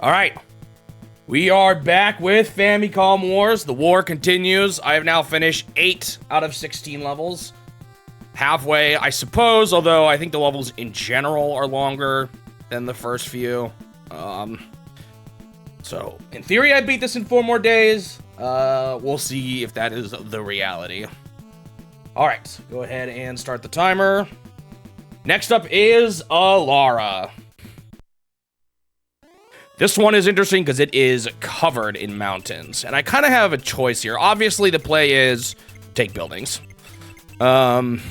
All right. We are back with Famicom Wars. The war continues. I have now finished 8 out of 16 levels. Halfway, I suppose, although I think the levels in general are longer than the first few. So, in theory, I beat this in 4 more days. We'll see if that is the reality. All right, go ahead and start the timer. Next up is Alara. This one is interesting because it is covered in mountains, and I kind of have a choice here. Obviously, the play is take buildings. Let's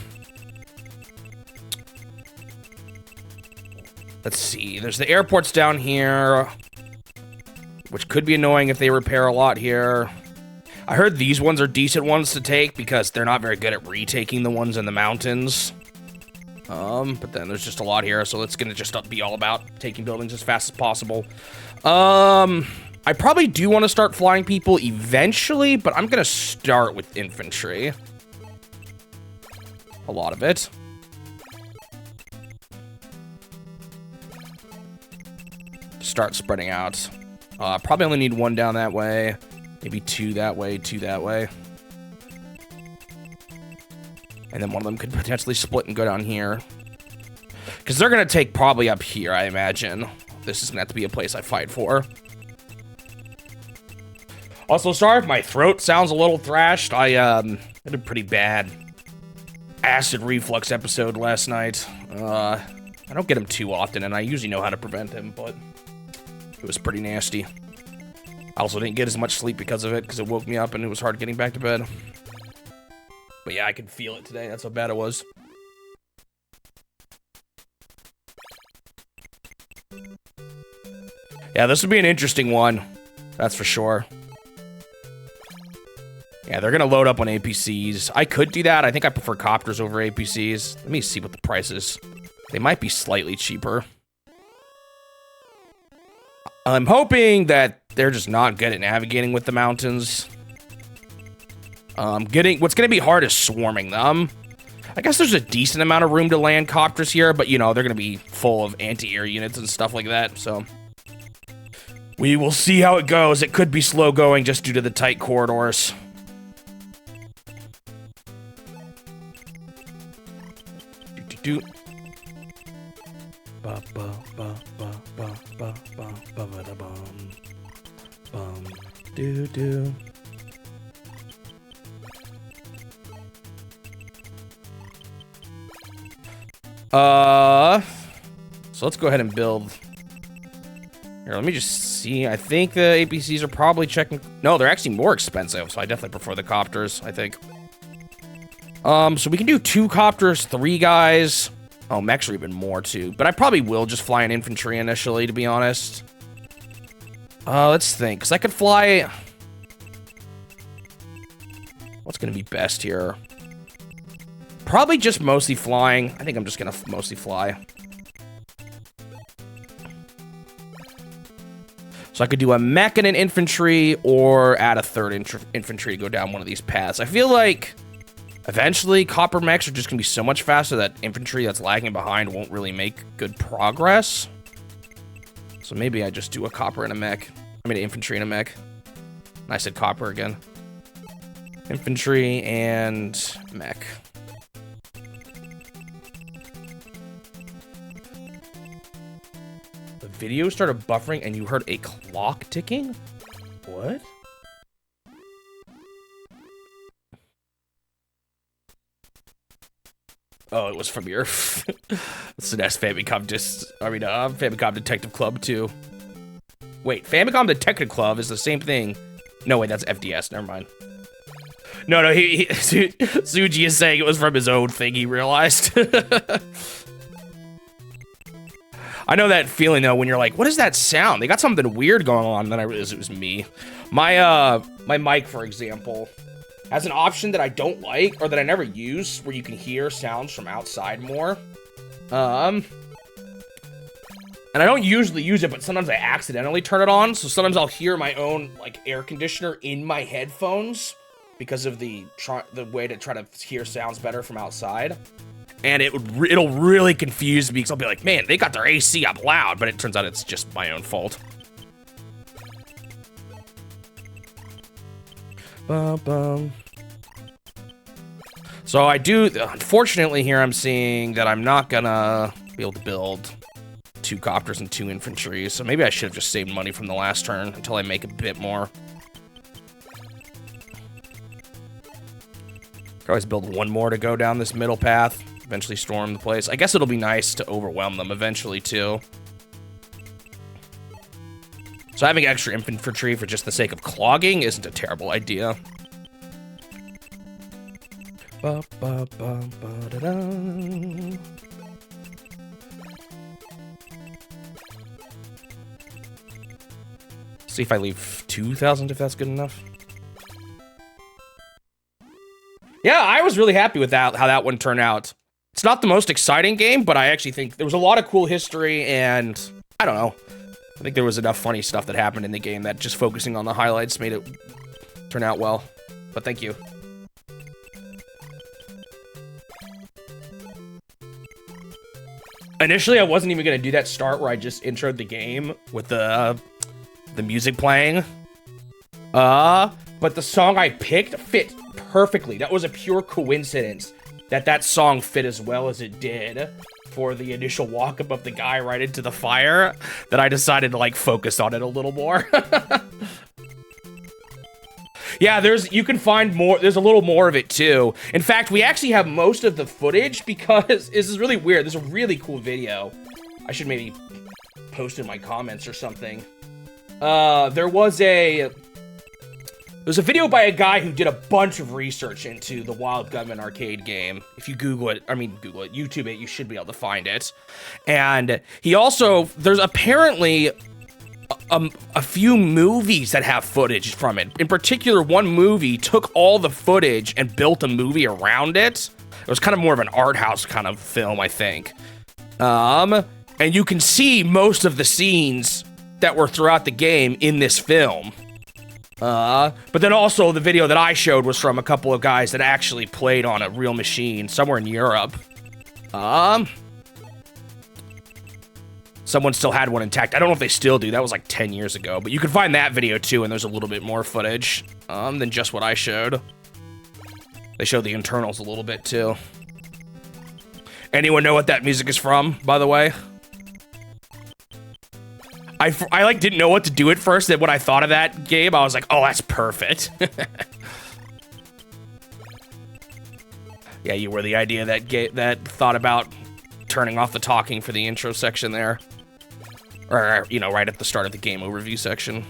see. There's the airports down here, which could be annoying if they repair a lot here. I heard these ones are decent ones to take because they're not very good at retaking the ones in the mountains. But then there's just a lot here, so it's gonna just be all about taking buildings as fast as possible. I probably do want to start flying people eventually, but I'm gonna start with infantry. A lot of it. Start spreading out. Probably only need 1 down that way, maybe 2 that way, 2 that way. And then one of them could potentially split and go down here. Because they're going to take probably up here, I imagine. This is going to have to be a place I fight for. Also, sorry if my throat sounds a little thrashed. I had a pretty bad acid reflux episode last night. I don't get them too often, and I usually know how to prevent them, but it was pretty nasty. I also didn't get as much sleep because of it, because it woke me up and it was hard getting back to bed. But yeah, I could feel it today. That's how bad it was. Yeah, this would be an interesting one. That's for sure. Yeah, they're going to load up on APCs. I could do that. I think I prefer copters over APCs. Let me see what the price is. They might be slightly cheaper. I'm hoping that they're just not good at navigating with the mountains. What's going to be hard is swarming them. I guess there's a decent amount of room to land copters here, but, you know, they're going to be full of anti-air units and stuff like that, so we will see how it goes. It could be slow going just due to the tight corridors. Do-do-do. Do-do. So let's go ahead and build. Here, let me just see. I think the APCs are probably checking. No, they're actually more expensive, so I definitely prefer the copters, I think. So we can do 2 copters, 3 guys. Oh, mechs are even more, too. But I probably will just fly an infantry initially, to be honest. Let's think, because I could fly. What's going to be best here? Probably just mostly flying. I think I'm just going to mostly fly. So I could do a mech and an infantry, or add a 3rd infantry to go down one of these paths. I feel like eventually copper mechs are just going to be so much faster that infantry that's lagging behind won't really make good progress. So maybe I just do a copper and a mech. I mean, an infantry and a mech. And I said copper again. Infantry and mech. The video started buffering and you heard a clock ticking? What? Oh, it was from your it's the next Famicom Famicom Detective Club 2. Wait, Famicom Detective Club is the same thing. No, wait, that's FDS. Never mind. No, Suji is saying it was from his own thing, he realized. I know that feeling, though, when you're like, what is that sound? They got something weird going on, and then I realized it was me. My mic, for example, has an option that I don't like, or that I never use, where you can hear sounds from outside more. And I don't usually use it, but sometimes I accidentally turn it on, so sometimes I'll hear my own, like, air conditioner in my headphones because of the way to try to hear sounds better from outside. And it'll really confuse me, because I'll be like, man, they got their AC up loud, but it turns out it's just my own fault. Bum, bum. So I do, unfortunately here I'm seeing that I'm not gonna be able to build 2 copters and 2 infantry, so maybe I should have just saved money from the last turn until I make a bit more. Could always build 1 more to go down this middle path, eventually storm the place. I guess it'll be nice to overwhelm them eventually too. So having extra infantry for just the sake of clogging isn't a terrible idea. Ba, ba, ba, ba, da, da. See if I leave 2,000 if that's good enough. Yeah, I was really happy with that, how that one turned out. It's not the most exciting game, but I actually think there was a lot of cool history, and I don't know. I think there was enough funny stuff that happened in the game that just focusing on the highlights made it turn out well. But thank you. Initially, I wasn't even gonna do that start where I just introed the game with the music playing. But the song I picked fit perfectly. That was a pure coincidence that that song fit as well as it did for the initial walk up of the guy right into the fire, that I decided to like focus on it a little more. Yeah, you can find more, there's a little more of it too. In fact, we actually have most of the footage because this is really weird. There's a really cool video. I should maybe post in my comments or something. There was a video by a guy who did a bunch of research into the Wild Gunman arcade game. If you Google it, YouTube it, you should be able to find it. And he also, there's apparently a few movies that have footage from it. In particular, one movie took all the footage and built a movie around it. It was kind of more of an art house kind of film, I think. And you can see most of the scenes that were throughout the game in this film. But then also the video that I showed was from a couple of guys that actually played on a real machine somewhere in Europe. Someone still had one intact. I don't know if they still do. That was like 10 years ago. But you can find that video too, and there's a little bit more footage than just what I showed. They showed the internals a little bit too. Anyone know what that music is from, by the way? I like didn't know what to do at first. Then when I thought of that game, I was like, oh, that's perfect. Yeah, you were the idea that thought about turning off the talking for the intro section there. Or, you know, right at the start of the game overview section.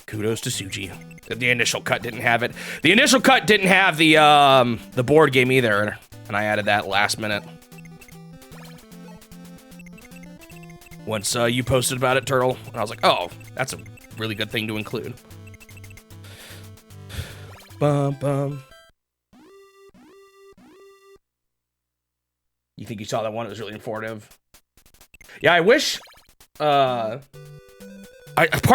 Kudos to Suji. The initial cut didn't have it. The initial cut didn't have the board game either, and I added that last minute. Once you posted about it, Turtle, and I was like, oh, that's a really good thing to include. Bum, bum. You think you saw that one? It was really informative. Yeah, I wish... part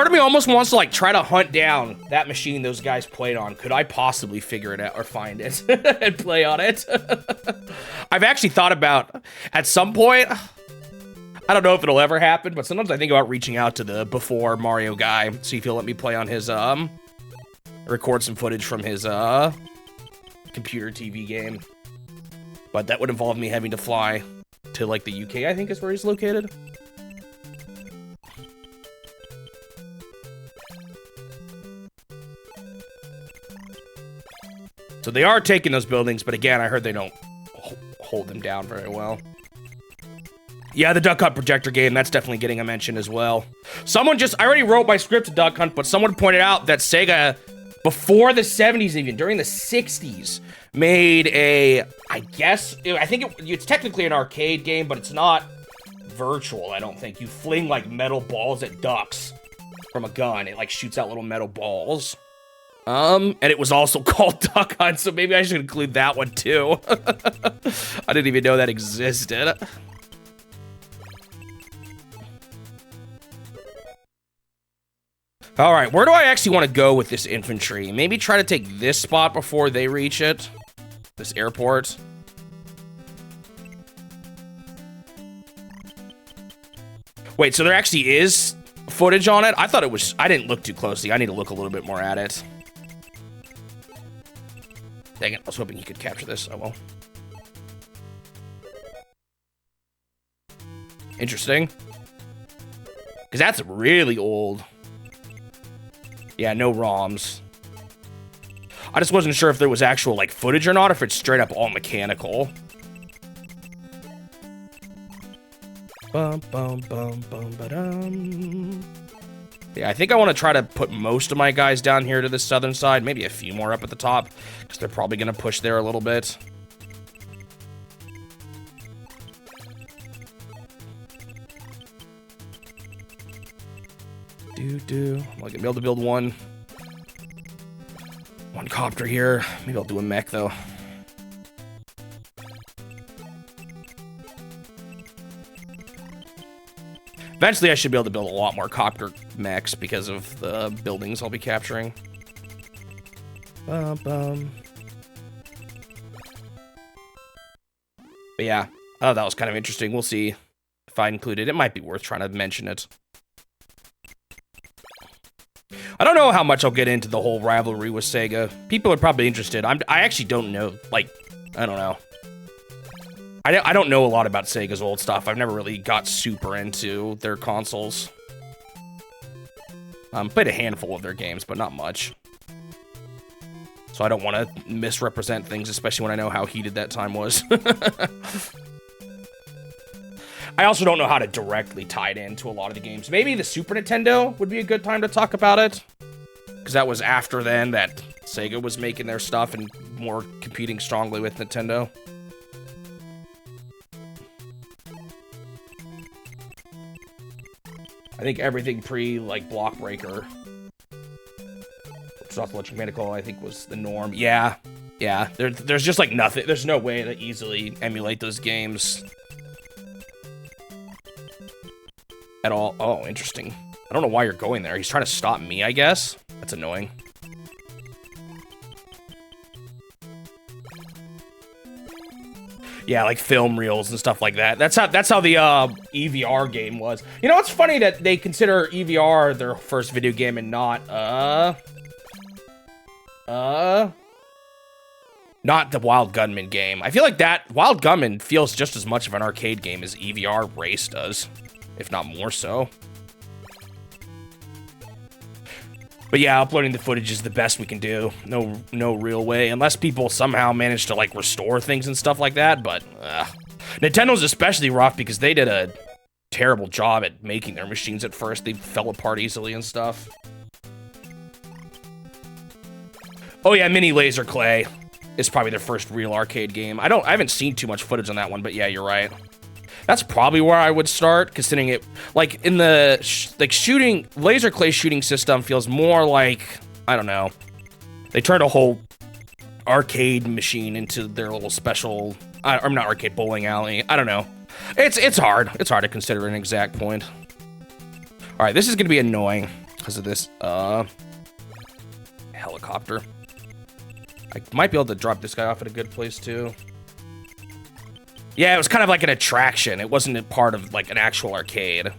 of me almost wants to, like, try to hunt down that machine those guys played on. Could I possibly figure it out or find it and play on it? I've actually thought about, at some point... I don't know if it'll ever happen, but sometimes I think about reaching out to the before Mario guy, see if he'll let me play on his, record some footage from his, computer TV game. But that would involve me having to fly to, like, the UK, I think is where he's located. So they are taking those buildings, but again, I heard they don't hold them down very well. Yeah, the Duck Hunt projector game, that's definitely getting a mention as well. I already wrote my script to Duck Hunt, but someone pointed out that Sega, before the 70s even, during the 60s, made I think it's technically an arcade game, but it's not virtual, I don't think. You fling, like, metal balls at ducks from a gun. It, like, shoots out little metal balls. And it was also called Duck Hunt, so maybe I should include that one, too. I didn't even know that existed. All right, where do I actually want to go with this infantry? Maybe try to take this spot before they reach it. This airport. Wait, so there actually is footage on it? I thought it was... I didn't look too closely. I need to look a little bit more at it. Dang it, I was hoping he could capture this. Oh well. Interesting. Because that's really old. Yeah, no ROMs. I just wasn't sure if there was actual, like, footage or not, or if it's straight up all mechanical. Bum, bum, bum, bum, ba-dum. Yeah, I think I want to try to put most of my guys down here to the southern side. Maybe a few more up at the top, because they're probably going to push there a little bit. I'm gonna be able to build one copter here. Maybe I'll do a mech though. Eventually I should be able to build a lot more copter mechs because of the buildings I'll be capturing. But yeah, oh, that was kind of interesting. We'll see if I include it. It might be worth trying to mention it. I don't know how much I'll get into the whole rivalry with Sega. People are probably interested. I actually don't know. Like, I don't know. I don't know a lot about Sega's old stuff. I've never really got super into their consoles. Played a handful of their games, but not much. So I don't want to misrepresent things, especially when I know how heated that time was. I also don't know how to directly tie it into a lot of the games. Maybe the Super Nintendo would be a good time to talk about it. Because that was after then that Sega was making their stuff and more competing strongly with Nintendo. I think everything pre, like, Block Breaker, Soft Electric Medical, I think was the norm. Yeah. There's just, like, nothing. There's no way to easily emulate those games at all. Oh, interesting. I don't know why you're going there. He's trying to stop me, I guess. That's annoying. Yeah, like film reels and stuff like that. That's how the EVR game was. You know, it's funny that they consider EVR their first video game and not not the Wild Gunman game. I feel like that Wild Gunman feels just as much of an arcade game as EVR Race does, if not more so. But yeah, uploading the footage is the best we can do. No real way, unless people somehow manage to, like, restore things and stuff like that, but Nintendo's especially rough because they did a terrible job at making their machines at first. They fell apart easily and stuff. Oh yeah, Mini Laser Clay is probably their first real arcade game. I haven't seen too much footage on that one, but yeah, you're right. That's probably where I would start, considering it, like, in the, shooting, laser clay shooting system feels more like, I don't know, they turned a whole arcade machine into their little special, or not arcade, bowling alley, I don't know. It's hard to consider an exact point. Alright, this is gonna be annoying, because of this, helicopter. I might be able to drop this guy off at a good place, too. Yeah, it was kind of like an attraction. It wasn't a part of, like, an actual arcade.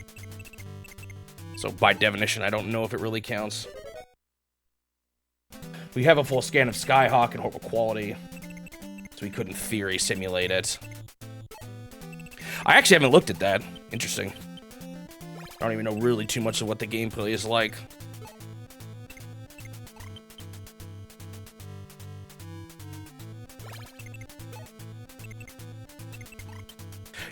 So, by definition, I don't know if it really counts. We have a full scan of Skyhawk and horrible quality, so we could, in theory, simulate it. I actually haven't looked at that. Interesting. I don't even know really too much of what the gameplay is like.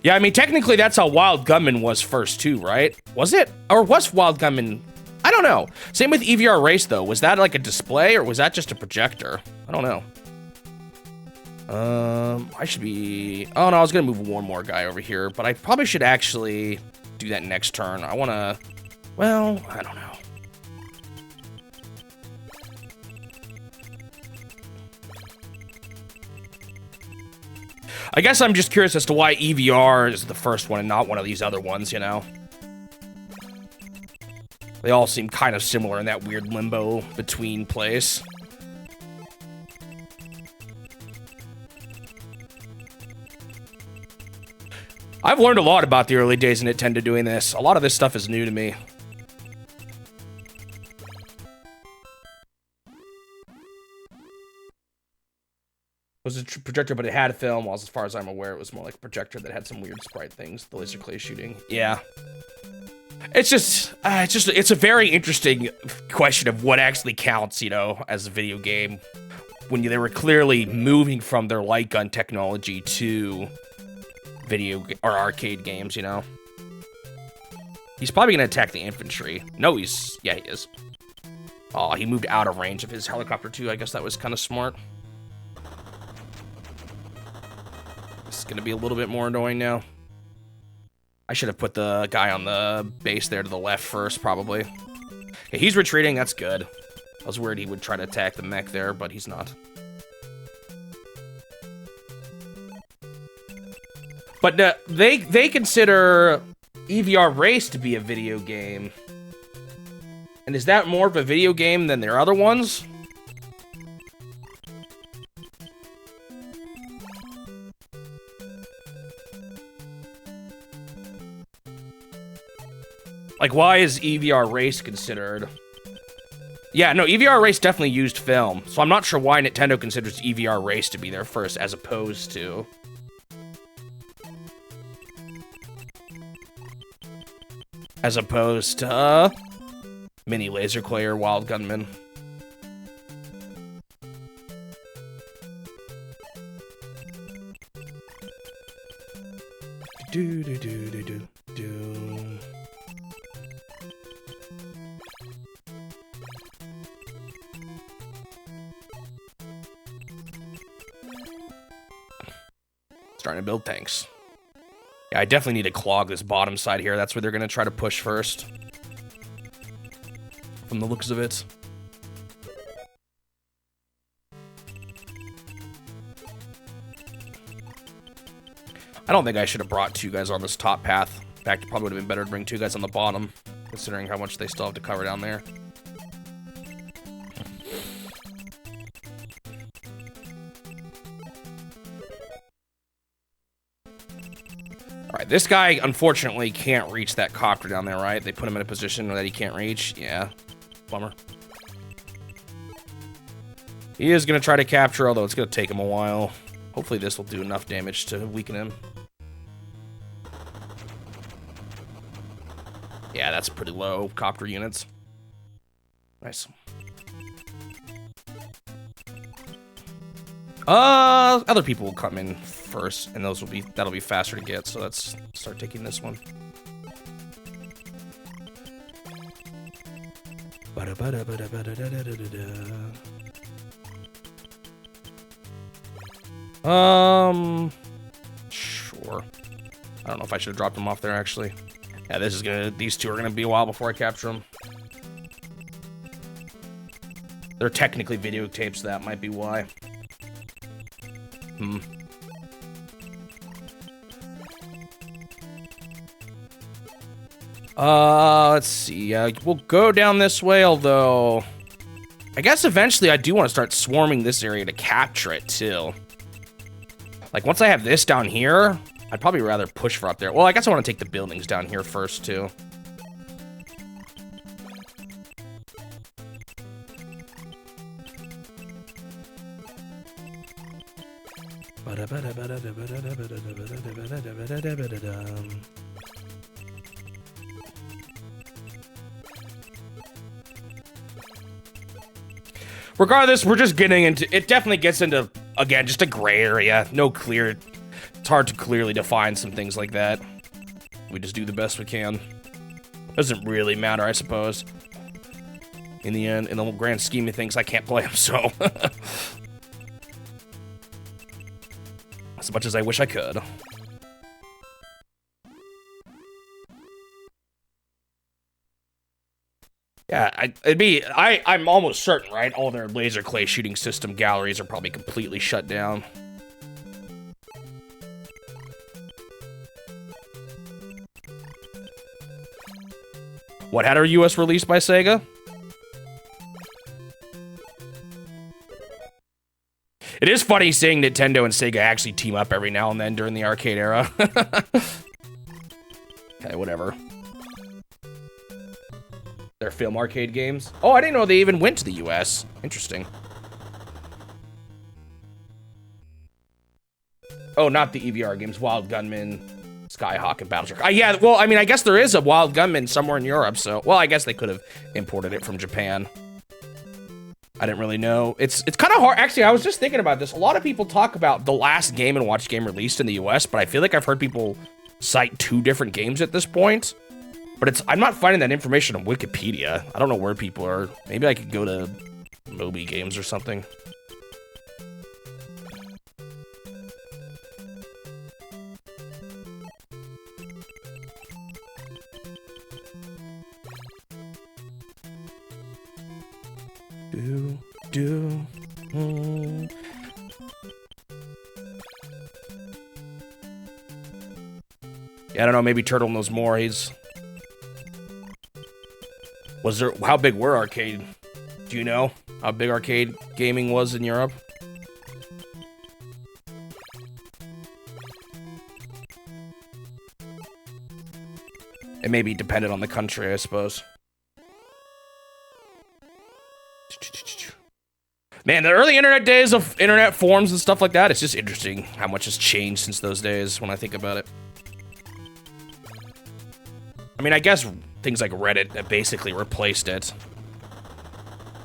Yeah, I mean, technically that's how Wild Gunman was first too, right? Was it? Or was Wild Gunman... I don't know. Same with EVR Race, though. Was that like a display, or was that just a projector? I don't know. I should be... Oh, no, I was gonna move one more guy over here, but I probably should actually do that next turn. I wanna... Well, I don't know. I guess I'm just curious as to why EVR is the first one and not one of these other ones, you know? They all seem kind of similar in that weird limbo between place. I've learned a lot about the early days of Nintendo doing this. A lot of this stuff is new to me. was a projector, but it had film. While as far as I'm aware, it was more like a projector that had some weird sprite things. The laser clay shooting. Yeah. It's a very interesting question of what actually counts, you know, as a video game when they were clearly moving from their light gun technology to video or arcade games, you know. He's probably gonna attack the infantry. No, yeah, he is. Oh, he moved out of range of his helicopter too. I guess that was kind of smart. It's gonna be a little bit more annoying now. I should have put the guy on the base there to the left first, probably. Okay, he's retreating, that's good. I was worried he would try to attack the mech there, but he's not. But they consider EVR Race to be a video game. And is that more of a video game than their other ones? Like, why is EVR Race considered? Yeah, no, EVR Race definitely used film, so I'm not sure why Nintendo considers EVR Race to be their first, as opposed to... Mini Laser Clay or Wild Gunman. Starting to build tanks. Yeah, I definitely need to clog this bottom side here. That's where they're going to try to push first. From the looks of it. I don't think I should have brought two guys on this top path. In fact, it probably would have been better to bring two guys on the bottom, considering how much they still have to cover down there. Alright, this guy, unfortunately, can't reach that copter down there, right? They put him in a position that he can't reach. Yeah. Bummer. He is going to try to capture, although it's going to take him a while. Hopefully this will do enough damage to weaken him. Yeah, that's pretty low. Copter units. Nice. Other people will come in first, and that'll be faster to get, so let's start taking this one. Sure. I don't know if I should have dropped them off there, actually. Yeah, these two are gonna be a while before I capture them. They're technically videotapes, so that might be why. Let's see. We'll go down this way, although... I guess eventually I do want to start swarming this area to capture it, too. Like, once I have this down here, I'd probably rather push for up there. Well, I guess I want to take the buildings down here first, too. Regardless, we're just getting into... It definitely gets into, again, just a gray area. No clear... It's hard to clearly define some things like that. We just do the best we can. Doesn't really matter, I suppose. In the end, in the grand scheme of things, I can't play them, so... As much as I wish I could. Yeah, I'm almost certain, right? All their laser clay shooting system galleries are probably completely shut down. What had our US released by Sega? It is funny seeing Nintendo and Sega actually team up every now and then during the arcade era. Okay, whatever. Their film arcade games. Oh, I didn't know they even went to the US. Interesting. Oh, not the EVR games. Wild Gunman, Skyhawk, and Battlestar. Yeah, well, I mean, I guess there is a Wild Gunman somewhere in Europe, so... Well, I guess they could have imported it from Japan. I didn't really know. It's kind of hard. Actually, I was just thinking about this. A lot of people talk about the last Game & Watch game released in the US, but I feel like I've heard people cite 2 different games at this point. But I'm not finding that information on Wikipedia. I don't know where people are. Maybe I could go to Moby Games or something. Yeah, I don't know, maybe Turtle knows more. How big were arcade? Do you know how big arcade gaming was in Europe? It may be dependent on the country, I suppose. Man, the early internet days of internet forums and stuff like that, it's just interesting how much has changed since those days when I think about it. I mean, I guess things like Reddit have basically replaced it,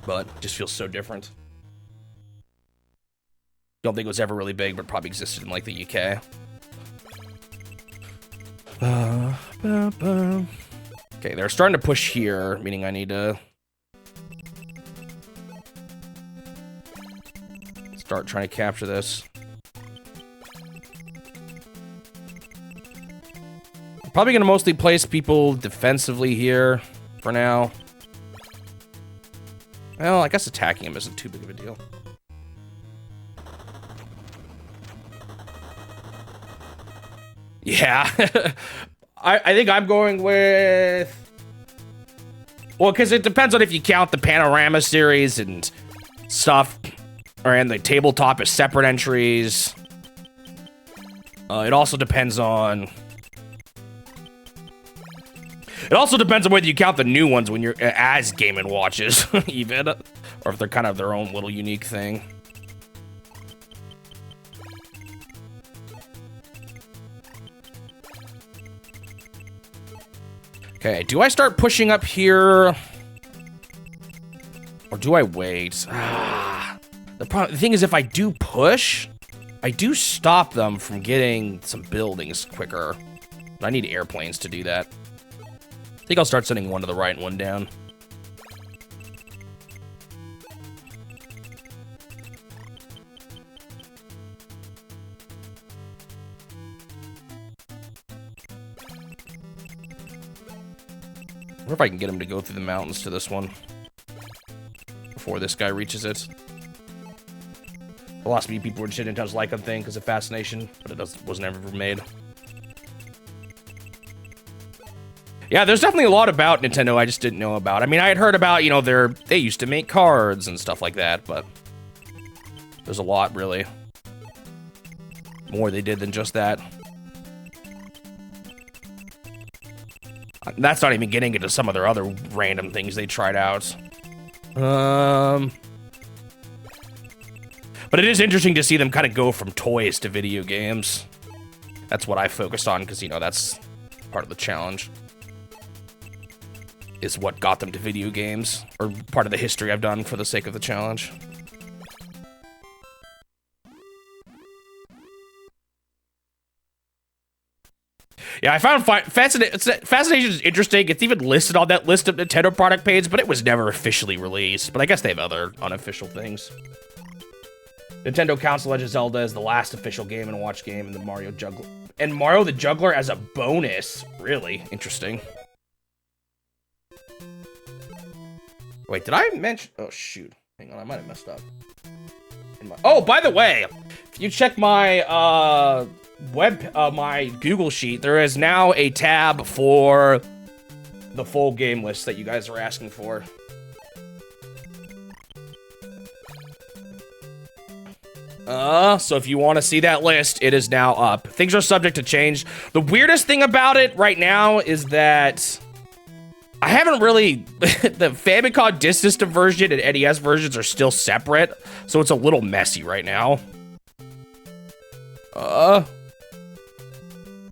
but it just feels so different. Don't think it was ever really big, but probably existed in like the UK. Okay, they're starting to push here, meaning I need to start trying to capture this. I'm probably going to mostly place people defensively here for now. Well, I guess attacking him isn't too big of a deal. Yeah. I think I'm going with... Well, because it depends on if you count the Panorama series and stuff, and the tabletop as separate entries. It also depends on... It also depends on whether you count the new ones when you're as Game & Watches, even, or if they're kind of their own little unique thing. Okay, do I start pushing up here? Or do I wait? The thing is, if I do push, I do stop them from getting some buildings quicker. But I need airplanes to do that. I think I'll start sending one to the right and one down. I wonder if I can get him to go through the mountains to this one before this guy reaches it. The last few people were just didn't touch Lycan thing because of fascination, but it wasn't ever made. Yeah, there's definitely a lot about Nintendo I just didn't know about. I mean, I had heard about, you know, they used to make cards and stuff like that, but there's a lot, really. More they did than just that. That's not even getting into some of their other random things they tried out. But it is interesting to see them kind of go from toys to video games. That's what I focused on, because, you know, that's part of the challenge. Is what got them to video games, or part of the history I've done for the sake of the challenge. Yeah, I found Fascination is interesting. It's even listed on that list of Nintendo product page, but it was never officially released. But I guess they have other unofficial things. Nintendo counts Legend of Zelda as the last official Game & Watch game, and the Mario Juggler and Mario the Juggler as a bonus. Really interesting. Wait, did I mention? Oh shoot! Hang on, I might have messed up. Oh, by the way, if you check my my Google sheet, there is now a tab for the full game list that you guys are asking for. So if you want to see that list, it is now up. Things are subject to change. The weirdest thing about it right now is that I haven't really... the Famicom Disk System version and NES versions are still separate, so it's a little messy right now.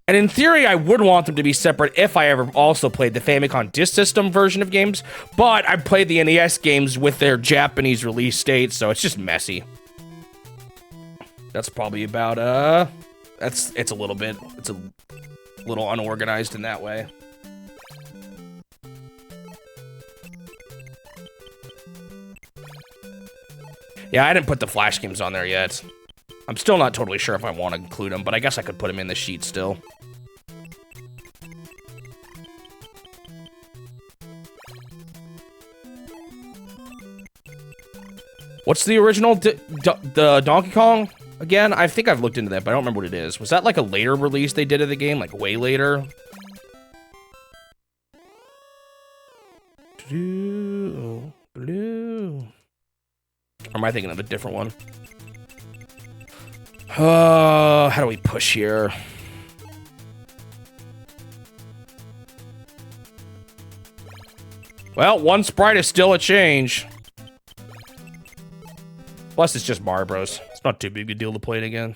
And in theory, I would want them to be separate if I ever also played the Famicom Disk System version of games, but I played the NES games with their Japanese release dates, so it's just messy. That's probably about, it's a little unorganized in that way. Yeah, I didn't put the Flash games on there yet. I'm still not totally sure if I want to include them, but I guess I could put them in the sheet still. What's the original the Donkey Kong again? I think I've looked into that, but I don't remember what it is. Was that like a later release they did of the game, like way later? Blue. Or am I thinking of a different one? How do we push here? Well, one sprite is still a change. Plus, it's just Mario Bros. It's not too big a deal to play it again.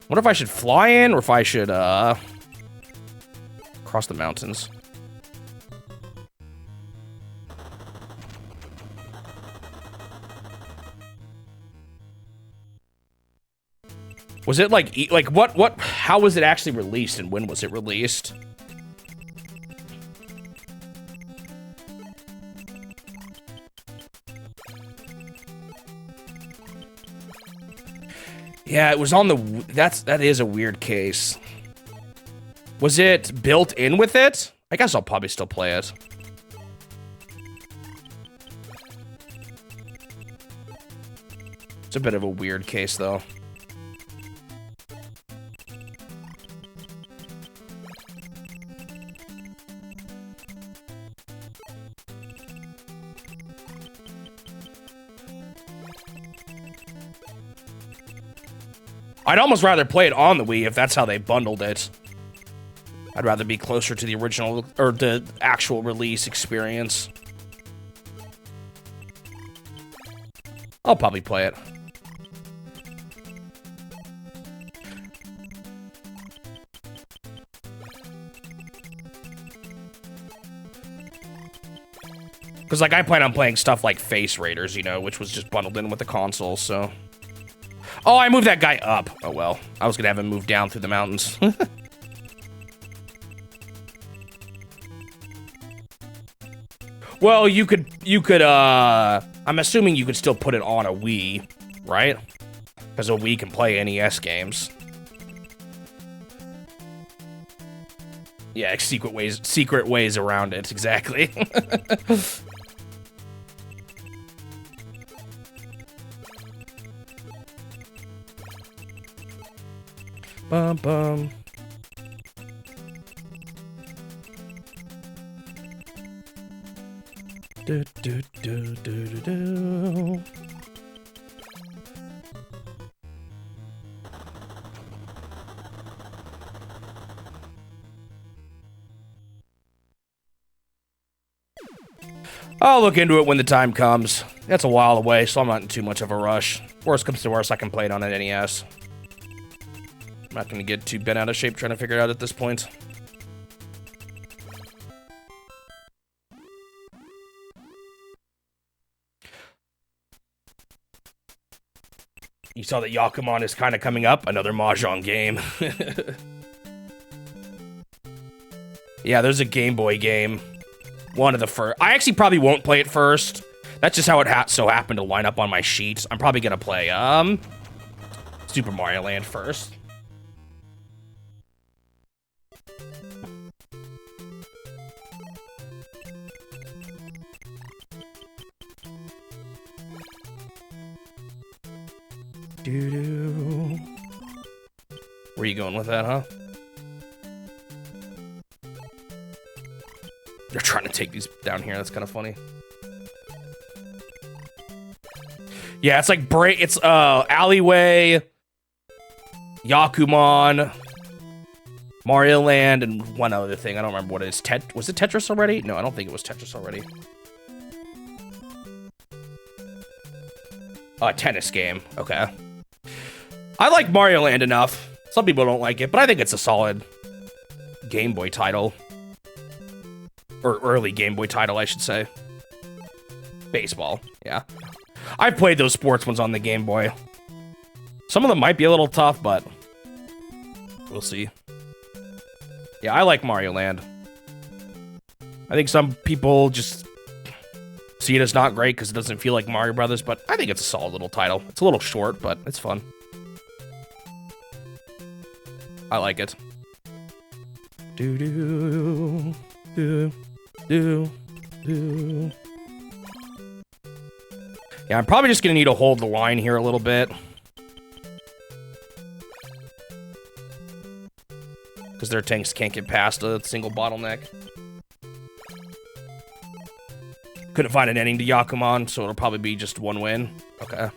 What if I should fly in, or if I should, cross the mountains? Was it like how was it actually released, and when was it released? Yeah, it was on the, that is a weird case. Was it built in with it? I guess I'll probably still play it. It's a bit of a weird case, though. I'd almost rather play it on the Wii if that's how they bundled it. I'd rather be closer to the original, or the actual release experience. I'll probably play it. Because, like, I plan on playing stuff like Face Raiders, you know, which was just bundled in with the console, so... Oh, I moved that guy up. Oh, well. I was gonna have him move down through the mountains. Well, you could, I'm assuming you could still put it on a Wii, right? Because a Wii can play NES games. Yeah, secret ways around it, exactly. Bum bum. Do do do do do do. I'll look into it when the time comes. That's a while away, so I'm not in too much of a rush. Worst comes to worst, I can play it on an NES. I'm not gonna get too bent out of shape trying to figure it out at this point. You saw that Yakuman is kind of coming up, another Mahjong game. Yeah, there's a Game Boy game. One of the first. I actually probably won't play it first. That's just how it so happened to line up on my sheet. I'm probably gonna play Super Mario Land first. Doo-doo. Where are you going with that, huh? They're trying to take these down here. That's kind of funny. Yeah, it's like it's alleyway, Yakuman, Mario Land and one other thing. I don't remember what it is. Was it Tetris already? No, I don't think it was Tetris already. Oh, a tennis game. Okay. I like Mario Land enough. Some people don't like it, but I think it's a solid Game Boy title. Or early Game Boy title, I should say. Baseball, yeah. I've played those sports ones on the Game Boy. Some of them might be a little tough, but we'll see. Yeah, I like Mario Land. I think some people just see it as not great because it doesn't feel like Mario Brothers, but I think it's a solid little title. It's a little short, but it's fun. I like it. Do. Yeah, I'm probably just gonna need to hold the line here a little bit. Because their tanks can't get past a single bottleneck. Couldn't find an ending to Yakuman, so it'll probably be just one win. Okay.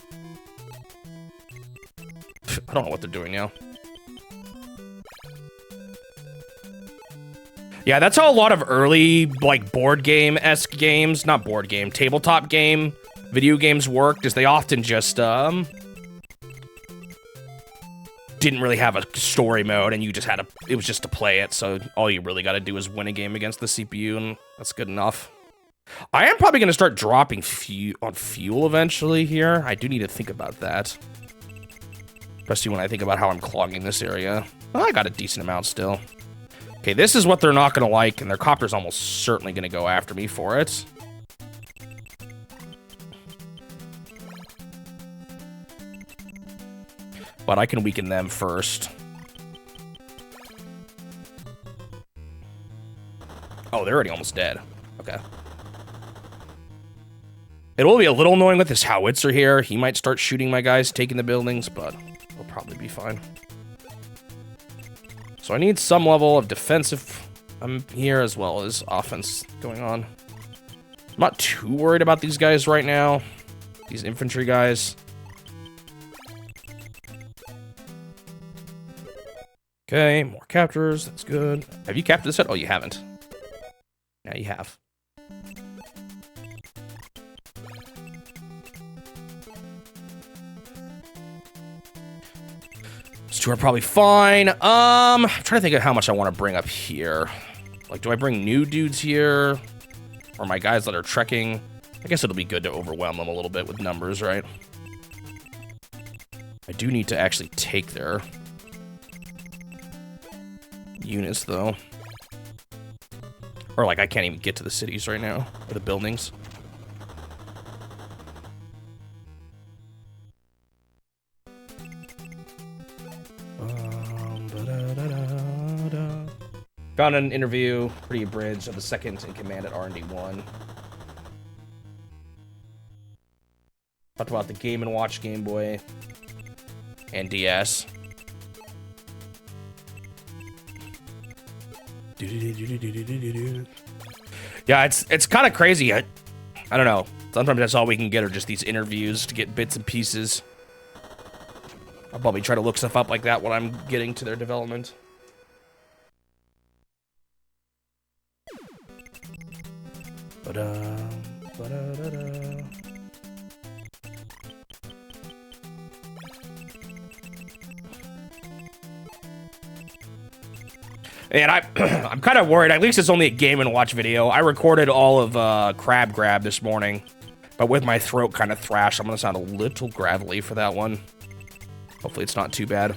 I don't know what they're doing now. Yeah, that's how a lot of early, like, board game-esque games, not board game, tabletop game, video games worked, is they often just, didn't really have a story mode, and you just had it was just to play it, so all you really gotta do is win a game against the CPU, and that's good enough. I am probably gonna start dropping on fuel eventually here. I do need to think about that. Especially when I think about how I'm clogging this area. Well, I got a decent amount still. Okay, this is what they're not gonna like, and their copter's almost certainly gonna go after me for it. But I can weaken them first. Oh, they're already almost dead. Okay. It will be a little annoying with this howitzer here. He might start shooting my guys, taking the buildings, but it'll probably be fine. So I need some level of defensive here as well as offense going on. I'm not too worried about these guys right now. These infantry guys. Okay, more captures. That's good. Have you captured this yet? Oh, you haven't. Now you have. These two are probably fine. I'm trying to think of how much I want to bring up here. Like, do I bring new dudes here? Or my guys that are trekking? I guess it'll be good to overwhelm them a little bit with numbers, right? I do need to actually take their units, though. Or, like, I can't even get to the cities right now. Or the buildings. Found an interview, pretty abridged, of the second in command at R&D 1. Talked about the Game & Watch Game Boy and DS. Yeah, it's kind of crazy. I don't know. Sometimes that's all we can get are just these interviews to get bits and pieces. I'll probably try to look stuff up like that when I'm getting to their development. And I'm kind of worried. At least it's only a Game & Watch video. I recorded all of Crab Grab this morning, but with my throat kind of thrashed, I'm going to sound a little gravelly for that one. Hopefully it's not too bad.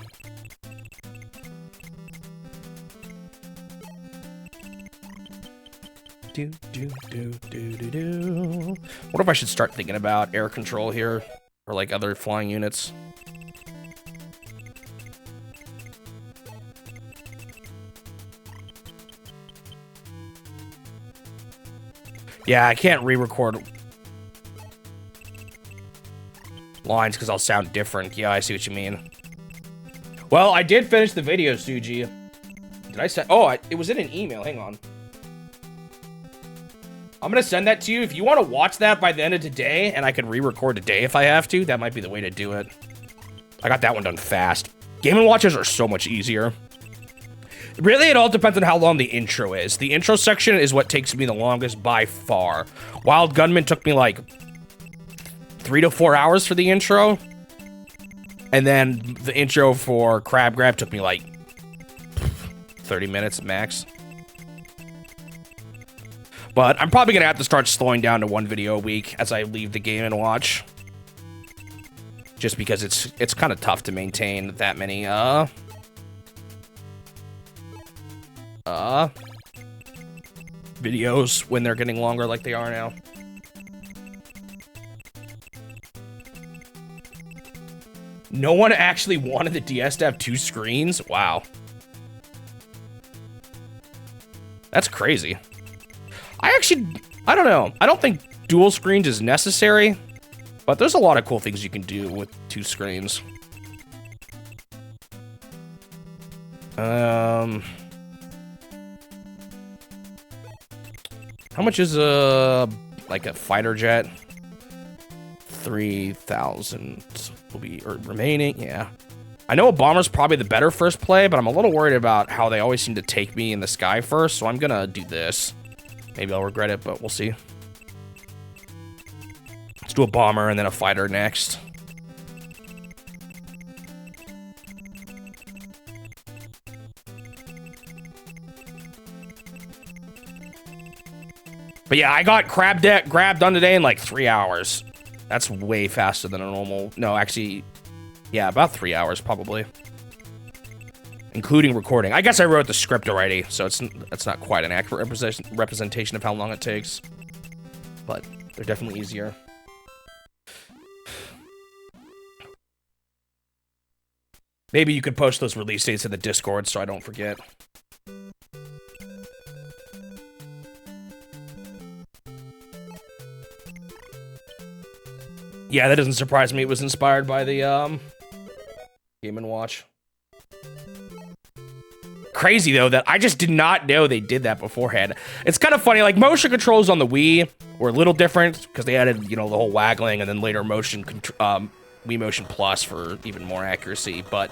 What if I should start thinking about air control here? Or like other flying units? Yeah, I can't re-record lines because I'll sound different. Yeah, I see what you mean. Well, I did finish the video, Suji. Did I send? Oh, it was in an email. Hang on. I'm gonna send that to you. If you want to watch that by the end of today, and I can re-record today if I have to, that might be the way to do it. I got that one done fast. Game & Watches are so much easier. Really, it all depends on how long the intro is. The intro section is what takes me the longest by far. Wild Gunman took me like 3 to 4 hours for the intro. And then the intro for Crab Grab took me like 30 minutes max. But I'm probably gonna have to start slowing down to 1 video a week as I leave the game and watch. Just because it's kind of tough to maintain that many videos when they're getting longer like they are now. No one actually wanted the DS to have 2 screens? Wow. That's crazy. I don't know. I don't think dual screens is necessary, but there's a lot of cool things you can do with 2 screens. How much is like a fighter jet? 3,000 will be remaining. Yeah, I know a bomber's probably the better first play, but I'm a little worried about how they always seem to take me in the sky first, so I'm gonna do this. Maybe I'll regret it, but we'll see. Let's do a bomber and then a fighter next. But yeah, I got Crab Grab done today in like 3 hours. That's way faster than a normal... No, actually, yeah, about 3 hours probably. Including recording. I guess I wrote the script already, so it's not quite an accurate representation of how long it takes. But they're definitely easier. Maybe you could post those release dates in the Discord so I don't forget. Yeah, that doesn't surprise me. It was inspired by the Game & Watch. Crazy though that I just did not know they did that beforehand. It's kind of funny, like motion controls on the Wii were a little different because they added, you know, the whole waggling and then later Wii Motion Plus for even more accuracy. But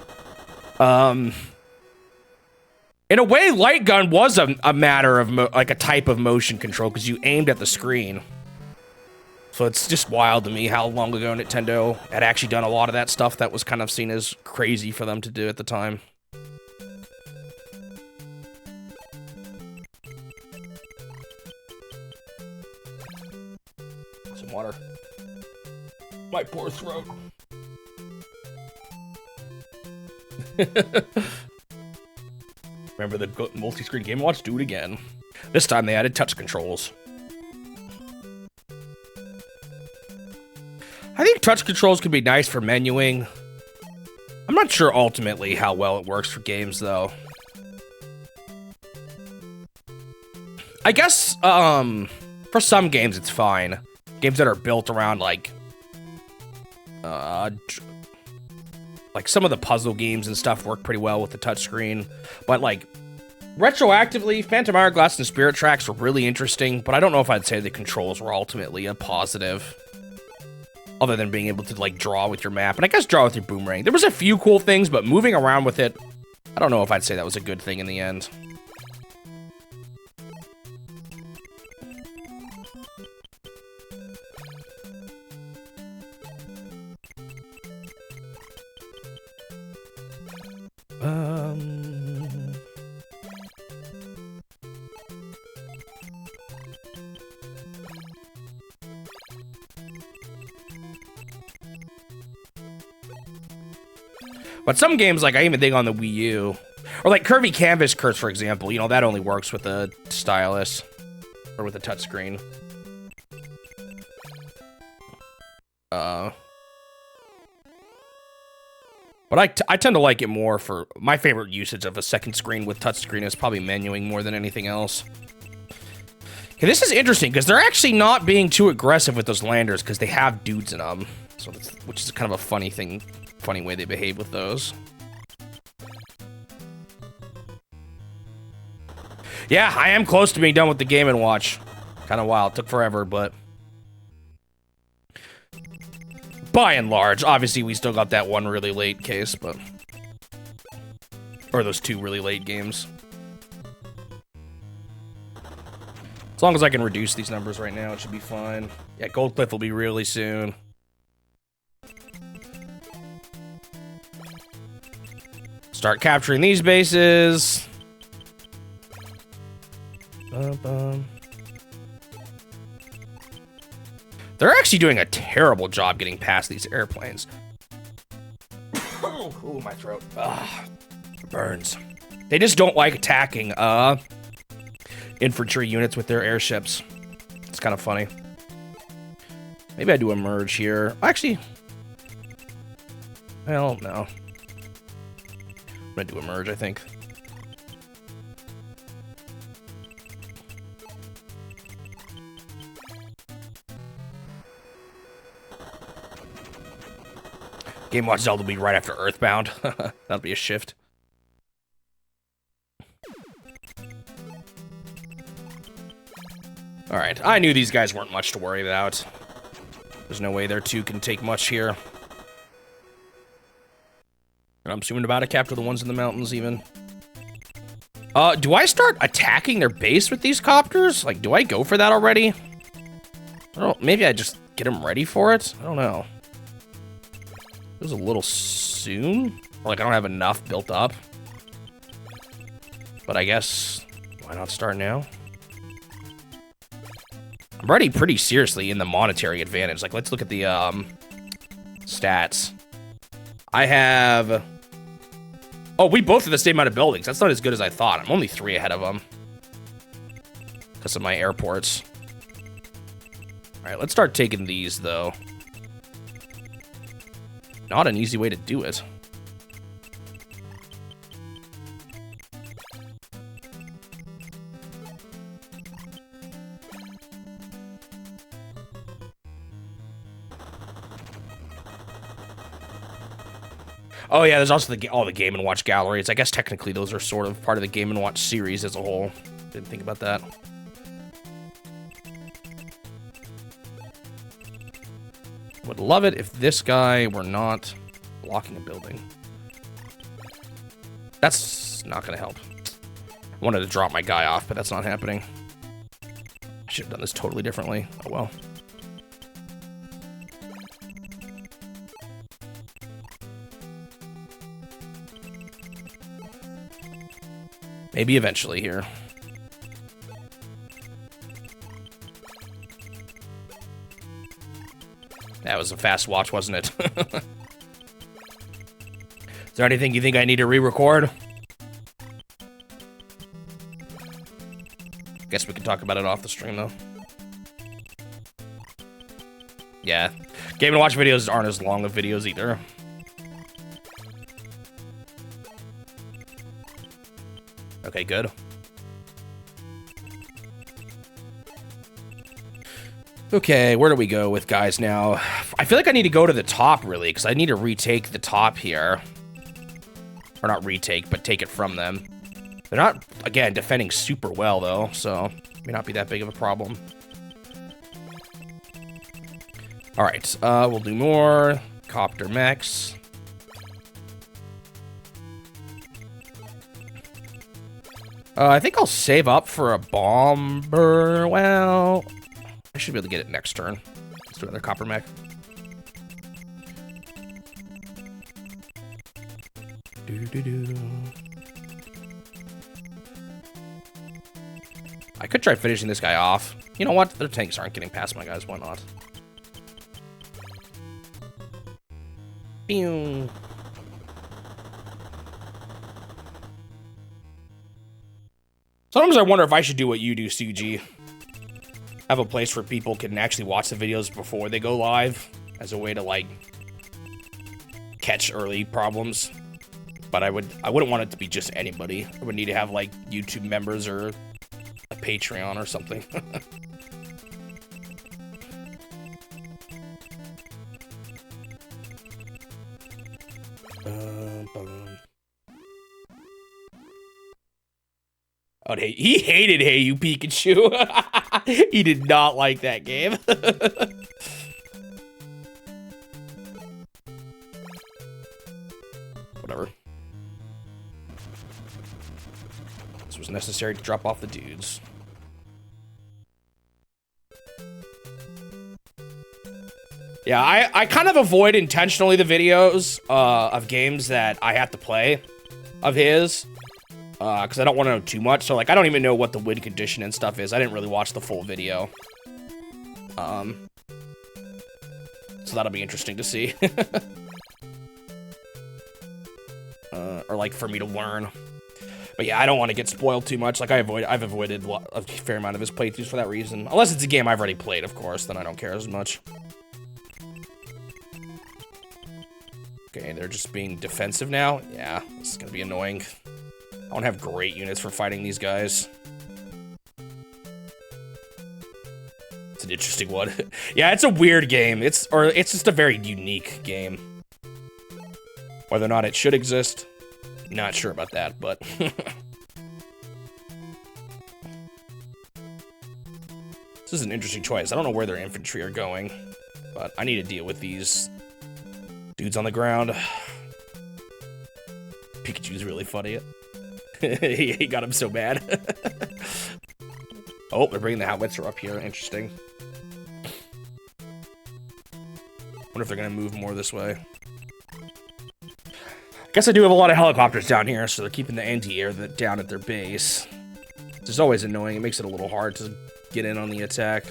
in a way, Light Gun was a matter of like a type of motion control because you aimed at the screen. So it's just wild to me how long ago Nintendo had actually done a lot of that stuff that was kind of seen as crazy for them to do at the time. Some water. My poor throat. Remember the multi-screen Game & Watch? Do it again. This time they added touch controls. I think touch controls could be nice for menuing. I'm not sure ultimately how well it works for games, though. I guess, for some games it's fine. Games that are built around, like some of the puzzle games and stuff work pretty well with the touchscreen. But, like, retroactively, Phantom Hourglass and Spirit Tracks were really interesting, but I don't know if I'd say the controls were ultimately a positive. Other than being able to, like, draw with your map. And I guess draw with your boomerang. There was a few cool things, but moving around with it, I don't know if I'd say that was a good thing in the end. But some games, like, I even think on the Wii U, or like Curvy Canvas Curse, for example, you know, that only works with a stylus, or with a touchscreen. But I tend to like it more for, my favorite usage of a second screen with touchscreen is probably menuing more than anything else. Okay, this is interesting, because they're actually not being too aggressive with those landers, because they have dudes in them, so which is kind of a funny thing. Funny way they behave with those. Yeah, I am close to being done with the Game & Watch. Kind of wild. Took forever, but... by and large, obviously we still got that one really late case, but... or those 2 really late games. As long as I can reduce these numbers right now, it should be fine. Yeah, Gold Cliff will be really soon. Start capturing these bases. They're actually doing a terrible job getting past these airplanes. Ooh, my throat. Burns. They just don't like attacking infantry units with their airships. It's kind of funny. Maybe I do a merge here. Actually, well, no. I'm gonna do a merge, I think. Game Watch Zelda will be right after Earthbound. That'll be a shift. Alright, I knew these guys weren't much to worry about. There's no way their two can take much here. And I'm assuming about to capture the ones in the mountains, even. Do I start attacking their base with these copters? Like, do I go for that already? I don't, maybe I just get them ready for it? I don't know. It was a little soon. Or like, I don't have enough built up. But I guess, why not start now? I'm already pretty seriously in the monetary advantage. Like, let's look at the stats. I have... Oh, we both have the same amount of buildings. That's not as good as I thought. I'm only 3 ahead of them. Because of my airports. Alright, let's start taking these, though. Not an easy way to do it. Oh yeah, there's also all the Game & Watch galleries. I guess technically those are sort of part of the Game & Watch series as a whole. Didn't think about that. Would love it if this guy were not blocking a building. That's not gonna help. I wanted to drop my guy off, but that's not happening. I should have done this totally differently. Oh well. Maybe eventually here. That was a fast watch, wasn't it? Is there anything you think I need to re-record? Guess we can talk about it off the stream, though. Yeah. Game & Watch videos aren't as long of videos either. Okay, good. Okay, where do we go with guys now? I feel like I need to go to the top, really, because I need to retake the top here. Or not retake, but take it from them. They're not, again, defending super well, though, so may not be that big of a problem. Alright, we'll do more. Copter mechs. I think I'll save up for a bomber. Well, I should be able to get it next turn. Let's do another copper mech. I could try finishing this guy off. You know what? Their tanks aren't getting past my guys. Why not? Pew. Sometimes I wonder if I should do what you do, CG. Have a place where people can actually watch the videos before they go live as a way to, like, catch early problems. But I wouldn't want it to be just anybody. I would need to have, like, YouTube members or a Patreon or something. Oh, he hated Hey You Pikachu. He did not like that game. Whatever. This was necessary to drop off the dudes. Yeah, I kind of avoid intentionally the videos of games that I have to play of his. Because I don't want to know too much. So, like, I don't even know what the win condition and stuff is. I didn't really watch the full video. So that'll be interesting to see. Or, like, for me to learn. But yeah, I don't want to get spoiled too much. Like, I've avoided a fair amount of his playthroughs for that reason. Unless it's a game I've already played, of course. Then I don't care as much. Okay, they're just being defensive now. Yeah, this is going to be annoying. I don't have great units for fighting these guys. It's an interesting one. Yeah, it's a weird game. It's just a very unique game. Whether or not it should exist, not sure about that, but this is an interesting choice. I don't know where their infantry are going, but I need to deal with these dudes on the ground. Pikachu's really funny. He got him so bad. Oh, they're bringing the howitzer up here. Interesting. Wonder if they're gonna move more this way. I guess I do have a lot of helicopters down here, so they're keeping the anti-air down at their base. This is always annoying. It makes it a little hard to get in on the attack.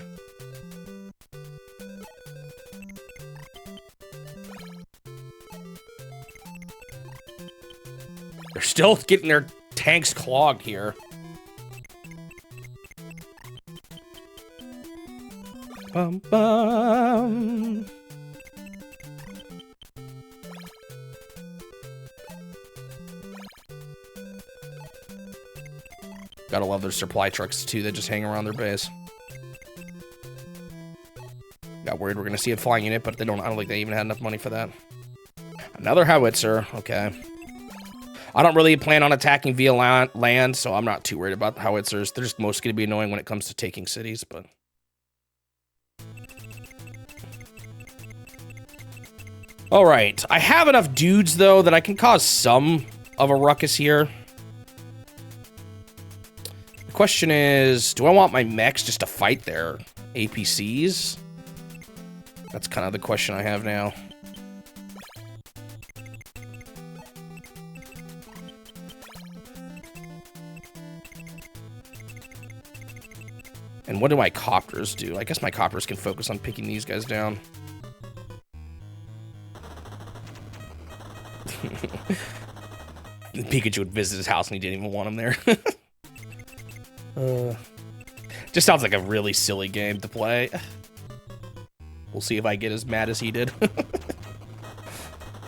They're still getting their tanks clogged here. Bum, bum. Gotta love their supply trucks too that just hang around their base. Got worried we're gonna see a flying unit, but I don't think they even had enough money for that. Another howitzer, okay. I don't really plan on attacking via land, so I'm not too worried about the howitzers. They're just most gonna be annoying when it comes to taking cities, but. Alright, I have enough dudes though that I can cause some of a ruckus here. The question is, do I want my mechs just to fight their APCs? That's kind of the question I have now. And what do my copters do? I guess my copters can focus on picking these guys down. Pikachu would visit his house and he didn't even want him there. Just sounds like a really silly game to play. We'll see if I get as mad as he did.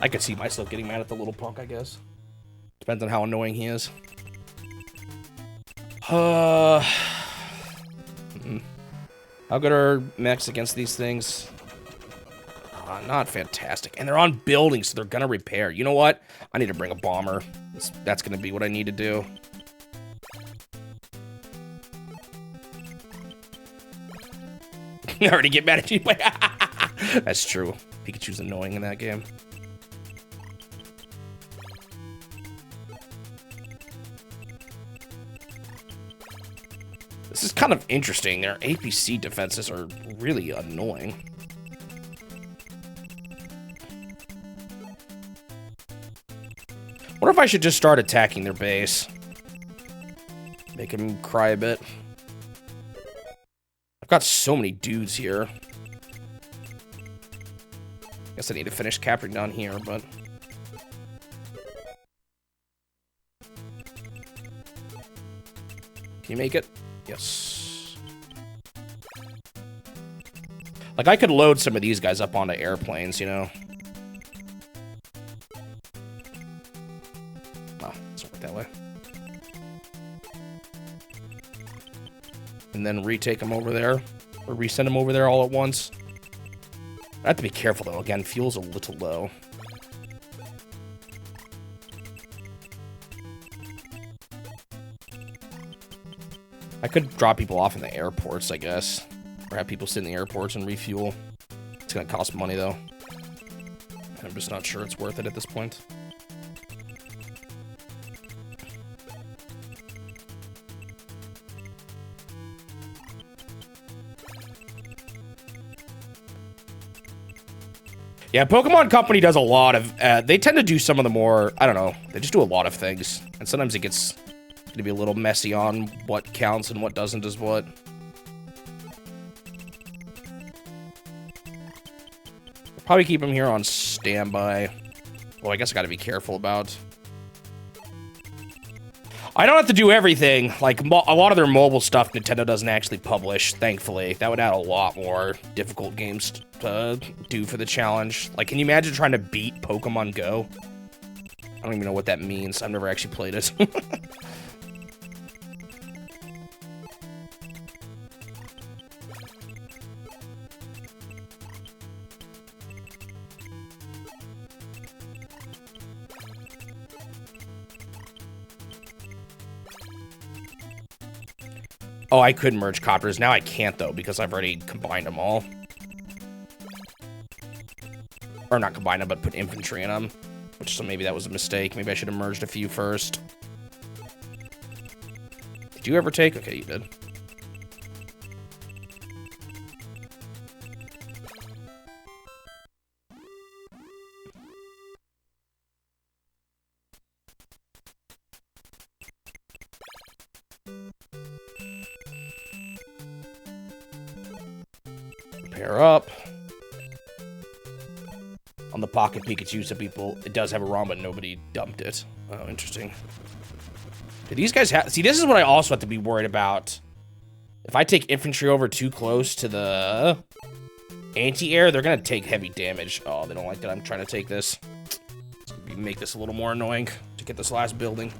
I could see myself getting mad at the little punk, I guess. Depends on how annoying he is. How good are mechs against these things? Not fantastic. And they're on buildings, so they're gonna repair. You know what? I need to bring a bomber. That's gonna be what I need to do. I already get mad at you. That's true. Pikachu's annoying in that game. This is kind of interesting. Their APC defenses are really annoying. What if I should just start attacking their base? Make them cry a bit. I've got so many dudes here. Guess I need to finish capping down here, but... Can you make it? Yes. Like, I could load some of these guys up onto airplanes, you know? Oh, it doesn't work that way. And then retake them over there. Or resend them over there all at once. I have to be careful, though. Again, fuel's a little low. I could drop people off in the airports, I guess. Or have people sit in the airports and refuel. It's gonna cost money, though. I'm just not sure it's worth it at this point. Yeah, Pokemon Company does a lot of, they tend to do some of the more, I don't know, they just do a lot of things. And sometimes it gets to be a little messy on what counts and what doesn't as what. Probably keep him here on standby. Well, I guess I gotta be careful about. I don't have to do everything. Like, a lot of their mobile stuff Nintendo doesn't actually publish, thankfully. That would add a lot more difficult games to do for the challenge. Like, can you imagine trying to beat Pokemon Go? I don't even know what that means. I've never actually played it. Oh, I could merge copters. Now I can't, though, because I've already combined them all. Or not combined them, but put infantry in them. Which, so maybe that was a mistake. Maybe I should have merged a few first. Did you ever take? Okay, you did. Pair up. On the Pocket Pikachu, some people, it does have a ROM, but nobody dumped it. Oh, interesting. Do these guys have... See, this is what I also have to be worried about. If I take infantry over too close to the anti-air, they're going to take heavy damage. Oh, they don't like that I'm trying to take this. It's going to make this a little more annoying to get this last building.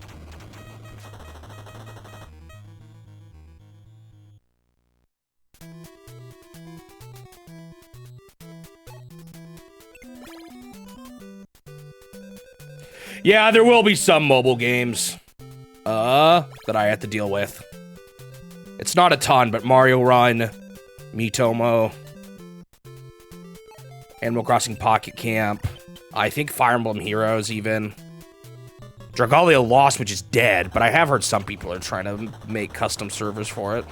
Yeah, there will be some mobile games that I have to deal with. It's not a ton, but Mario Run, Miitomo, Animal Crossing Pocket Camp, I think Fire Emblem Heroes even. Dragalia Lost, which is dead, but I have heard some people are trying to make custom servers for it.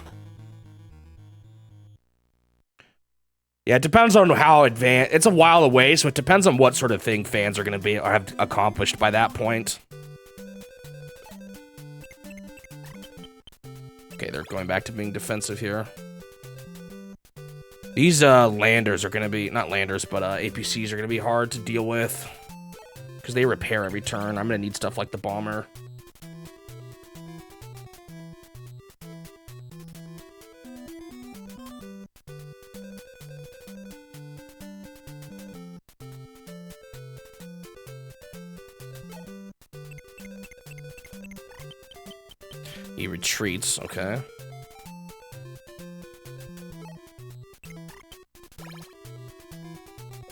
Yeah, it depends on how advanced. It's a while away, so it depends on what sort of thing fans are going to be or have accomplished by that point. Okay, they're going back to being defensive here. These landers are going to be, not landers, but APCs are going to be hard to deal with because they repair every turn. I'm going to need stuff like the bomber. He retreats, okay.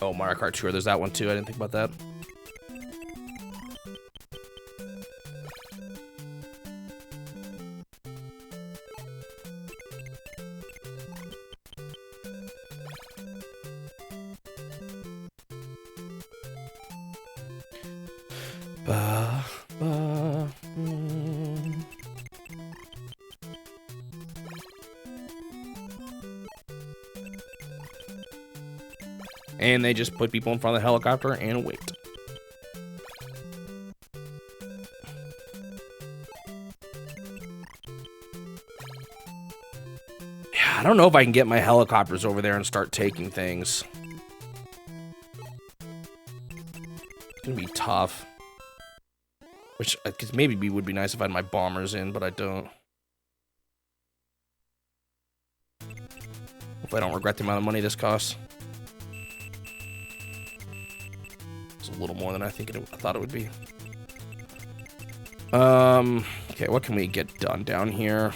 Oh, Mario Kart Tour, there's that one too, I didn't think about that. And they just put people in front of the helicopter and wait. Yeah, I don't know if I can get my helicopters over there and start taking things. It's gonna be tough. Which, because maybe would be nice if I had my bombers in, but I don't. Hope I don't regret the amount of money this costs. A little more than I thought it would be. Okay, what can we get done down here?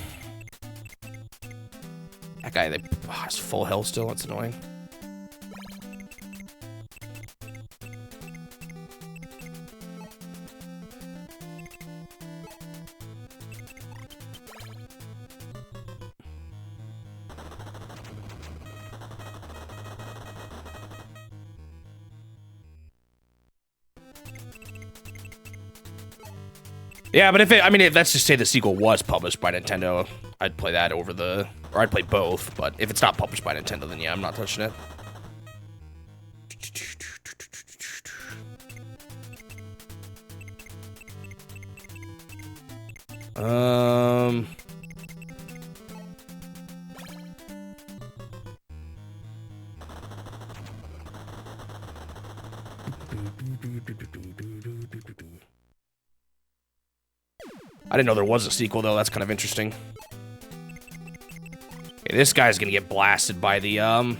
That guy, has full health still. That's annoying. Yeah, but if let's just say the sequel was published by Nintendo, I'd play that over or I'd play both, but if it's not published by Nintendo, then yeah, I'm not touching it. I didn't know there was a sequel, though. That's kind of interesting. Okay, this guy's gonna get blasted by the,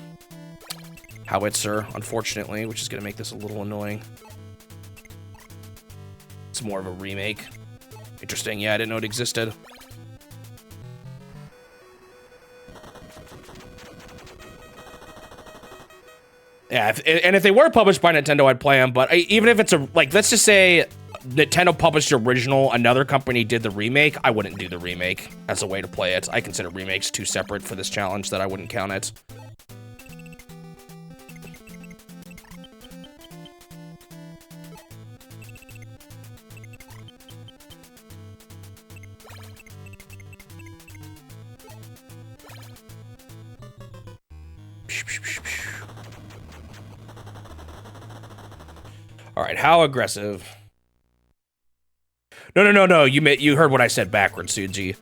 howitzer, unfortunately, which is gonna make this a little annoying. It's more of a remake. Interesting. Yeah, I didn't know it existed. Yeah, if they were published by Nintendo, I'd play them. But even if it's a, like, let's just say Nintendo published the original, another company did the remake, I wouldn't do the remake as a way to play it. I consider remakes too separate for this challenge that I wouldn't count it. All right, how aggressive? No. You heard what I said backwards, Suji.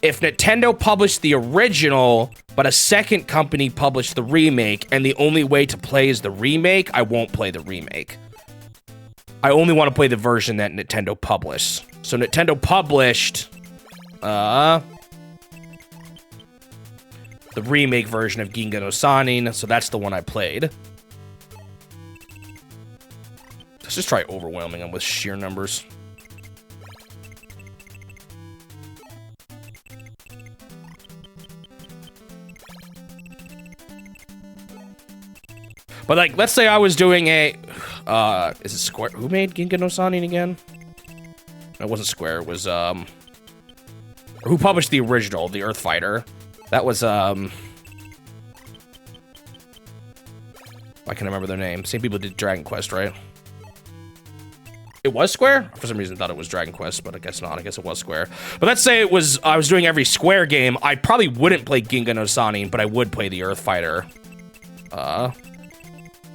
If Nintendo published the original, but a second company published the remake, and the only way to play is the remake, I won't play the remake. I only want to play the version that Nintendo published. So Nintendo published the remake version of Ginga no Sanin, so that's the one I played. Let's just try overwhelming them with sheer numbers. But, like, let's say I was doing a, is it Square? Who made Ginga no Sanin again? No, it wasn't Square, it was, who published the original, the Earth Fighter? That was, I can remember their name. Same people did Dragon Quest, right? It was Square? For some reason I thought it was Dragon Quest, but I guess not. I guess it was Square. But let's say it was, I was doing every Square game. I probably wouldn't play Ginga no Sanin, but I would play the Earth Fighter.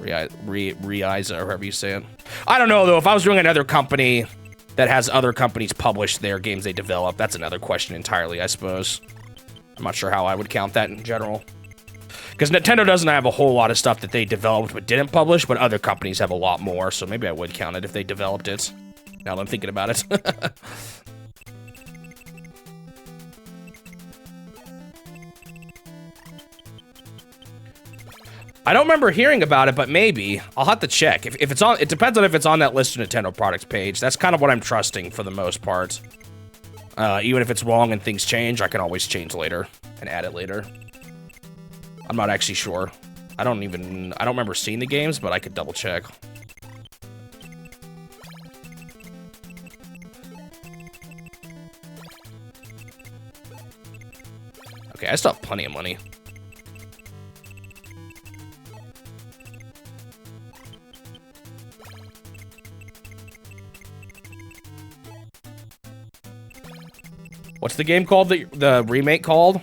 Reiza, or however you say it. I don't know, though. If I was doing another company that has other companies publish their games they develop, that's another question entirely, I suppose. I'm not sure how I would count that in general. Because Nintendo doesn't have a whole lot of stuff that they developed but didn't publish, but other companies have a lot more, so maybe I would count it if they developed it. Now that I'm thinking about it. I don't remember hearing about it, but maybe. I'll have to check. If it's on, it depends on if it's on that list of Nintendo products page. That's kind of what I'm trusting for the most part. Even if it's wrong and things change, I can always change later and add it later. I'm not actually sure. I don't remember seeing the games, but I could double check. Okay, I still have plenty of money. What's the game called? The remake called?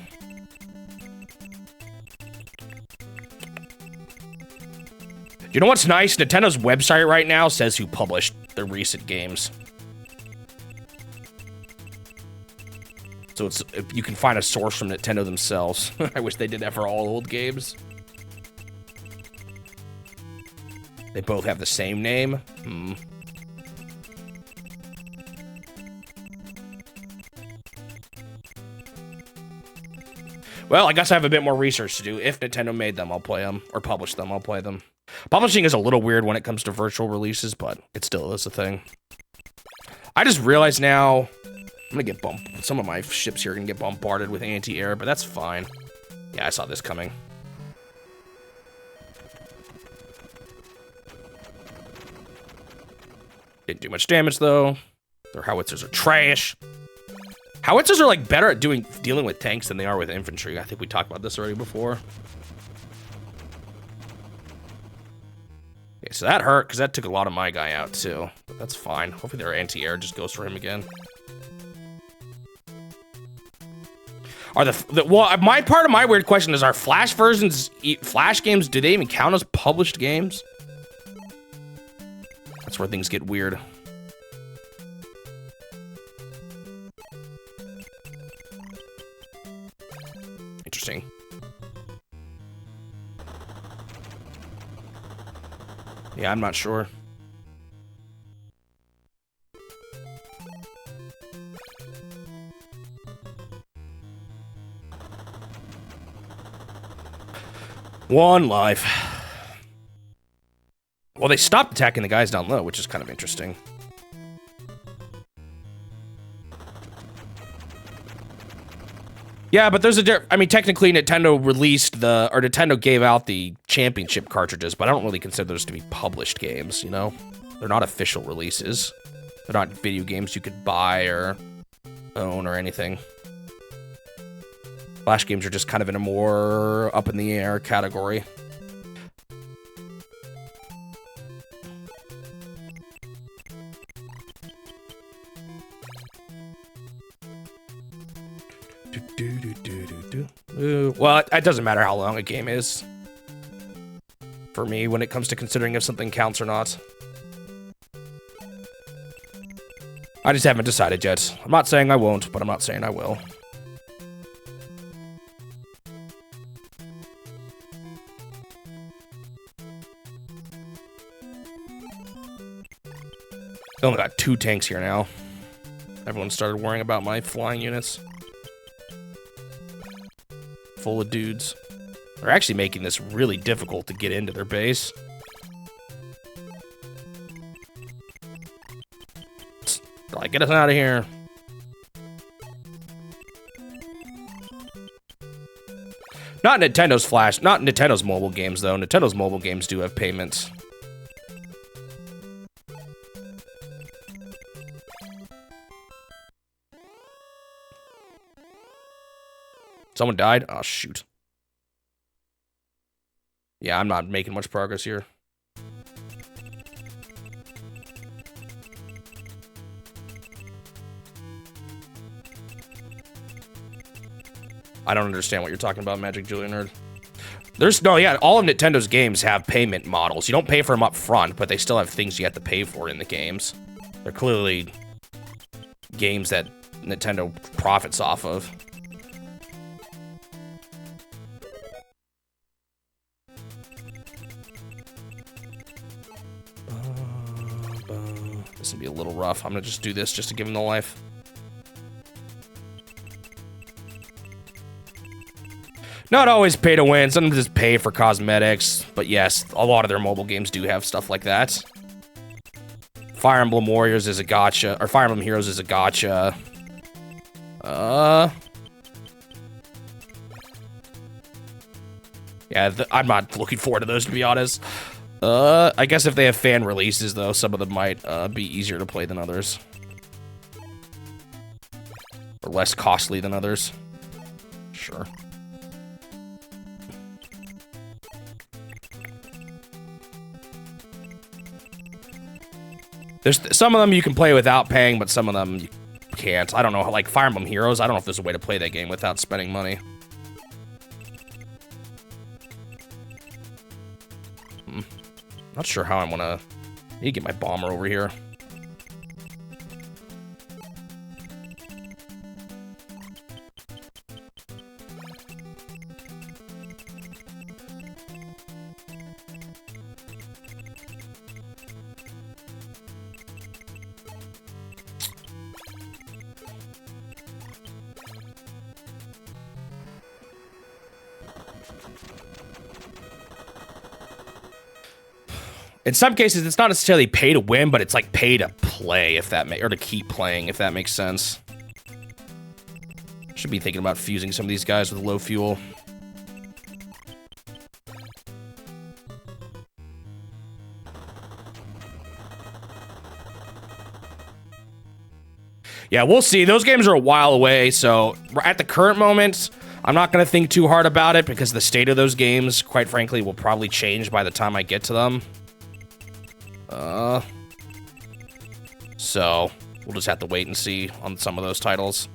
You know what's nice? Nintendo's website right now says who published the recent games. So it's, you can find a source from Nintendo themselves. I wish they did that for all old games. They both have the same name. Well, I guess I have a bit more research to do. If Nintendo made them, I'll play them. Or published them, I'll play them. Publishing is a little weird when it comes to virtual releases, but it still is a thing. I just realized now, I'm gonna get bumped. Some of my ships here are gonna get bombarded with anti-air, but that's fine. Yeah, I saw this coming. Didn't do much damage, though. Their howitzers are trash. Howitzers are, like, better at dealing with tanks than they are with infantry. I think we talked about this already before. Okay, so that hurt, because that took a lot of my guy out, too. But that's fine. Hopefully their anti-air just goes for him again. Are well, my part of my weird question is, are Flash versions, Flash games, do they even count as published games? That's where things get weird. interesting. Yeah, I'm not sure. One life. Well, they stopped attacking the guys down low, which is kind of interesting. Yeah, but there's a I mean, technically, Nintendo released or Nintendo gave out the championship cartridges, but I don't really consider those to be published games, you know? They're not official releases. They're not video games you could buy or own or anything. Flash games are just kind of in a more up-in-the-air category. Well, it doesn't matter how long a game is for me when it comes to considering if something counts or not. I just haven't decided yet. I'm not saying I won't, but I'm not saying I will. I only got 2 tanks here now. Everyone started worrying about my flying units. Full of dudes. They're actually making this really difficult to get into their base. They're like, get us out of here. Not Nintendo's mobile games, though. Nintendo's mobile games do have payments. Someone died? Oh, shoot. Yeah, I'm not making much progress here. I don't understand what you're talking about, Magic Julia Nerd. Yeah, all of Nintendo's games have payment models. You don't pay for them up front, but they still have things you have to pay for in the games. They're clearly games that Nintendo profits off of. This will be a little rough. I'm gonna just do this just to give him the life. Not always pay to win. Sometimes just pay for cosmetics. But yes, a lot of their mobile games do have stuff like that. Fire Emblem Warriors is a gacha, or Fire Emblem Heroes is a gacha. Yeah, I'm not looking forward to those, to be honest. I guess if they have fan releases, though, some of them might be easier to play than others. Or less costly than others. Sure. There's some of them you can play without paying, but some of them you can't. I don't know, like Fire Emblem Heroes, I don't know if there's a way to play that game without spending money. Not sure how I want to... I need to get my bomber over here. In some cases, it's not necessarily pay to win, but it's like pay to play, or to keep playing, if that makes sense. Should be thinking about fusing some of these guys with low fuel. Yeah, we'll see. Those games are a while away, so at the current moment, I'm not going to think too hard about it because the state of those games, quite frankly, will probably change by the time I get to them. So we'll just have to wait and see on some of those titles.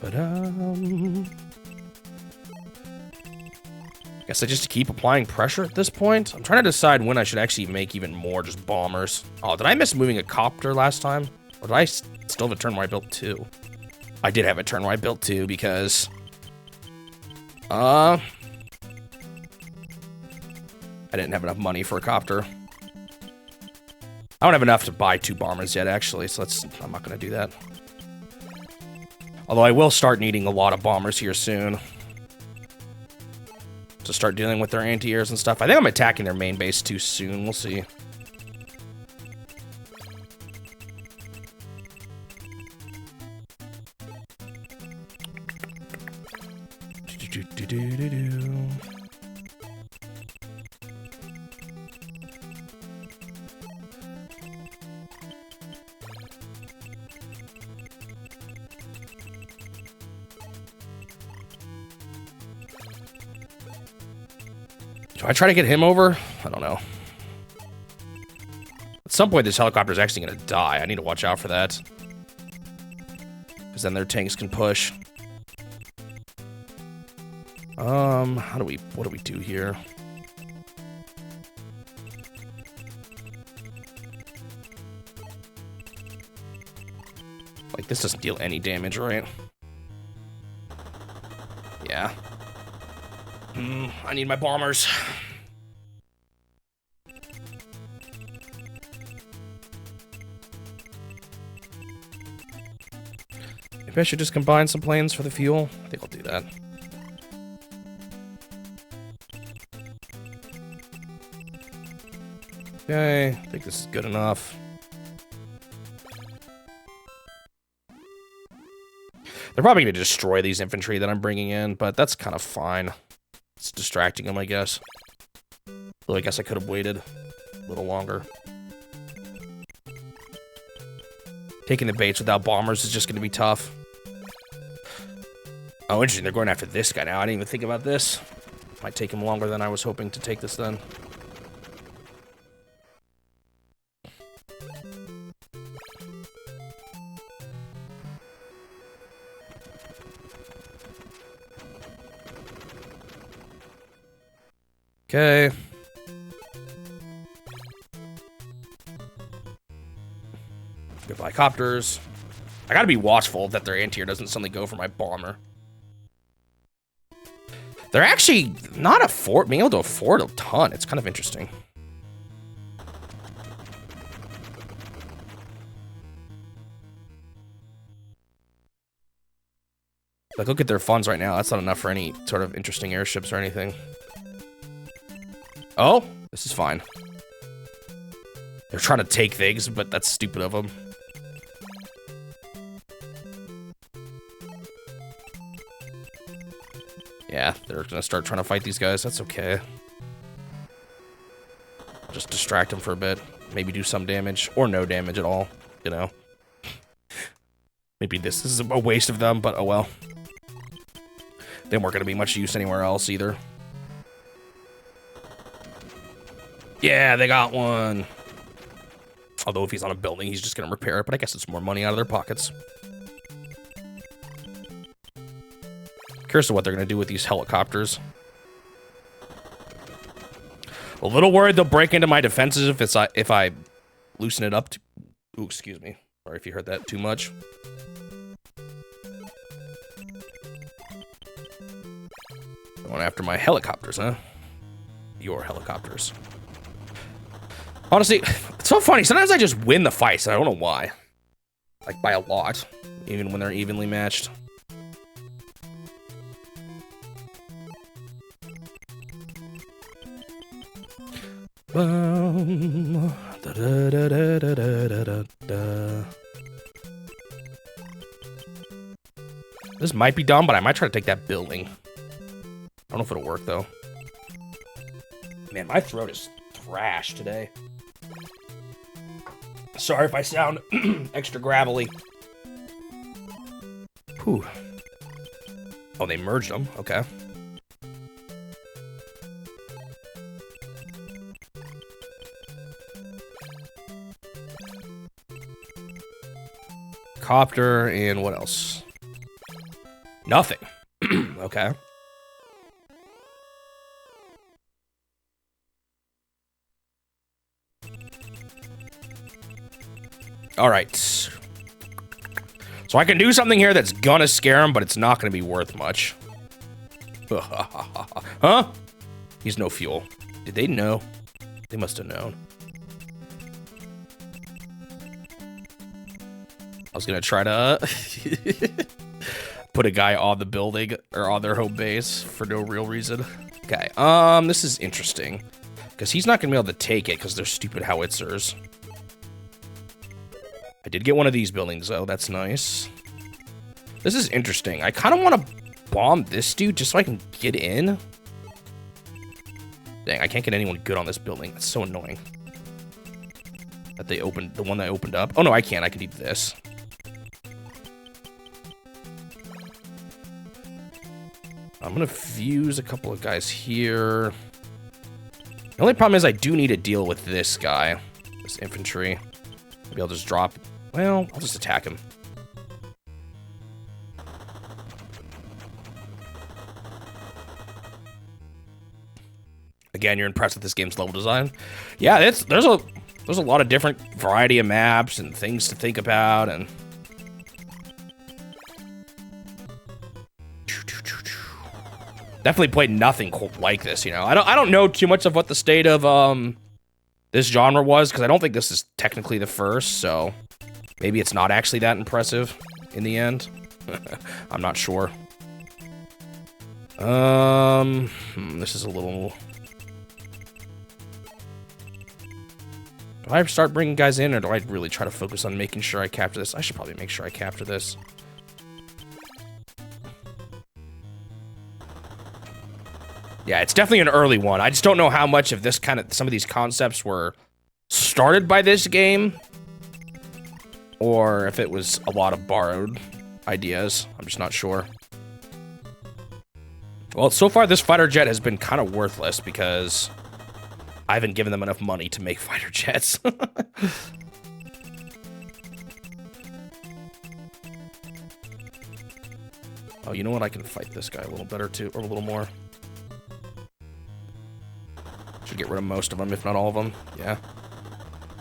But Guess I just keep applying pressure at this point. I'm trying to decide when I should actually make even more just bombers. Oh, did I miss moving a copter last time? Or did I still have a turn where I built 2? I did have a turn where I built 2 because... I didn't have enough money for a copter. I don't have enough to buy 2 bombers yet, actually, so I'm not going to do that. Although I will start needing a lot of bombers here soon. To start dealing with their anti-airs and stuff. I think I'm attacking their main base too soon. We'll see. Do I try to get him over? I don't know. At some point, this helicopter is actually going to die. I need to watch out for that. Because then their tanks can push. What do we do here? Like, this doesn't deal any damage, right? Yeah. I need my bombers. Maybe I should just combine some planes for the fuel. I think I'll do that. Okay, I think this is good enough. They're probably going to destroy these infantry that I'm bringing in, but that's kind of fine. It's distracting them, I guess. Though I guess I could have waited a little longer. Taking the baits without bombers is just going to be tough. Oh, interesting. They're going after this guy now. I didn't even think about this. Might take him longer than I was hoping to take this then. Okay. Goodbye, copters. I gotta be watchful that their anti-air doesn't suddenly go for my bomber. They're actually not being able to afford a ton. It's kind of interesting. Like, look at their funds right now. That's not enough for any sort of interesting airships or anything. Oh, this is fine. They're trying to take things, but that's stupid of them. Yeah, they're gonna start trying to fight these guys. That's okay. Just distract them for a bit. Maybe do some damage, or no damage at all, you know. Maybe this is a waste of them, but oh well. They weren't gonna be much use anywhere else either. Yeah, they got one. Although if he's on a building, he's just gonna repair it, but I guess it's more money out of their pockets. Curious to what they're gonna do with these helicopters. A little worried they'll break into my defenses if I loosen it up. Ooh, excuse me. Sorry if you heard that too much. Going after my helicopters, huh? Your helicopters. Honestly, it's so funny. Sometimes I just win the fights, and I don't know why. Like, by a lot. Even when they're evenly matched. This might be dumb, but I might try to take that building. I don't know if it'll work, though. Man, my throat is thrash today. Sorry if I sound extra gravelly. Whew. Oh, they merged them. Okay. Copter and what else? Nothing. Okay. All right. So I can do something here that's gonna scare him, but it's not gonna be worth much. Huh? He's no fuel. Did they know? They must have known. I was gonna try to put a guy on the building or on their home base for no real reason. Okay, this is interesting because he's not gonna be able to take it because they're stupid howitzers. I did get one of these buildings though. That's nice. This is interesting. I kind of want to bomb this dude just so I can get in. Dang, I can't get anyone good on this building. That's so annoying. That they opened, the one that opened up. Oh no, I can't. I can do this. I'm gonna fuse a couple of guys here. The only problem is I do need to deal with this guy, this infantry. Maybe I'll just drop. Well, I'll just attack him. Again, you're impressed with this game's level design. Yeah, there's a lot of different variety of maps and things to think about, and definitely played nothing like this. You know, I don't know too much of what the state of this genre was because I don't think this is technically the first. So maybe it's not actually that impressive in the end. I'm not sure. This is a little. Do I start bringing guys in, or do I really try to focus on making sure I capture this? I should probably make sure I capture this. Yeah, it's definitely an early one. I just don't know how much of this some of these concepts were started by this game, or if it was a lot of borrowed ideas. I'm just not sure. Well, so far this fighter jet has been kind of worthless because I haven't given them enough money to make fighter jets. Oh, you know what? I can fight this guy a little better too, or a little more. Should get rid of most of them, if not all of them. Yeah.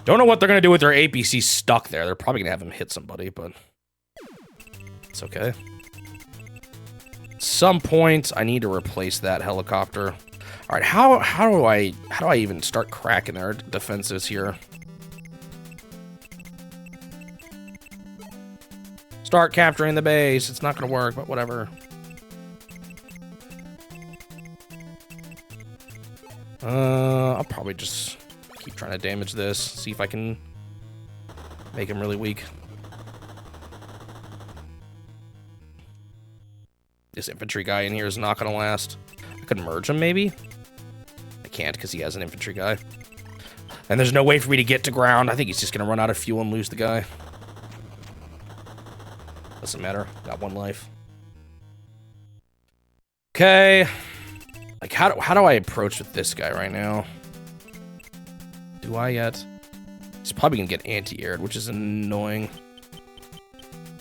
Don't know what they're going to do with their APC stuck there. They're probably going to have him hit somebody, but it's okay. At some point, I need to replace that helicopter. All right, how do I even start cracking their defenses here? Start capturing the base. It's not going to work, but whatever. I'll probably just keep trying to damage this. See if I can make him really weak. This infantry guy in here is not going to last. I could merge him, maybe? I can't because he has an infantry guy. And there's no way for me to get to ground. I think he's just going to run out of fuel and lose the guy. Doesn't matter. Got one life. Okay. Like, how do I approach with this guy right now? Do I yet? He's probably going to get anti-aired, which is annoying.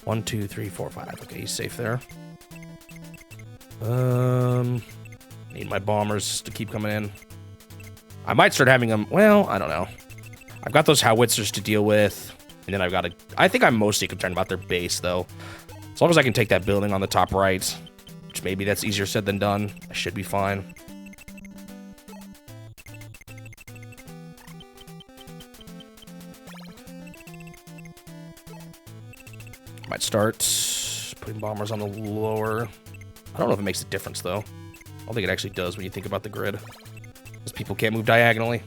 1, 2, 3, 4, 5. Okay, he's safe there. Need my bombers to keep coming in. I might start having them. Well, I don't know. I've got those howitzers to deal with, and then I've got to. I think I'm mostly concerned about their base, though. As long as I can take that building on the top right, which maybe that's easier said than done, I should be fine. Might start putting bombers on the lower. I don't know if it makes a difference, though. I don't think it actually does when you think about the grid. Because people can't move diagonally.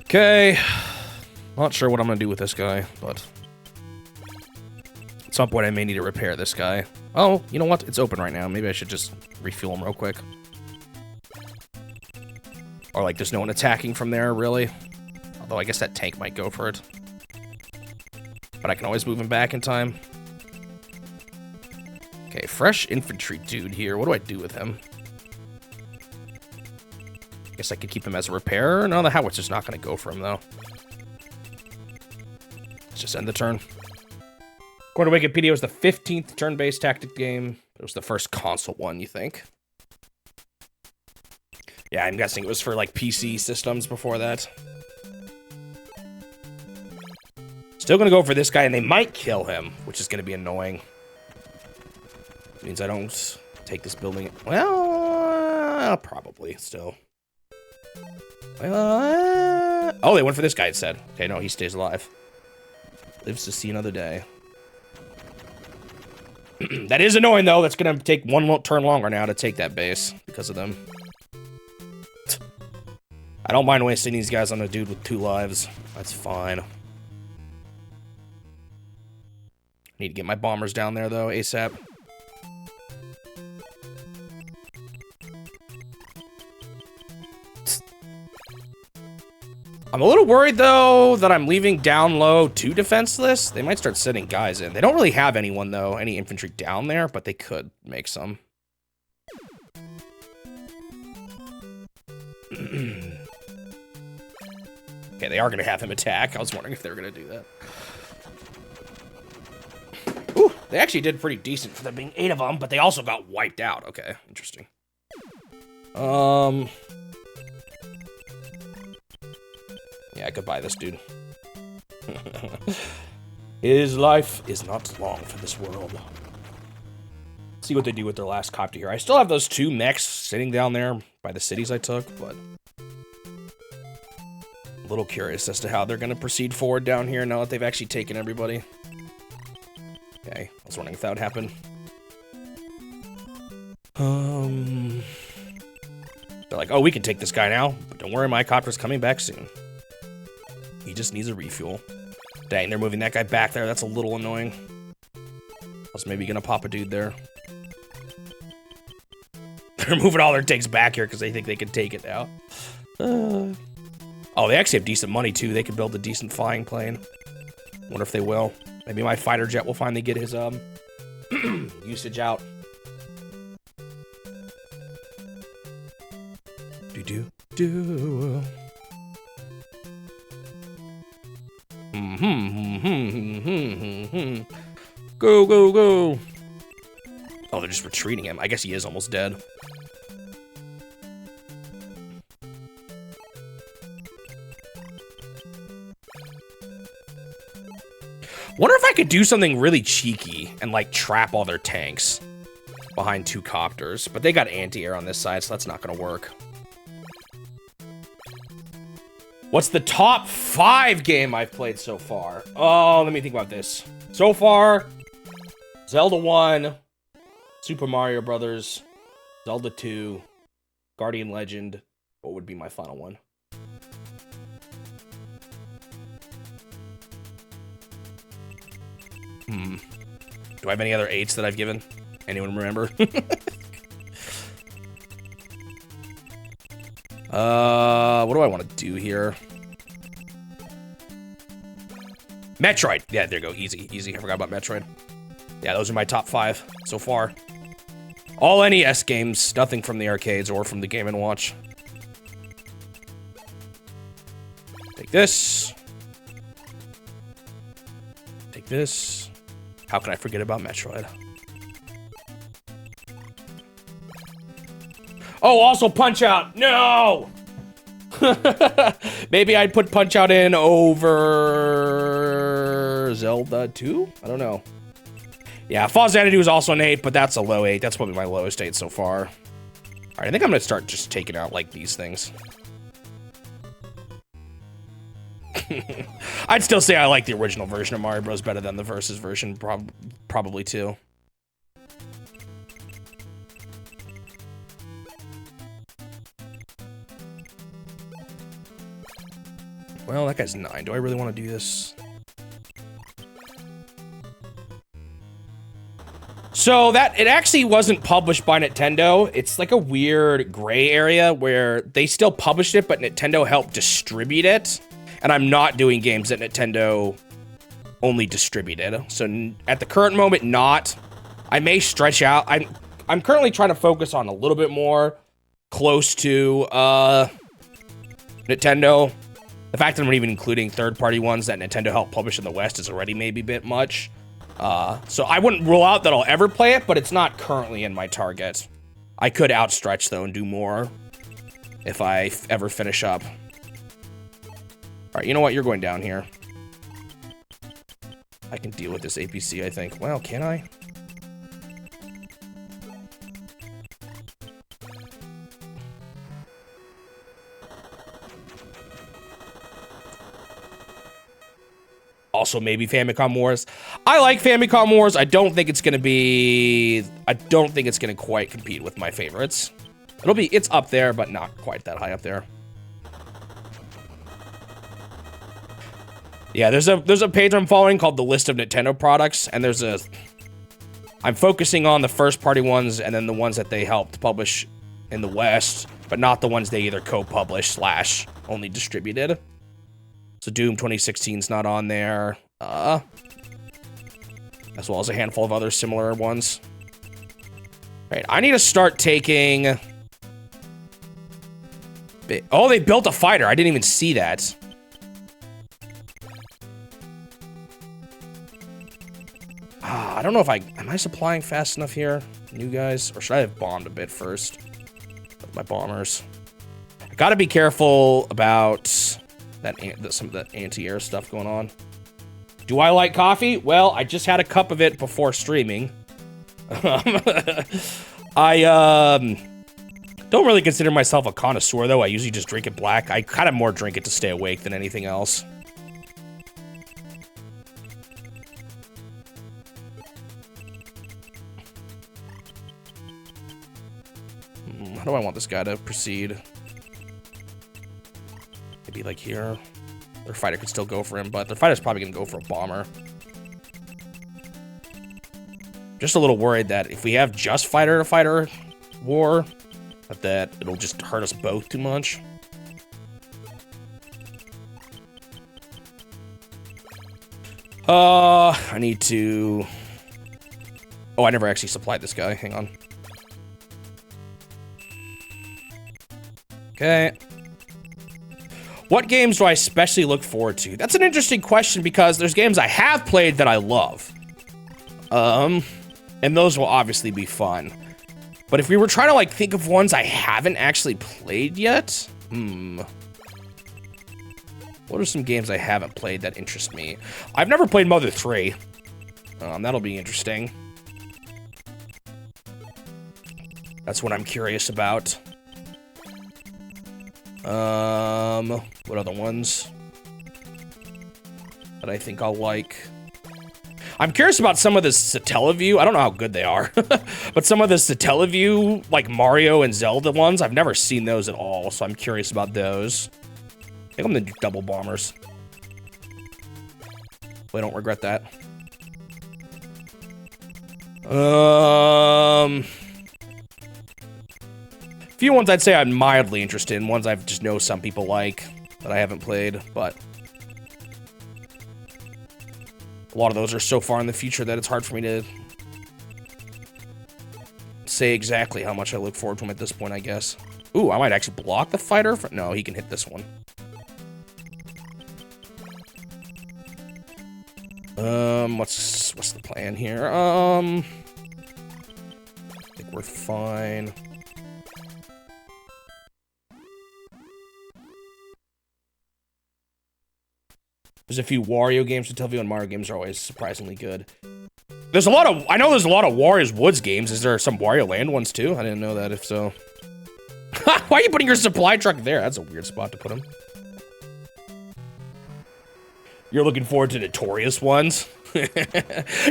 Okay. Not sure what I'm going to do with this guy, but at some point I may need to repair this guy. Oh, you know what? It's open right now. Maybe I should just refuel him real quick. Or like there's no one attacking from there, really. Although I guess that tank might go for it. But I can always move him back in time. Okay, fresh infantry dude here. What do I do with him? Guess I could keep him as a repairer. No, the howitzer's not going to go for him, though. Just end the turn. According to Wikipedia, it was the 15th turn-based tactic game. It was the first console one, you think? Yeah, I'm guessing it was for, like, PC systems before that. Still gonna go for this guy, and they might kill him, which is gonna be annoying. Means I don't take this building. Well, probably, still. Oh, they went for this guy instead. Okay, no, he stays alive. Lives to see another day. That is annoying, though. That's gonna take one turn longer now to take that base because of them. I don't mind wasting these guys on a dude with 2 lives. That's fine. Need to get my bombers down there, though, ASAP. I'm a little worried, though, that I'm leaving down low 2 defenseless. They might start sending guys in. They don't really have anyone, though, any infantry down there, but they could make some. Okay, they are going to have him attack. I was wondering if they were going to do that. Ooh, they actually did pretty decent for there being 8 of them, but they also got wiped out. Okay, interesting. Yeah, I could buy this dude. His life is not long for this world. Let's see what they do with their last copter here. I still have those 2 mechs sitting down there by the cities I took, but a little curious as to how they're going to proceed forward down here now that they've actually taken everybody. Okay, I was wondering if that would happen. They're like, oh, we can take this guy now, but don't worry, my copter's coming back soon. He just needs a refuel. Dang, they're moving that guy back there. That's a little annoying. I was maybe gonna pop a dude there. They're moving all their tanks back here because they think they can take it now. Oh, they actually have decent money, too. They could build a decent flying plane. Wonder if they will. Maybe my fighter jet will finally get his, usage out. Do-do-do. Go, go, go. Oh, they're just retreating him. I guess he is almost dead. Wonder if I could do something really cheeky and, like, trap all their tanks behind 2 copters. But they got anti-air on this side, so that's not gonna work. What's the top 5 game I've played so far? Oh, let me think about this. So far, Zelda 1, Super Mario Brothers, Zelda 2, Guardian Legend. What would be my final one? Do I have any other 8s that I've given? Anyone remember? What do I want to do here? Metroid. Yeah, there you go. Easy, easy. I forgot about Metroid. Yeah, those are my top 5 so far. All NES games, nothing from the arcades or from the Game & Watch. Take this. Take this. How can I forget about Metroid? Oh, also Punch-Out! No! Maybe I'd put Punch-Out in over Zelda 2? I don't know. Yeah, Fall Xanadu is also an 8, but that's a low 8. That's probably my lowest 8 so far. Alright, I think I'm gonna start just taking out, like, these things. I'd still say I like the original version of Mario Bros. Better than the Versus version, probably too. Well, that guy's 9. Do I really want to do this? So it actually wasn't published by Nintendo. It's like a weird gray area where they still published it, but Nintendo helped distribute it. And I'm not doing games that Nintendo only distributed. So at the current moment, not. I may stretch out. I'm currently trying to focus on a little bit more close to Nintendo. The fact that I'm even including third-party ones that Nintendo helped publish in the West is already maybe a bit much. So I wouldn't rule out that I'll ever play it, but it's not currently in my target. I could outstretch, though, and do more if I ever finish up. All right, you know what? You're going down here. I can deal with this APC, I think. Well, can I? Also, maybe Famicom Wars. I like Famicom Wars. I don't think it's gonna quite compete with my favorites. It's up there, but not quite that high up there. Yeah, there's a page I'm following called the list of Nintendo products, and I'm focusing on the first party ones and then the ones that they helped publish in the West, but not the ones they either co-published / only distributed. So Doom 2016 is not on there, as well as a handful of other similar ones. Right, I need to start taking... Oh, they built a fighter. I didn't even see that. I don't know if am I supplying fast enough here, new guys? Or should I have bombed a bit first with my bombers? I gotta be careful about... some of that anti-air stuff going on. Do I like coffee? Well, I just had a cup of it before streaming. I don't really consider myself a connoisseur, though. I usually just drink it black. I kind of more drink it to stay awake than anything else. How do I want this guy to proceed? Maybe like here. Their fighter could still go for him, but their fighter's probably gonna go for a bomber. Just a little worried that if we have just fighter-to-fighter war, that it'll just hurt us both too much. I need to... Oh, I never actually supplied this guy. Hang on. Okay. What games do I especially look forward to? That's an interesting question because there's games I have played that I love. And those will obviously be fun. But if we were trying to like think of ones I haven't actually played yet, what are some games I haven't played that interest me? I've never played Mother 3. That'll be interesting. That's what I'm curious about. What other ones that I think I'll like? I'm curious about some of the Satellaview. I don't know how good they are, but some of the Satellaview, like Mario and Zelda ones, I've never seen those at all, so I'm curious about those. I think I'm gonna do double bombers. I don't regret that. Few ones I'd say I'm mildly interested in, ones I just know some people like that I haven't played, but a lot of those are so far in the future that it's hard for me to say exactly how much I look forward to them at this point, I guess. Ooh, I might actually block the fighter. No, he can hit this one. What's the plan here? I think we're fine. There's a few Wario games to Satellaview, and Mario games are always surprisingly good. There's a lot of, I know there's a lot of Wario's Woods games. Is there some Wario Land ones too? I didn't know that, if so. Why are you putting your supply truck there? That's a weird spot to put him. You're looking forward to notorious ones?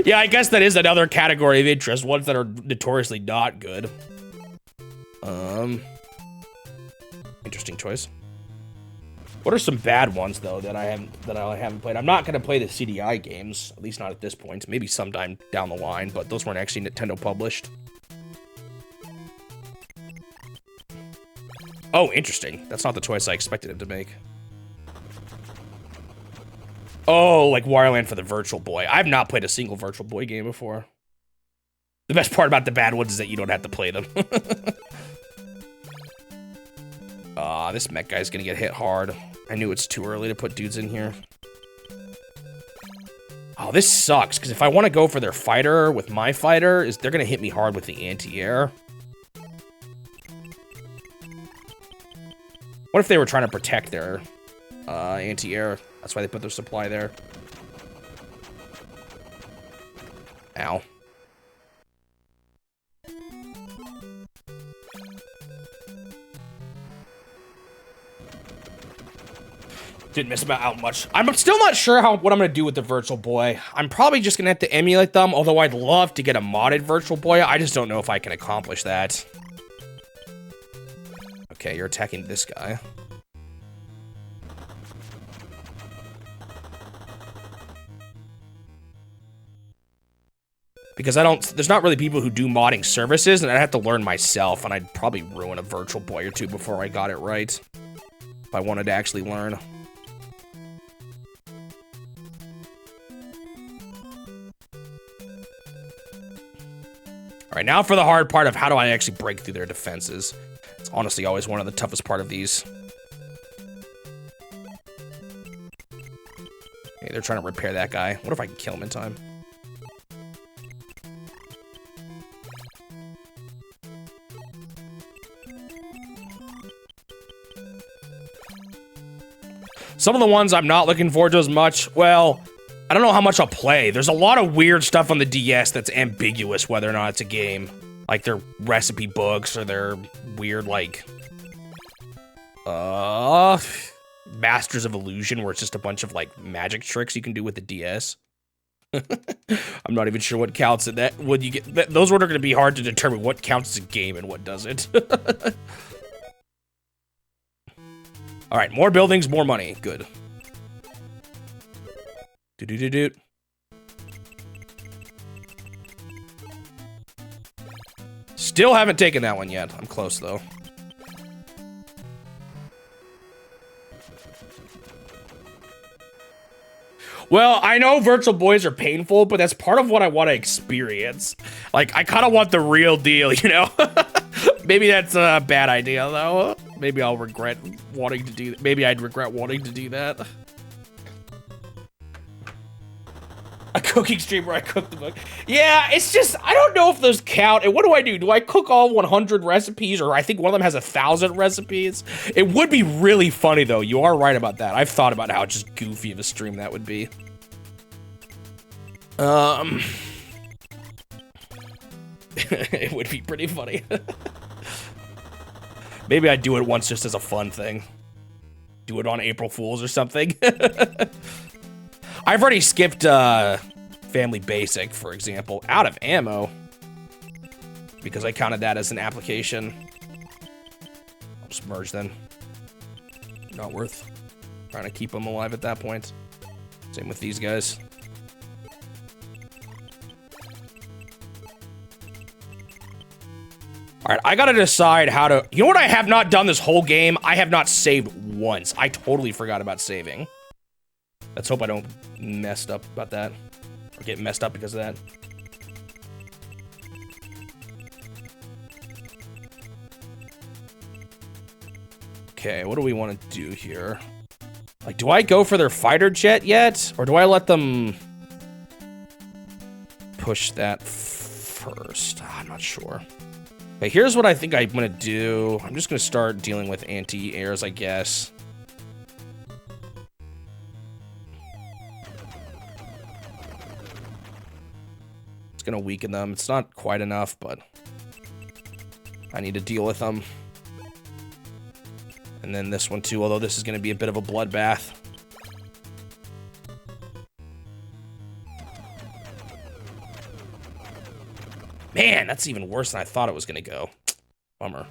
Yeah, I guess that is another category of interest. Ones that are notoriously not good. Interesting choice. What are some bad ones though that I haven't played? I'm not gonna play the CDI games, at least not at this point. Maybe sometime down the line, but those weren't actually Nintendo published. Oh, interesting. That's not the choice I expected him to make. Oh, like Wario Land for the Virtual Boy. I've not played a single Virtual Boy game before. The best part about the bad ones is that you don't have to play them. This mech guy's gonna get hit hard. I knew it's too early to put dudes in here. Oh, this sucks, because if I want to go for their fighter with my fighter, they're going to hit me hard with the anti-air. What if they were trying to protect their anti-air? That's why they put their supply there. Ow. Didn't miss about out much. I'm still not sure what I'm gonna do with the Virtual Boy. I'm probably just gonna have to emulate them, although I'd love to get a modded Virtual Boy. I just don't know if I can accomplish that. Okay, you're attacking this guy. Because there's not really people who do modding services, and I'd have to learn myself, and I'd probably ruin a Virtual Boy or two before I got it right. If I wanted to actually learn. All right, now for the hard part of how do I actually break through their defenses. It's honestly always one of the toughest part of these. Okay, they're trying to repair that guy. What if I can kill him in time? Some of the ones I'm not looking forward to as much, well, I don't know how much I'll play. There's a lot of weird stuff on the DS that's ambiguous whether or not it's a game. Like their recipe books or their weird, like, Masters of Illusion, where it's just a bunch of, like, magic tricks you can do with the DS. I'm not even sure what counts in that. When you get those ones are going to be hard to determine what counts as a game and what doesn't. All right, more buildings, more money. Good. Do-do-do-do. Still haven't taken that one yet. I'm close, though. Well, I know Virtual Boys are painful, but that's part of what I want to experience. Like, I kind of want the real deal, you know? Maybe that's a bad idea, though. Maybe I'll regret wanting to do that. Maybe I'd regret wanting to do that. A cooking stream where I cook the book. Yeah, it's just, I don't know if those count. And what do? Do I cook all 100 recipes? Or I think one of them has 1,000 recipes. It would be really funny, though. You are right about that. I've thought about how just goofy of a stream that would be. It would be pretty funny. Maybe I'd do it once just as a fun thing. Do it on April Fools or something. I've already skipped Family Basic, for example, out of ammo. Because I counted that as an application. I'll just merge then. Not worth trying to keep them alive at that point. Same with these guys. All right, I gotta decide how to... You know what I have not done this whole game? I have not saved once. I totally forgot about saving. Let's hope I don't messed up about that. Or get messed up because of that. Okay, what do we want to do here? Like, do I go for their fighter jet yet? Or do I let them push that first? I'm not sure. Okay, here's what I think I'm gonna do. I'm just gonna start dealing with anti-airs, I guess. It's gonna weaken them. It's not quite enough, but I need to deal with them. And then this one too, although this is gonna be a bit of a bloodbath. Man, that's even worse than I thought it was gonna go. Bummer.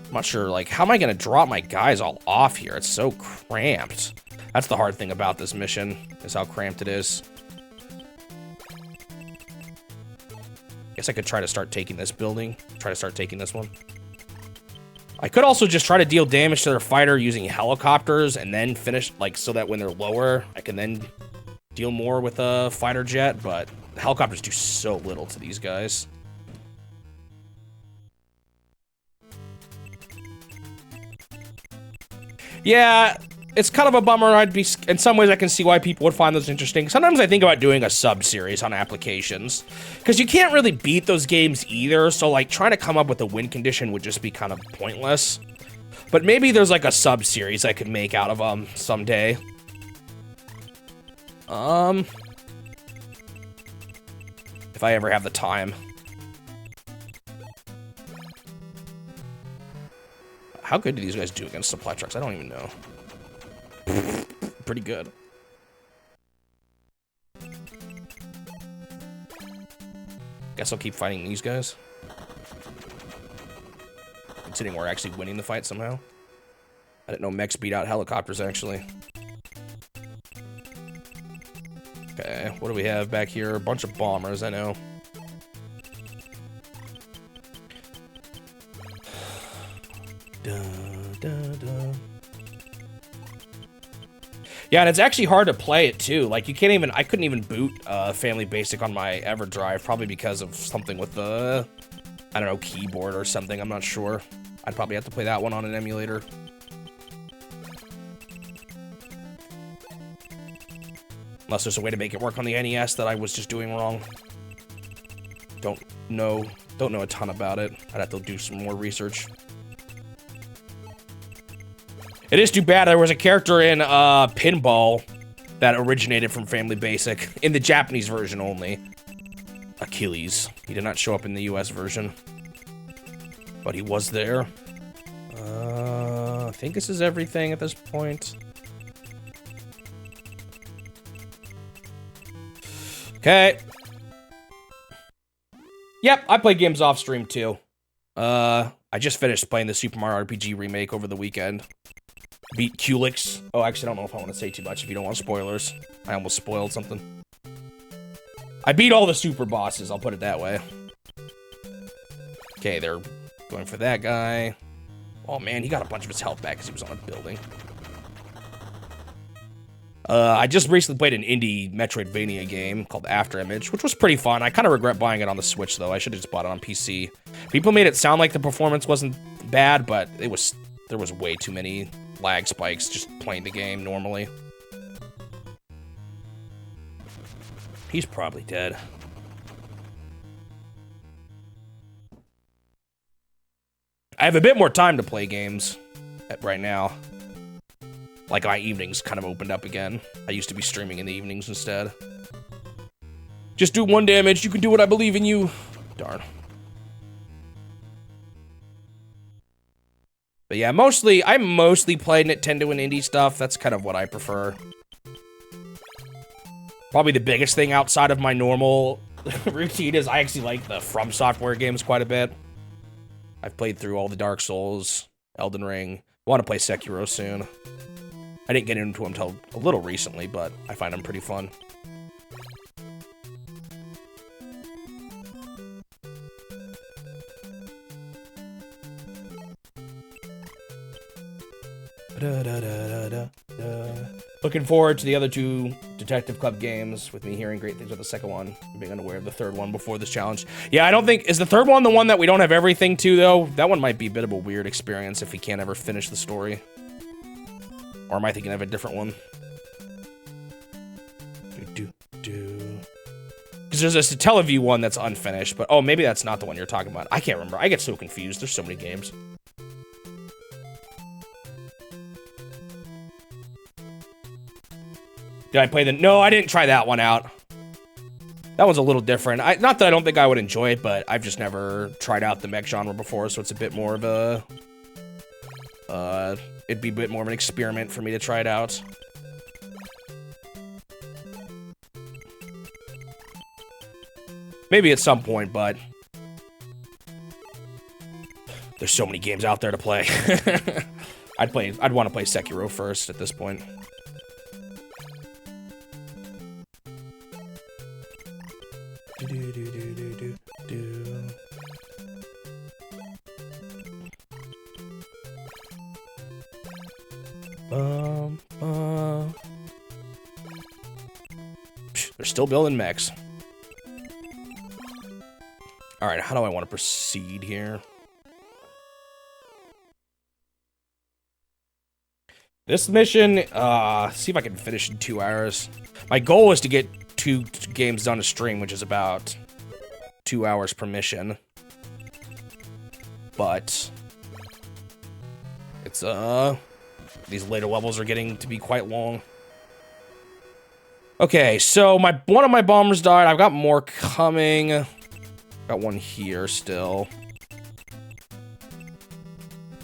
I'm not sure, like, how am I gonna drop my guys all off here? It's so cramped. That's the hard thing about this mission, is how cramped it is. Guess I could try to start taking this building. Try to start taking this one. I could also just try to deal damage to their fighter using helicopters and then finish, like, so that when they're lower, I can then deal more with a fighter jet, but the helicopters do so little to these guys. Yeah, it's kind of a bummer. In some ways I can see why people would find those interesting. Sometimes I think about doing a sub-series on applications, because you can't really beat those games either, so like trying to come up with a win condition would just be kind of pointless. But maybe there's like a sub-series I could make out of them someday. If I ever have the time. How good do these guys do against supply trucks? I don't even know. Pretty good. Guess I'll keep fighting these guys. Considering we're actually winning the fight somehow. I didn't know mechs beat out helicopters, actually. Okay, what do we have back here? A bunch of bombers, I know. Yeah, and it's actually hard to play it too. Like you can't even, I couldn't even boot Family Basic on my EverDrive, probably because of something with the, I don't know, keyboard or something, I'm not sure. I'd probably have to play that one on an emulator. Unless there's a way to make it work on the NES that I was just doing wrong. Don't know a ton about it. I'd have to do some more research. It is too bad there was a character in Pinball that originated from Family Basic, in the Japanese version only. Achilles. He did not show up in the US version. But he was there. I think this is everything at this point. Okay. Yep, I play games off stream too. I just finished playing the Super Mario RPG remake over the weekend. Beat Culex. Oh, actually, I don't know if I want to say too much if you don't want spoilers. I almost spoiled something. I beat all the super bosses, I'll put it that way. Okay, they're going for that guy. Oh man, he got a bunch of his health back because he was on a building. I just recently played an indie Metroidvania game called Afterimage, which was pretty fun. I kind of regret buying it on the Switch, though. I should have just bought it on PC. People made it sound like the performance wasn't bad, but there was way too many lag spikes just playing the game normally. He's probably dead. I have a bit more time to play games right now. Like, my evenings kind of opened up again. I used to be streaming in the evenings instead. Just do 1 damage, you can do it, I believe in you. Darn. But yeah, I mostly play Nintendo and indie stuff. That's kind of what I prefer. Probably the biggest thing outside of my normal routine is I actually like the From Software games quite a bit. I've played through all the Dark Souls, Elden Ring. I want to play Sekiro soon. I didn't get into them until a little recently, but I find them pretty fun. Looking forward to the other 2 Detective Club games, with me hearing great things about the second one, and being unaware of the third one before this challenge. Yeah, I don't think... Is the third one the one that we don't have everything to, though? That one might be a bit of a weird experience if we can't ever finish the story. Or am I thinking of a different one? Because there's this Teleview one that's unfinished, but... Oh, maybe that's not the one you're talking about. I can't remember. I get so confused. There's so many games. Did I play the... No, I didn't try that one out. That one's a little different. Not that I don't think I would enjoy it, but I've just never tried out the mech genre before, so it's a bit more of a... it'd be a bit more of an experiment for me to try it out. Maybe at some point, but... There's so many games out there to play. I'd want to play Sekiro first at this point. They're still building mechs. Alright, how do I want to proceed here? This mission, see if I can finish in 2 hours. My goal is to get 2 games done a stream, which is about 2 hours per mission. But it's, these later levels are getting to be quite long. Okay, so one of my bombers died. I've got more coming. Got one here still.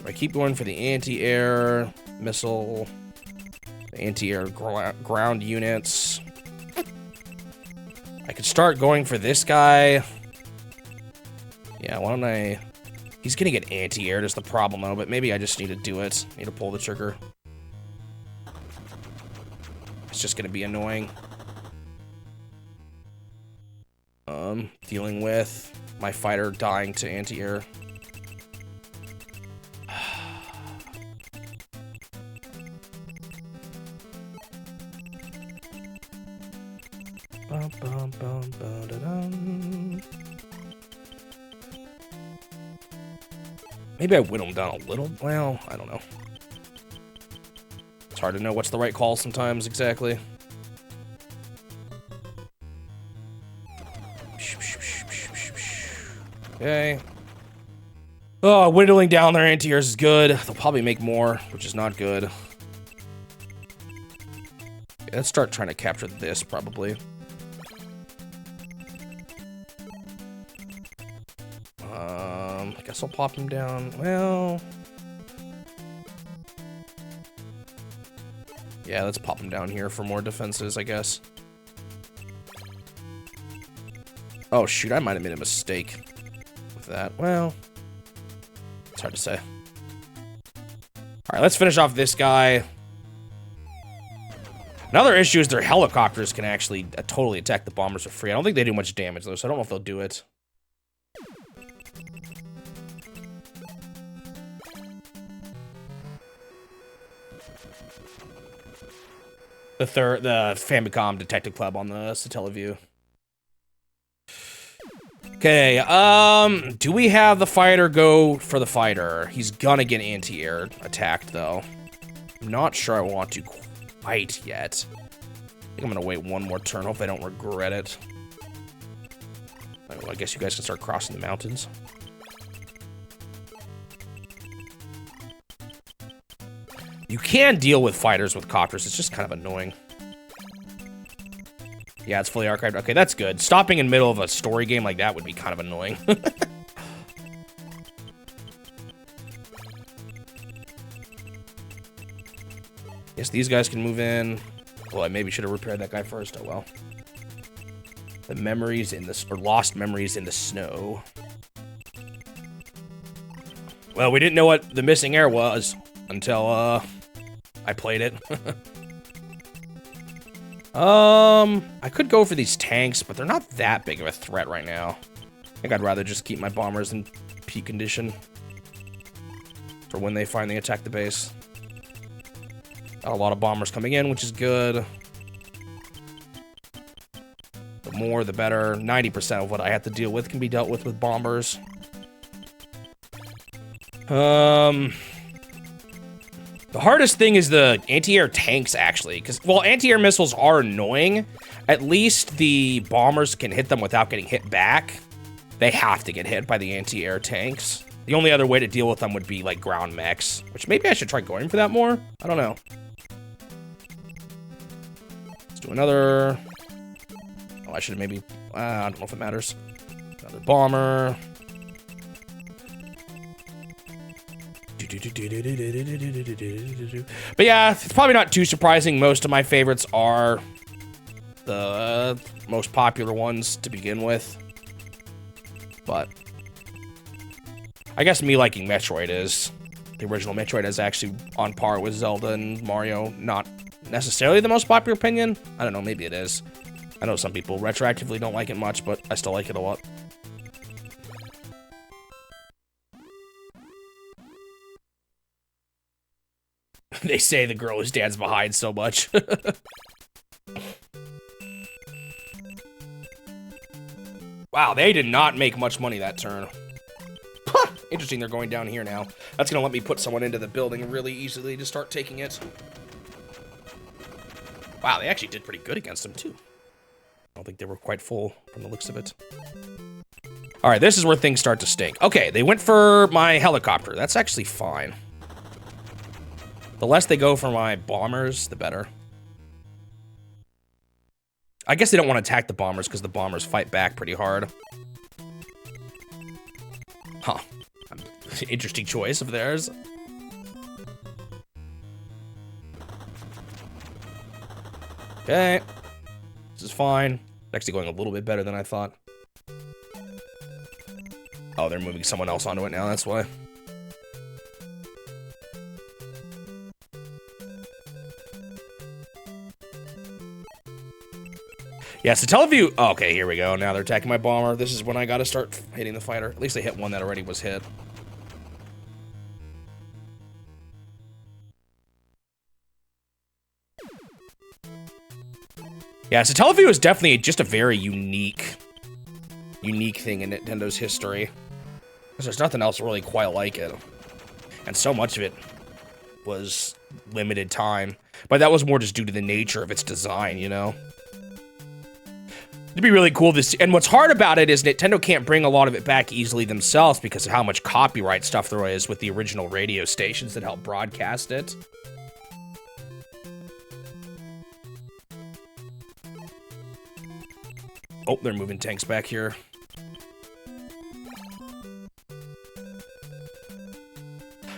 I keep going for the anti-air missile, the anti-air ground units. I could start going for this guy. Yeah, why don't I... He's gonna get anti-aired is the problem though, but maybe I just need to do it. Need to pull the trigger. It's just gonna be annoying. Dealing with my fighter dying to anti-air. Maybe I whittle them down a little. Well, I don't know. It's hard to know what's the right call sometimes, exactly. Okay. Oh, whittling down their anti-airs is good. They'll probably make more, which is not good. Okay, let's start trying to capture this, probably. I guess I'll pop him down. Well... Yeah, let's pop him down here for more defenses, I guess. Oh, shoot, I might have made a mistake with that. Well, it's hard to say. Alright, let's finish off this guy. Another issue is their helicopters can actually totally attack the bombers for free. I don't think they do much damage, though, so I don't know if they'll do it. The Famicom Detective Club on the Satellaview. Okay, do we have the fighter go for the fighter? He's gonna get anti-air attacked, though. I'm not sure I want to quite yet. I think I'm gonna wait one more turn, hope I don't regret it. Well, I guess you guys can start crossing the mountains. You can deal with fighters with copters, it's just kind of annoying. Yeah, it's fully archived. Okay, that's good. Stopping in the middle of a story game like that would be kind of annoying. Yes, these guys can move in. Well, I maybe should have repaired that guy first. Oh, well. The memories in the... Or lost memories in the snow. Well, we didn't know what the missing air was until, I played it. I could go for these tanks, but they're not that big of a threat right now. I think I'd rather just keep my bombers in peak condition for when they finally attack the base. Got a lot of bombers coming in, which is good. The more, the better. 90% of what I have to deal with can be dealt with bombers. The hardest thing is the anti-air tanks, actually, because, well, anti-air missiles are annoying. At least the bombers can hit them without getting hit back. They have to get hit by the anti-air tanks. The only other way to deal with them would be, like, ground mechs, which maybe I should try going for that more. I don't know. Let's do another... Oh, I should have maybe... I don't know if it matters. Another bomber... But yeah, it's probably not too surprising. Most of my favorites are the most popular ones to begin with. But I guess me liking Metroid is... The original Metroid is actually on par with Zelda and Mario. Not necessarily the most popular opinion. I don't know, maybe it is. I know some people retroactively don't like it much, but I still like it a lot. They say the girl who stands behind so much. Wow, they did not make much money that turn. Interesting, they're going down here now. That's gonna let me put someone into the building really easily to start taking it. Wow, they actually did pretty good against them, too. I don't think they were quite full from the looks of it. All right, this is where things start to stink. Okay, they went for my helicopter. That's actually fine. The less they go for my bombers, the better. I guess they don't want to attack the bombers because the bombers fight back pretty hard. Huh. Interesting choice of theirs. Okay. This is fine. Actually going a little bit better than I thought. Oh, they're moving someone else onto it now, that's why. Yeah, so Teleview... Oh, okay, here we go. Now they're attacking my bomber. This is when I gotta start hitting the fighter. At least they hit one that already was hit. Yeah, so Teleview is definitely just a very unique thing in Nintendo's history. Because there's nothing else really quite like it. And so much of it was limited time. But that was more just due to the nature of its design, you know? It'd be really cool to see. And what's hard about it is Nintendo can't bring a lot of it back easily themselves because of how much copyright stuff there is with the original radio stations that helped broadcast it. Oh, they're moving tanks back here.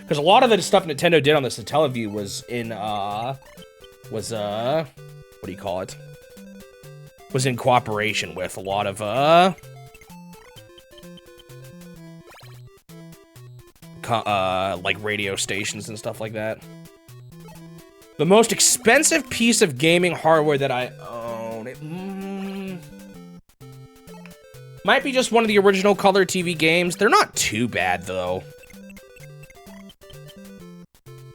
Because a lot of the stuff Nintendo did on this Teleview was in, what do you call it? Was in cooperation with a lot of, like radio stations and stuff like that. The most expensive piece of gaming hardware that I own, it might be just one of the original color TV games. They're not too bad, though.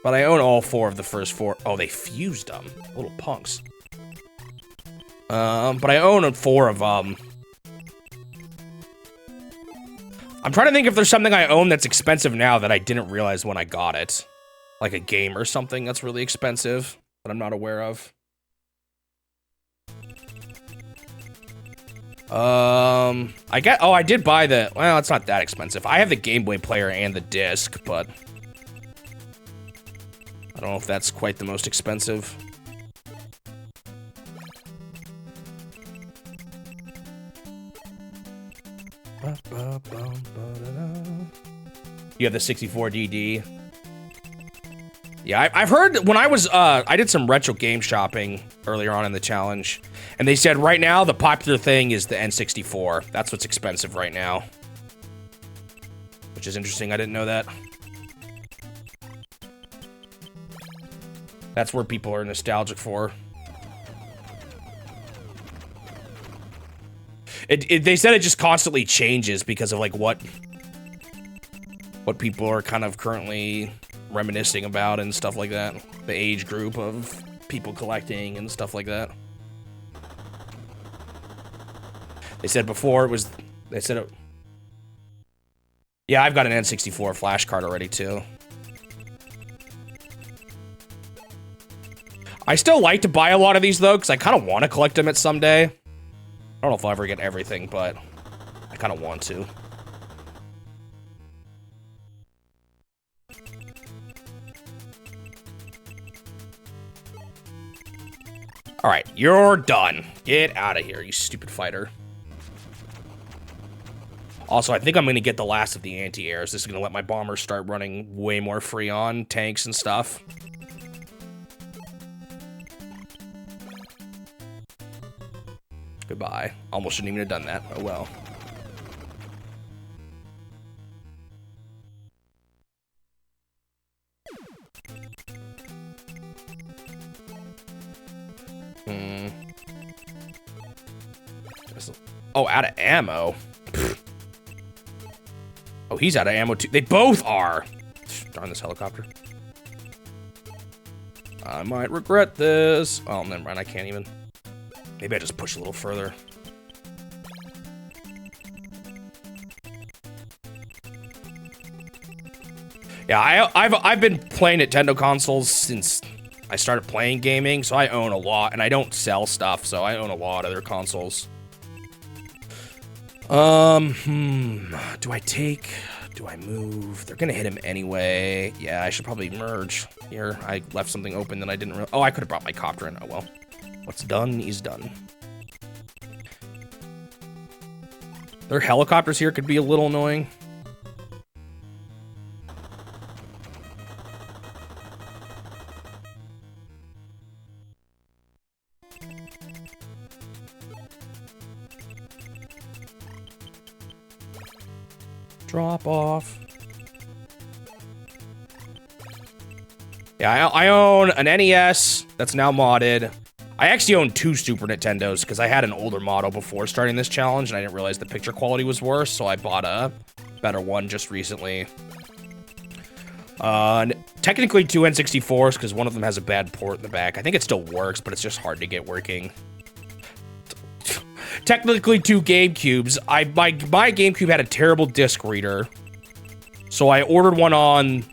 But I own all four of the first four. Oh, they fused them. Little punks. But I own 4 of them. I'm trying to think if there's something I own that's expensive now that I didn't realize when I got it. Like a game or something that's really expensive that I'm not aware of. I did buy the, well, it's not that expensive. I have the Game Boy player and the disc, but I don't know if that's quite the most expensive. You have the 64DD. Yeah, I've heard when I was, I did some retro game shopping earlier on in the challenge, and they said right now the popular thing is the N64. That's what's expensive right now. Which is interesting, I didn't know that. That's where people are nostalgic for. They said it just constantly changes because of like what people are kind of currently reminiscing about and stuff like that. The age group of people collecting and stuff like that. They said before it was, they said it. Yeah, I've got an N64 flash card already too. I still like to buy a lot of these though, because I kind of want to collect them at some day. I don't know if I'll ever get everything, but I kind of want to. All right, you're done. Get out of here, you stupid fighter. Also, I think I'm going to get the last of the anti-airs. This is going to let my bombers start running way more free on tanks and stuff. Goodbye. Almost shouldn't even have done that. Oh well. Oh, out of ammo. Pfft. Oh, he's out of ammo too. They both are. Darn this helicopter. I might regret this. Oh, never mind. I can't even. Maybe I just push a little further. Yeah, I've been playing Nintendo consoles since I started playing gaming, so I own a lot, and I don't sell stuff, so I own a lot of their consoles. Do I take? Do I move? They're gonna hit him anyway. Yeah, I should probably merge here. I left something open that I didn't really. Oh, I could have brought my copter in. Oh well. What's done is done. Their helicopters here could be a little annoying. Drop off. Yeah, I own an NES that's now modded. I actually own 2 Super Nintendos because I had an older model before starting this challenge and I didn't realize the picture quality was worse, so I bought a better one just recently. Technically 2 N64s because one of them has a bad port in the back. I think it still works, but it's just hard to get working. Technically 2 GameCubes. My GameCube had a terrible disc reader, so I ordered one on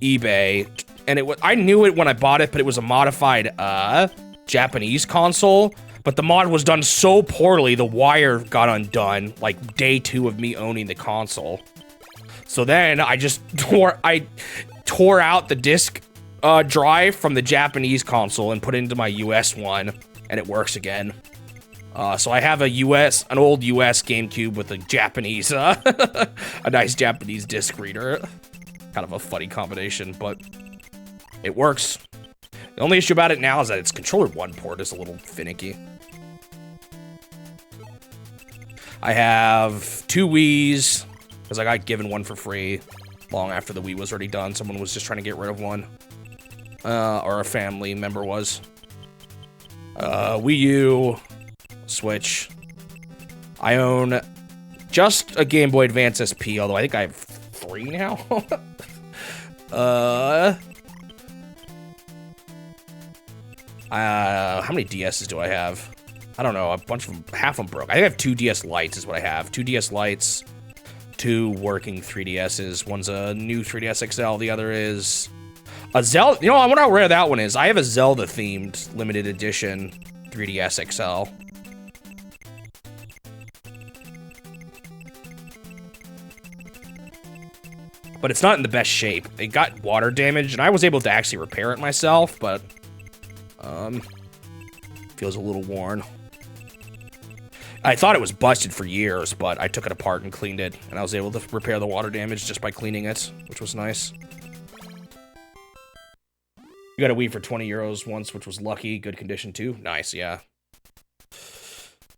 eBay, and I knew it when I bought it, but it was a modified Japanese console. But the mod was done so poorly, the wire got undone like day 2 of me owning the console. So then I just tore out the disc drive from the Japanese console and put it into my US one, and it works again. So I have an old US GameCube with a Japanese, a nice Japanese disc reader. Kind of a funny combination, but it works. The only issue about it now is that its controller 1 port is a little finicky. I have 2 Wiis, because I got given one for free long after the Wii was already done. Someone was just trying to get rid of one, or a family member was. Wii U, Switch. I own just a Game Boy Advance SP, although I think I have 3 now. How many DSs do I have? I don't know, a bunch of them, half of them broke. I think I have 2 DS Lites is what I have. 2 DS Lites, 2 working 3DSs. One's a new 3DS XL, the other is a Zelda. You know, I wonder how rare that one is. I have a Zelda-themed limited edition 3DS XL. But it's not in the best shape. It got water damage, and I was able to actually repair it myself, but feels a little worn. I thought it was busted for years, but I took it apart and cleaned it, and I was able to repair the water damage just by cleaning it, which was nice. You got a Wii for 20 euros once, which was lucky. Good condition too. Nice, yeah.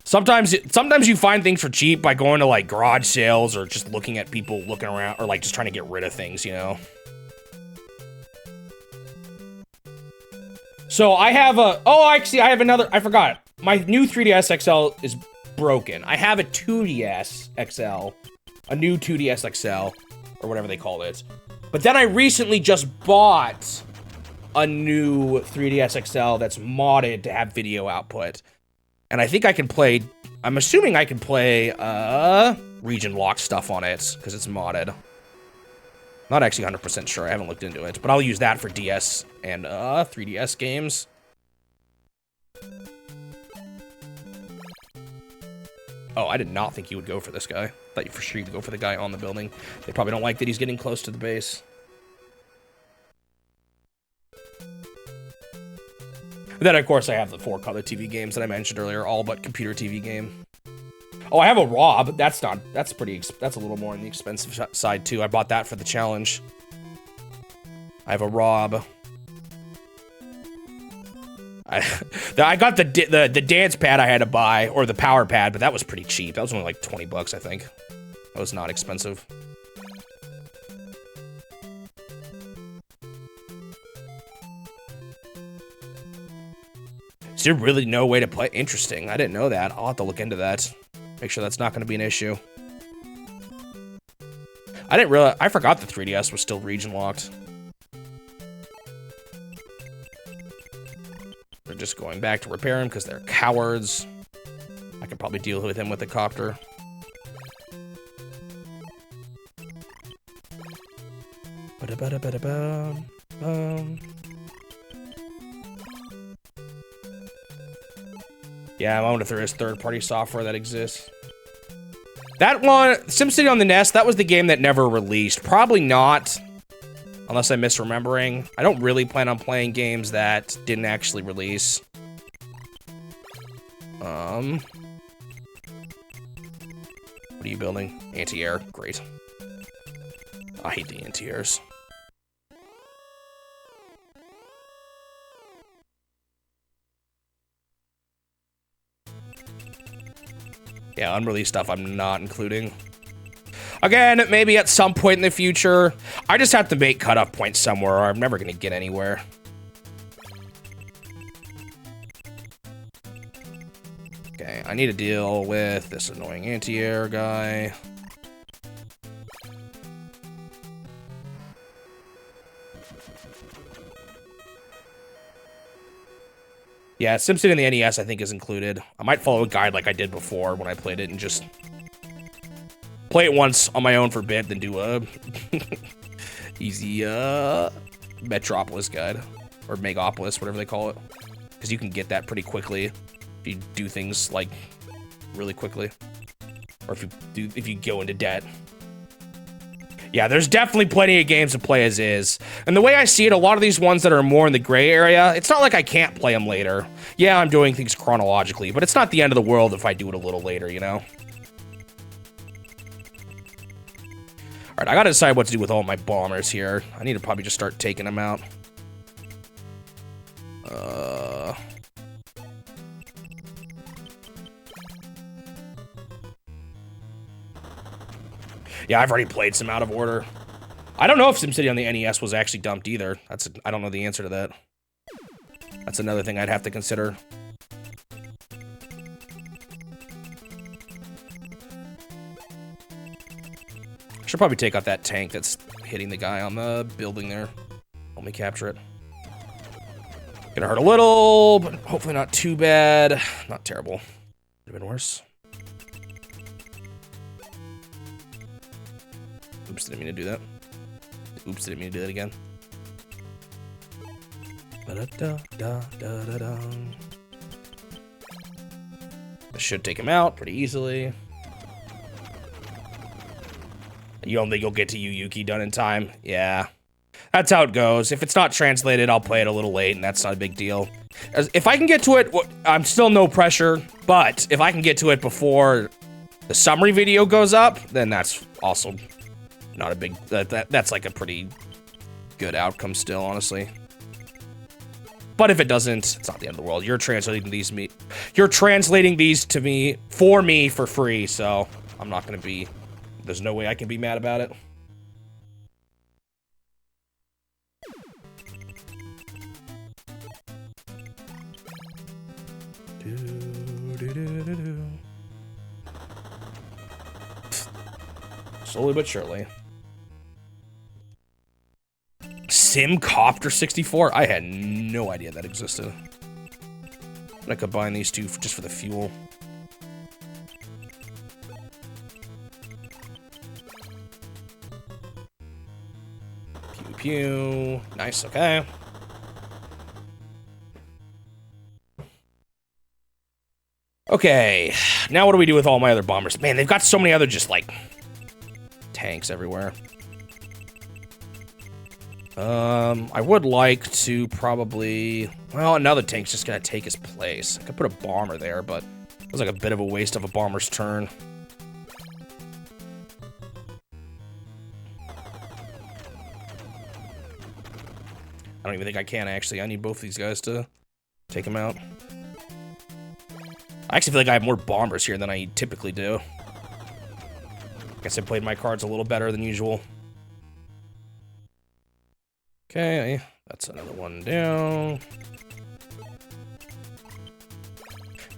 Sometimes you find things for cheap by going to like garage sales or just looking at people looking around or like just trying to get rid of things, you know. So I have actually I have another, I forgot. My new 3DS XL is broken. I have a 2DS XL, a new 2DS XL, or whatever they call it. But then I recently just bought a new 3DS XL that's modded to have video output. And I think I can play, I'm assuming I can play region lock stuff on it, because it's modded. Not actually 100% sure, I haven't looked into it, but I'll use that for DS and 3DS games. Oh, I did not think you would go for this guy. Thought you for sure you'd go for the guy on the building. They probably don't like that he's getting close to the base. And then, of course, I have the 4-color TV games that I mentioned earlier, all but computer TV game. Oh, I have a Rob. That's a little more on the expensive side, too. I bought that for the challenge. I have a Rob. I got the dance pad I had to buy, or the power pad, but that was pretty cheap. That was only like 20 bucks, I think. That was not expensive. Is there really no way to play? Interesting. I didn't know that. I'll have to look into that. Make sure that's not going to be an issue. I forgot the 3DS was still region locked. They're just going back to repair him because they're cowards. I can probably deal with him with the copter. But Yeah, I wonder if there is third-party software that exists. That one, SimCity on the NES, that was the game that never released. Probably not, unless I'm misremembering. I don't really plan on playing games that didn't actually release. What are you building? Anti-air, great. I hate the anti-airs. Yeah, unreleased stuff I'm not including. Again, maybe at some point in the future. I just have to make cutoff points somewhere or I'm never gonna get anywhere. Okay, I need to deal with this annoying anti-air guy. Yeah, SimCity on the NES, I think, is included. I might follow a guide like I did before when I played it and just play it once on my own for a bit, then do a easy Metropolis guide. Or Megapolis, whatever they call it. Because you can get that pretty quickly if you do things, like, really quickly. Or if you go into debt. Yeah, there's definitely plenty of games to play as is. And the way I see it, a lot of these ones that are more in the gray area, it's not like I can't play them later. Yeah, I'm doing things chronologically, but it's not the end of the world if I do it a little later, you know? Alright, I gotta decide what to do with all my bombers here. I need to probably just start taking them out. Yeah, I've already played some out of order. I don't know if SimCity on the NES was actually dumped either. I don't know the answer to that. That's another thing I'd have to consider. I should probably take out that tank that's hitting the guy on the building there. Let me capture it. Gonna hurt a little, but hopefully not too bad. Not terrible. Could have been worse. Oops, didn't mean to do that. Oops, didn't mean to do that again. I should take him out pretty easily. You don't think you'll get to Yuki done in time? Yeah. That's how it goes. If it's not translated, I'll play it a little late, and that's not a big deal. If I can get to it, I'm still no pressure, but if I can get to it before the summary video goes up, then that's also not a big... That's like a pretty good outcome still, honestly. But if it doesn't, it's not the end of the world. You're translating these to me for free, so I'm not gonna be... There's no way I can be mad about it. Slowly but surely. Simcopter 64? I had no idea that existed. I'm gonna combine these two just for the fuel. Pew pew. Nice, okay. Okay, now what do we do with all my other bombers? Man, they've got so many other just, like, tanks everywhere. I would like to probably... Well, another tank's just gonna take his place. I could put a bomber there, but it was like a bit of a waste of a bomber's turn. I don't even think I can, actually. I need both these guys to take him out. I actually feel like I have more bombers here than I typically do. I guess I played my cards a little better than usual. Okay, that's another one down.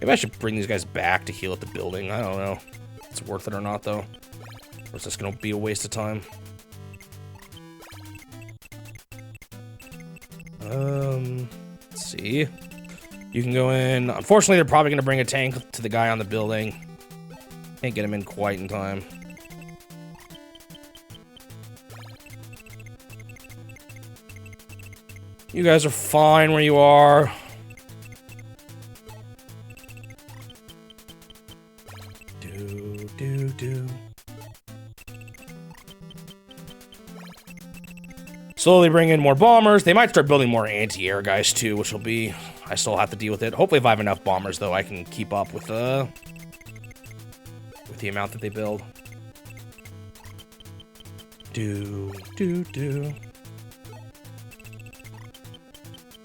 Maybe I should bring these guys back to heal at the building. I don't know if it's worth it or not, though. Or is this gonna be a waste of time? Let's see. You can go in. Unfortunately, they're probably gonna bring a tank to the guy on the building. Can't get him in quite in time. You guys are fine where you are. Do. Slowly bring in more bombers. They might start building more anti-air guys too, which will be... I still have to deal with it. Hopefully if I have enough bombers, though, I can keep up with the amount that they build. Do.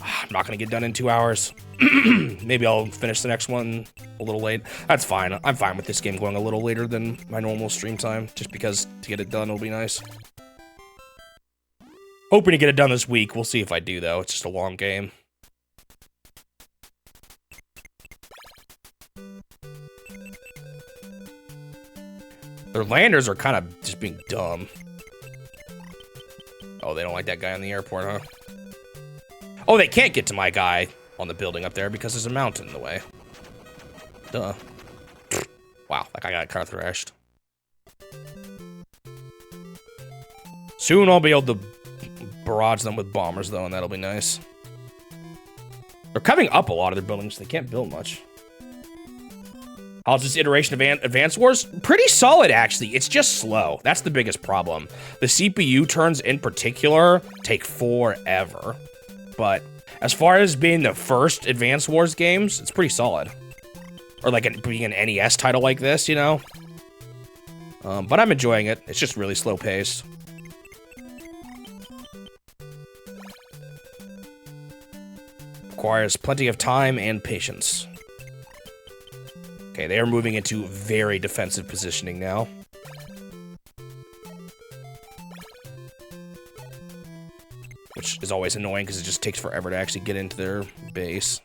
I'm not gonna get done in 2 hours. Maybe I'll finish the next one a little late. That's fine. I'm fine with this game going a little later than my normal stream time, just because to get it done will be nice. Hoping to get it done this week. We'll see if I do, though. It's just a long game. Their landers are kind of just being dumb. Oh, they don't like that guy on the airport, huh? Oh, they can't get to my guy on the building up there because there's a mountain in the way. Duh. Wow, that guy got car thrashed. Soon I'll be able to barrage them with bombers, though, and that'll be nice. They're coming up a lot of their buildings. They can't build much. How's this iteration of Advance Wars? Pretty solid, actually. It's just slow. That's the biggest problem. The CPU turns, in particular, take forever. But as far as being the first Advance Wars games, it's pretty solid. Or like being an NES title like this, you know? But I'm enjoying it. It's just really slow paced. Requires plenty of time and patience. Okay, they are moving into very defensive positioning now. Which is always annoying because it just takes forever to actually get into their base.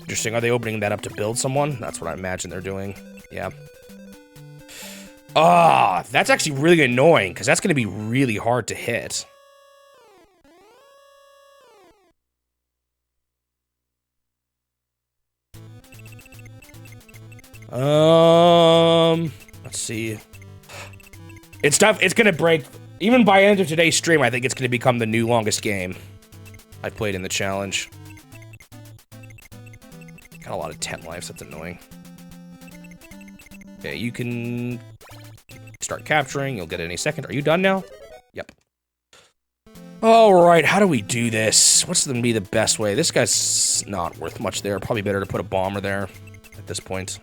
Interesting. Are they opening that up to build someone? That's what I imagine they're doing. Yeah. Ah, that's actually really annoying because that's going to be really hard to hit. Let's see. It's tough. It's gonna break. Even by the end of today's stream, I think it's gonna become the new longest game I played in the challenge. Got a lot of 10 lives. That's annoying. Okay, you can start capturing. You'll get it any second. Are you done now? Yep. All right. How do we do this? What's gonna be the best way? This guy's not worth much there. Probably better to put a bomber there at this point.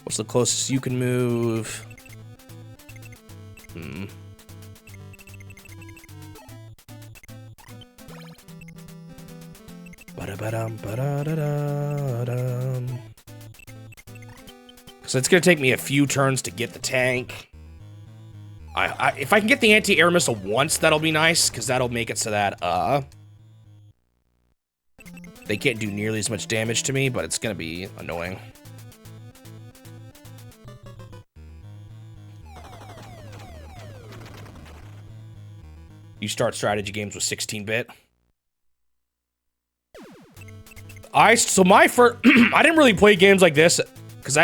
What's the closest you can move? So it's gonna take me a few turns to get the tank. If I can get the anti-air missile once, that'll be nice, because that'll make it so that they can't do nearly as much damage to me, but it's gonna be annoying. You start strategy games with 16-bit. So my first, I didn't really play games like this because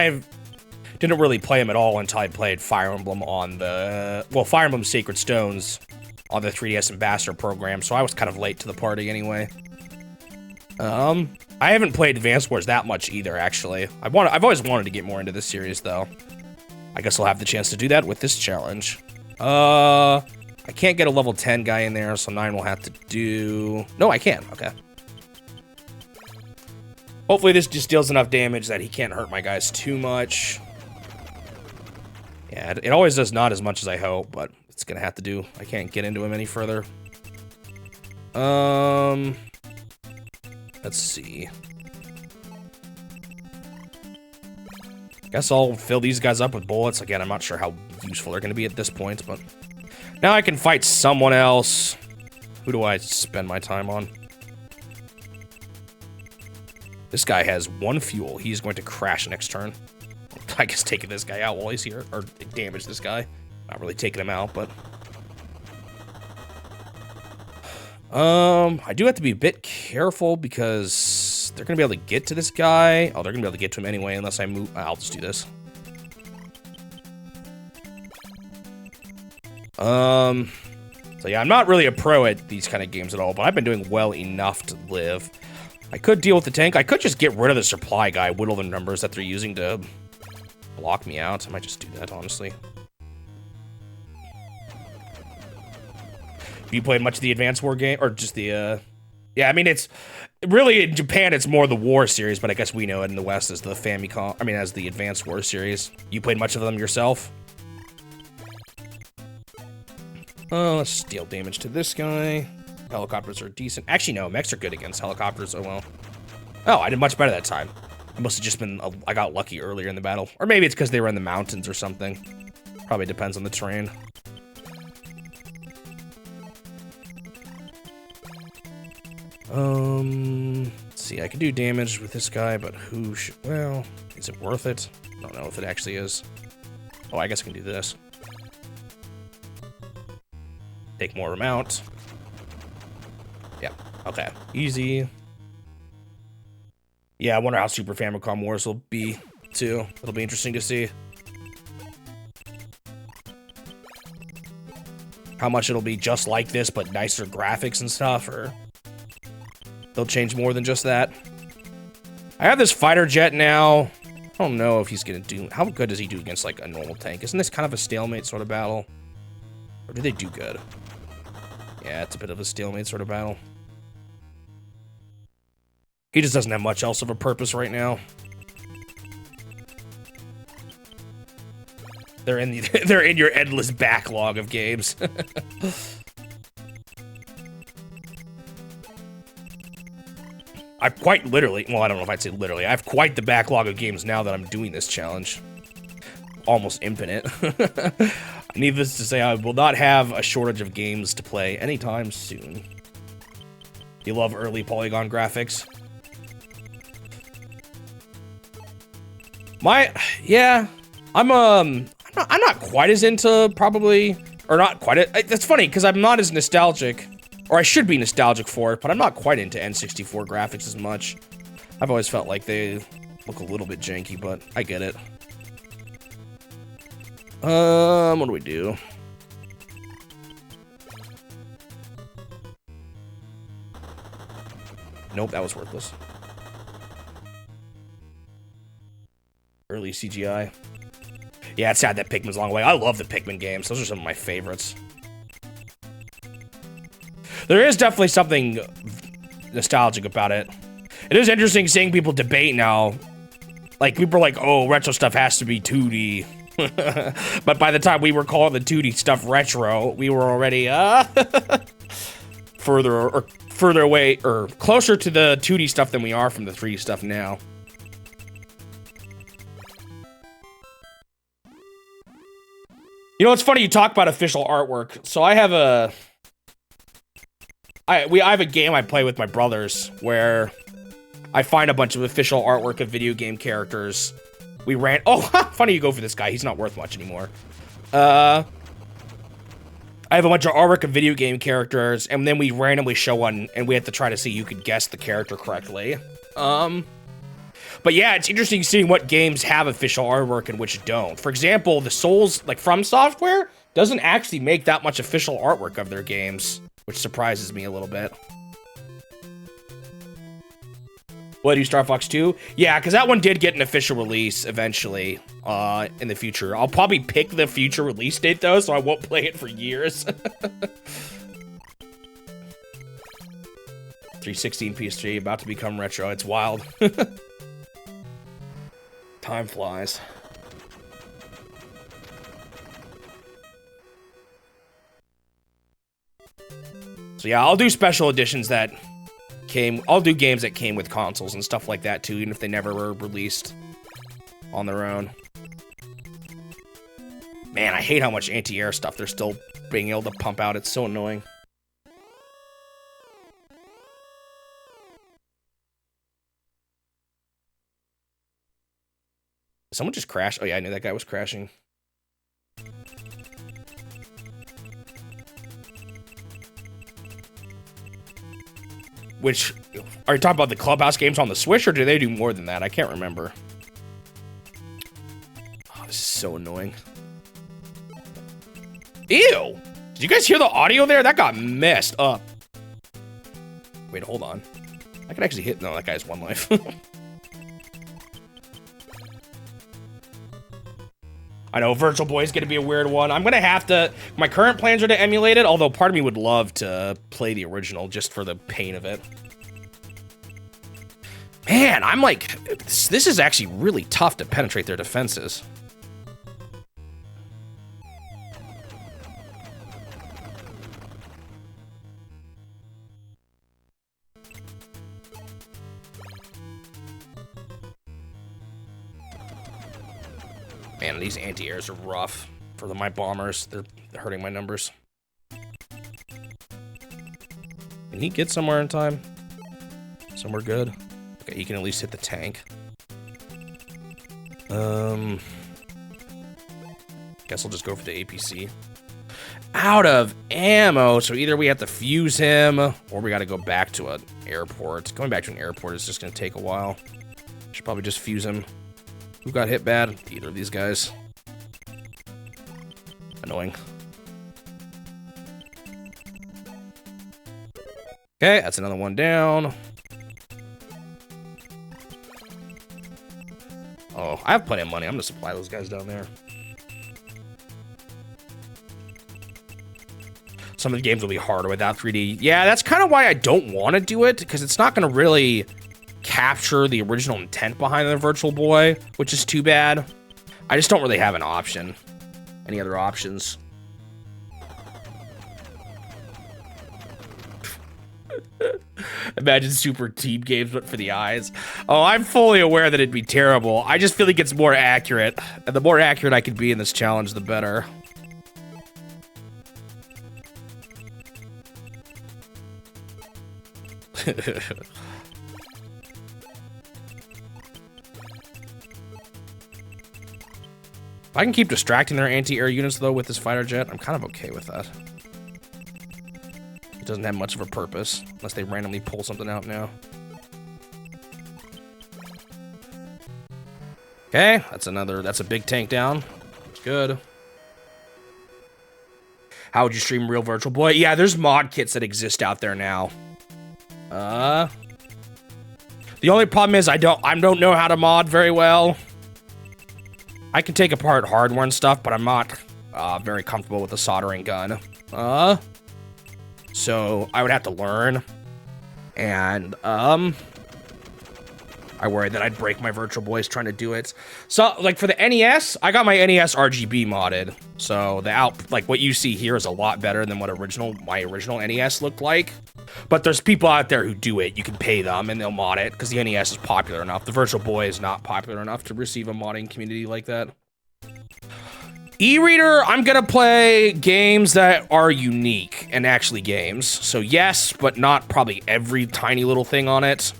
didn't really play them at all until I played Fire Emblem on the, well, Fire Emblem Sacred Stones on the 3DS Ambassador program, so I was kind of late to the party anyway. I haven't played Advance Wars that much either, actually. I've always wanted to get more into this series, though. I guess I'll have the chance to do that with this challenge. I can't get a level 10 guy in there, so 9 will have to do... No, I can. Okay. Hopefully this just deals enough damage that he can't hurt my guys too much. Yeah, it always does not as much as I hope, but it's gonna have to do. I can't get into him any further. Let's see. Guess I'll fill these guys up with bullets. Again, I'm not sure how useful they're gonna be at this point, but... Now I can fight someone else. Who do I spend my time on? This guy has 1 fuel. He's going to crash next turn. I guess taking this guy out while he's here, or damage this guy. Not really taking him out, but... I do have to be a bit careful because they're going to be able to get to this guy. Oh, they're going to be able to get to him anyway unless I move. I'll just do this. So yeah, I'm not really a pro at these kind of games at all, but I've been doing well enough to live. I could deal with the tank. I could just get rid of the supply guy, whittle the numbers that they're using to block me out. I might just do that, honestly. Have you played much of the Advance War game? Or just the, Yeah, I mean, it's... Really, in Japan, it's more the War series, but I guess we know it in the West as the Famicom... I mean, as the Advance War series. You played much of them yourself? Let's deal damage to this guy. Helicopters are decent. Actually, no, mechs are good against helicopters, oh well. Oh, I did much better that time. It must have just been... I got lucky earlier in the battle. Or maybe it's because they were in the mountains or something. Probably depends on the terrain. Let's see, I can do damage with this guy, but who should... Well, is it worth it? I don't know if it actually is. Oh, I guess I can do this. Take more amount. Yeah, okay. Easy. Yeah, I wonder how Super Famicom Wars will be, too. It'll be interesting to see. How much it'll be just like this, but nicer graphics and stuff, or... They'll change more than just that. I have this fighter jet now. I don't know if he's gonna do... How good does he do against, like, a normal tank? Isn't this kind of a stalemate sort of battle? Or do they do good? Yeah, it's a bit of a stalemate sort of battle. He just doesn't have much else of a purpose right now. They're in your endless backlog of games. I've quite literally, well, I don't know if I'd say literally, I have quite the backlog of games now that I'm doing this challenge. Almost infinite. Needless to say, I will not have a shortage of games to play anytime soon. You love early polygon graphics? Yeah, I'm not quite as into probably, or not quite, that's funny, because I'm not as nostalgic, or I should be nostalgic for it, but I'm not quite into N64 graphics as much. I've always felt like they look a little bit janky, but I get it. What do we do? Nope, that was worthless. Early CGI. Yeah, it's sad that Pikmin's a long way. I love the Pikmin games. Those are some of my favorites. There is definitely something nostalgic about it. It is interesting seeing people debate now. Like, people are like, oh, retro stuff has to be 2D. But by the time we were calling the 2D stuff retro, we were already, further away, or closer to the 2D stuff than we are from the 3D stuff now. You know, it's funny you talk about official artwork. So I have I have a game I play with my brothers where I find a bunch of official artwork of video game characters. We ran... Oh, funny you go for this guy. He's not worth much anymore. I have a bunch of artwork of video game characters, and then we randomly show one, and we have to try to see who could guess the character correctly. But yeah, it's interesting seeing what games have official artwork and which don't. For example, the Souls, like From Software, doesn't actually make that much official artwork of their games, which surprises me a little bit. What, do Star Fox 2? Yeah, because that one did get an official release eventually in the future. I'll probably pick the future release date, though, so I won't play it for years. 316 PS3, about to become retro. It's wild. Time flies. So yeah, I'll do special editions that I'll do games that came with consoles and stuff like that too, even if they never were released on their own. Man, I hate how much anti-air stuff they're still being able to pump out. It's so annoying. Someone just crashed? Oh yeah, I knew that guy was crashing. Which, are you talking about the Clubhouse games on the Switch, or do they do more than that? I can't remember. Oh, this is so annoying. Ew! Did you guys hear the audio there? That got messed up. Wait, hold on. I can actually hit. No, that guy has 1 life. I know Virtual Boy is going to be a weird one. I'm going to have to. My current plans are to emulate it, although part of me would love to play the original just for the pain of it. Man, I'm like, this is actually really tough to penetrate their defenses. Man, these anti-airs are rough for my bombers. They're hurting my numbers. Can he get somewhere in time? Somewhere good? Okay, he can at least hit the tank. Guess I'll just go for the APC. Out of ammo, so either we have to fuse him, or we gotta go back to an airport. Going back to an airport is just gonna take a while. Should probably just fuse him. Who got hit bad? Either of these guys. Annoying. Okay, that's another one down. Oh, I have plenty of money. I'm gonna supply those guys down there. Some of the games will be harder without 3D. Yeah, that's kind of why I don't want to do it, because it's not gonna really capture the original intent behind the Virtual Boy, which is too bad. I just don't really have an option. Any other options? Imagine super team games, but for the eyes. Oh, I'm fully aware that it'd be terrible. I just feel like it's more accurate. And the more accurate I can be in this challenge, the better. If I can keep distracting their anti-air units, though, with this fighter jet, I'm kind of okay with that. It doesn't have much of a purpose, unless they randomly pull something out now. Okay, that's a big tank down. It's good. How would you stream Real Virtual Boy? Yeah, there's mod kits that exist out there now. The only problem is I don't know how to mod very well. I can take apart hardware and stuff, but I'm not very comfortable with the soldering gun. So I would have to learn, and I worry that I'd break my Virtual Boys trying to do it. So like for the NES, I got my NES RGB modded, so like what you see here is a lot better than what my original NES looked like. But there's people out there who do it. You can pay them and they'll mod it because the NES is popular enough. The Virtual Boy is not popular enough to receive a modding community like that. E-reader, I'm gonna play games that are unique and actually games. So yes, but not probably every tiny little thing on it.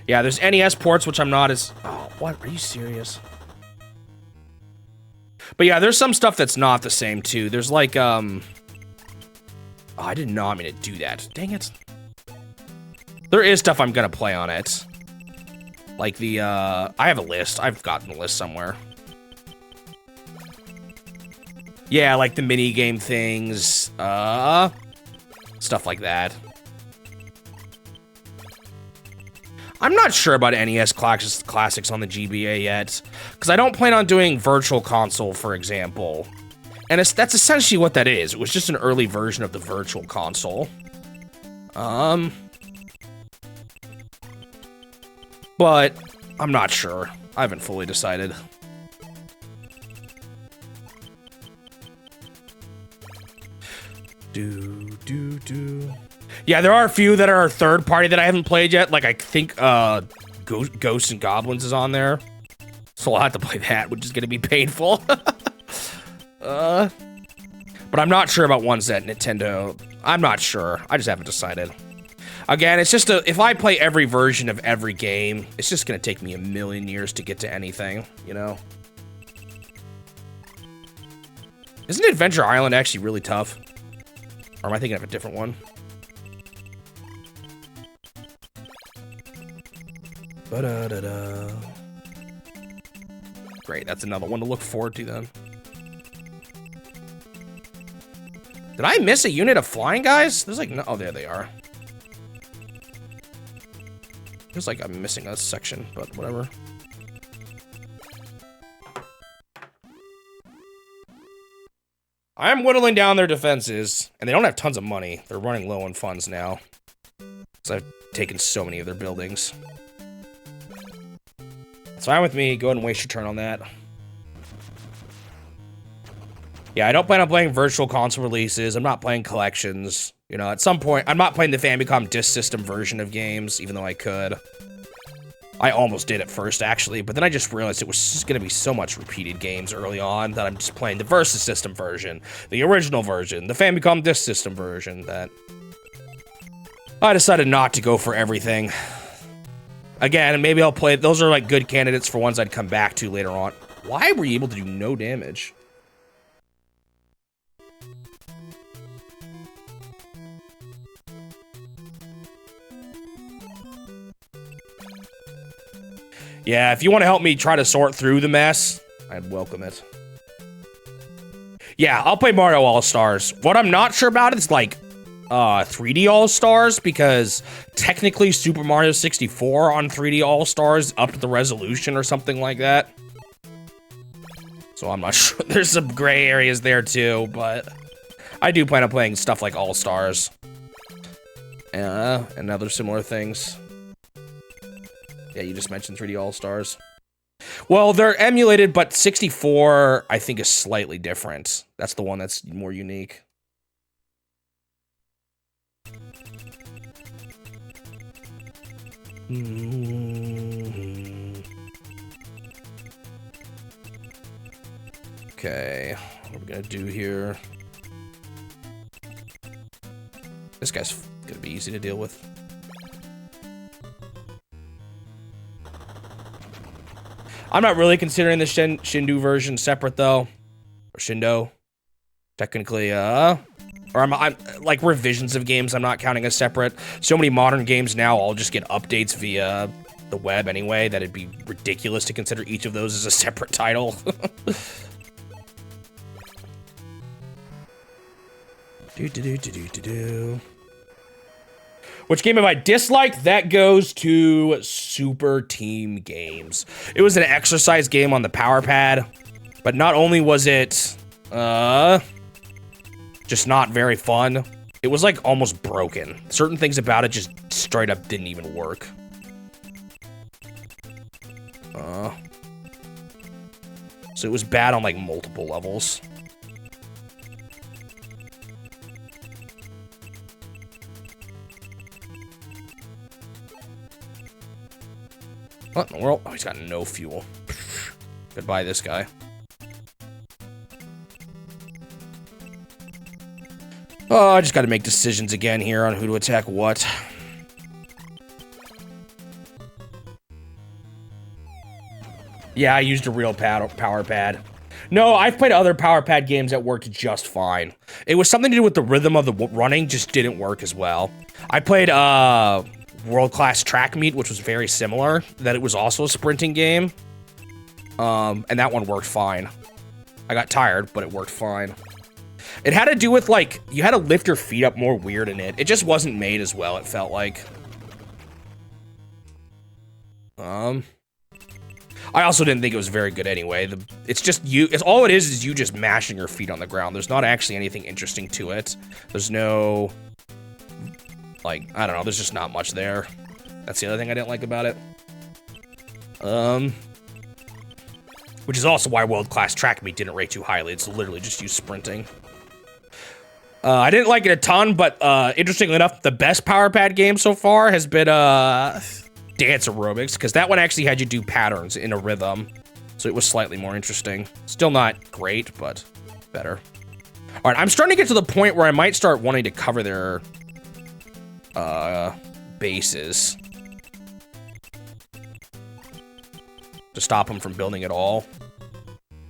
Yeah, there's NES ports, which I'm not as... Oh, what? Are you serious? But yeah, there's some stuff that's not the same, too. There's like, Oh, I did not mean to do that. Dang it. There is stuff I'm gonna play on it. Like the, I have a list. I've gotten a list somewhere. Yeah, like the mini-game things. Stuff like that. I'm not sure about NES classics on the GBA yet, because I don't plan on doing Virtual Console, for example. And that's essentially what that is. It was just an early version of the Virtual Console. But I'm not sure. I haven't fully decided. Yeah, there are a few that are third party that I haven't played yet. Like, I think Ghosts and Goblins is on there. So I'll have to play that, which is going to be painful. But I'm not sure about ones that Nintendo... I'm not sure. I just haven't decided. Again, it's just if I play every version of every game, it's just going to take me a million years to get to anything, you know? Isn't Adventure Island actually really tough? Or am I thinking of a different one? Ba-da-da-da. Great, that's another one to look forward to then. Did I miss a unit of flying guys? There's like no, oh, there they are. Feels like I'm missing a section, but whatever. I'm whittling down their defenses, and they don't have tons of money. They're running low on funds now. So I've taken so many of their buildings. It's fine with me. Go ahead and waste your turn on that. Yeah, I don't plan on playing virtual console releases. I'm not playing collections. You know, at some point, I'm not playing the Famicom disk system version of games, even though I could. I almost did at first, actually, but then I just realized it was going to be so much repeated games early on that I'm just playing the Versus System version, the original version, the Famicom disk system version, that I decided not to go for everything. Again, maybe I'll play, those are like good candidates for ones I'd come back to later on. Why were you able to do no damage? Yeah, if you want to help me try to sort through the mess, I'd welcome it. Yeah, I'll play Mario All-Stars. What I'm not sure about is, like, 3D All-Stars, because technically Super Mario 64 on 3D All-Stars upped the resolution or something like that. So I'm not sure. There's some gray areas there, too, but I do plan on playing stuff like All-Stars. And other similar things. Yeah, you just mentioned 3D All-Stars. Well, they're emulated, but 64, I think, is slightly different. That's the one that's more unique. Okay, what are we gonna do here? This guy's gonna be easy to deal with. I'm not really considering the Shindu version separate, though. Or Shindo. Technically, or I'm like revisions of games I'm not counting as separate. So many modern games now all just get updates via the web anyway that it'd be ridiculous to consider each of those as a separate title. Which game have I disliked? That goes to Super Team Games. It was an exercise game on the power pad, but not only was it, just not very fun, it was like almost broken. Certain things about it just straight up didn't even work. So it was bad on like multiple levels. What in the world? Oh, he's got no fuel. Goodbye, this guy. Oh, I just got to make decisions again here on who to attack what. Yeah, I used a real power pad. No, I've played other power pad games that worked just fine. It was something to do with the rhythm of the running, just didn't work as well. I played, World-Class Track Meet, which was very similar, that it was also a sprinting game. And that one worked fine. I got tired, but it worked fine. It had to do with, like, you had to lift your feet up more weird in it. It just wasn't made as well, it felt like. I also didn't think it was very good anyway. It's just you, it's all it is you just mashing your feet on the ground. There's not actually anything interesting to it. There's no... like, I don't know, there's just not much there. That's the other thing I didn't like about it. Which is also why World-Class Track Meet didn't rate too highly. It's literally just you sprinting. I didn't like it a ton, but interestingly enough, the best power pad game so far has been Dance Aerobics, because that one actually had you do patterns in a rhythm. So it was slightly more interesting. Still not great, but better. All right, I'm starting to get to the point where I might start wanting to cover their... bases to stop them from building at all.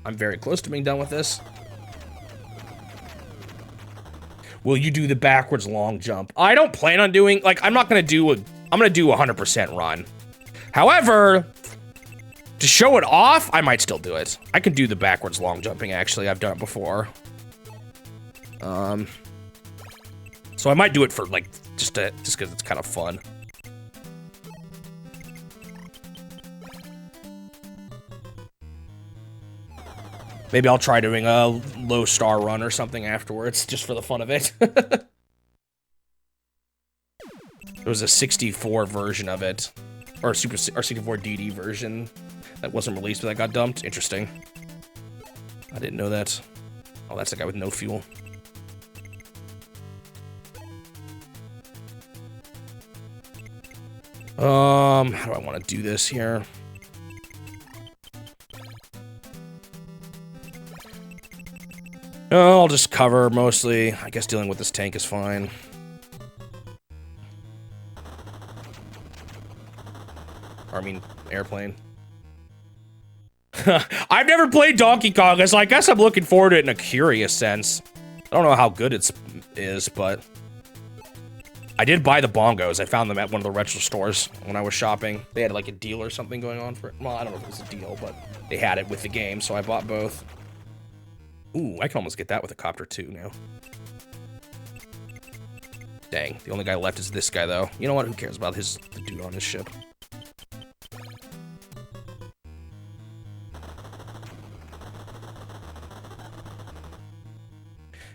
I'm very close to being done with this. Will you do the backwards long jump? I don't plan on doing, like, I'm not gonna do a, I'm gonna do a 100% run. However, To show it off, I might still do it. I can do the backwards long jumping, actually. I've done it before. So I might do it for, like, just because it's kind of fun. Maybe I'll try doing a low star run or something afterwards, just for the fun of it. There was a 64 version of it, or 64 DD version that wasn't released, but that got dumped. Interesting. I didn't know that. Oh, that's the guy with no fuel. How do I want to do this here? No, I'll just cover mostly. I guess dealing with this tank is fine. Or, I mean, airplane. I've never played Donkey Kong, so I guess I'm looking forward to it in a curious sense. I don't know how good it is, but I did buy the bongos. I found them at one of the retro stores when I was shopping. They had like a deal or something going on for it. Well, I don't know if it was a deal, but they had it with the game, so I bought both. Ooh, I can almost get that with a copter too now. Dang, the only guy left is this guy though. You know what? Who cares about the dude on his ship?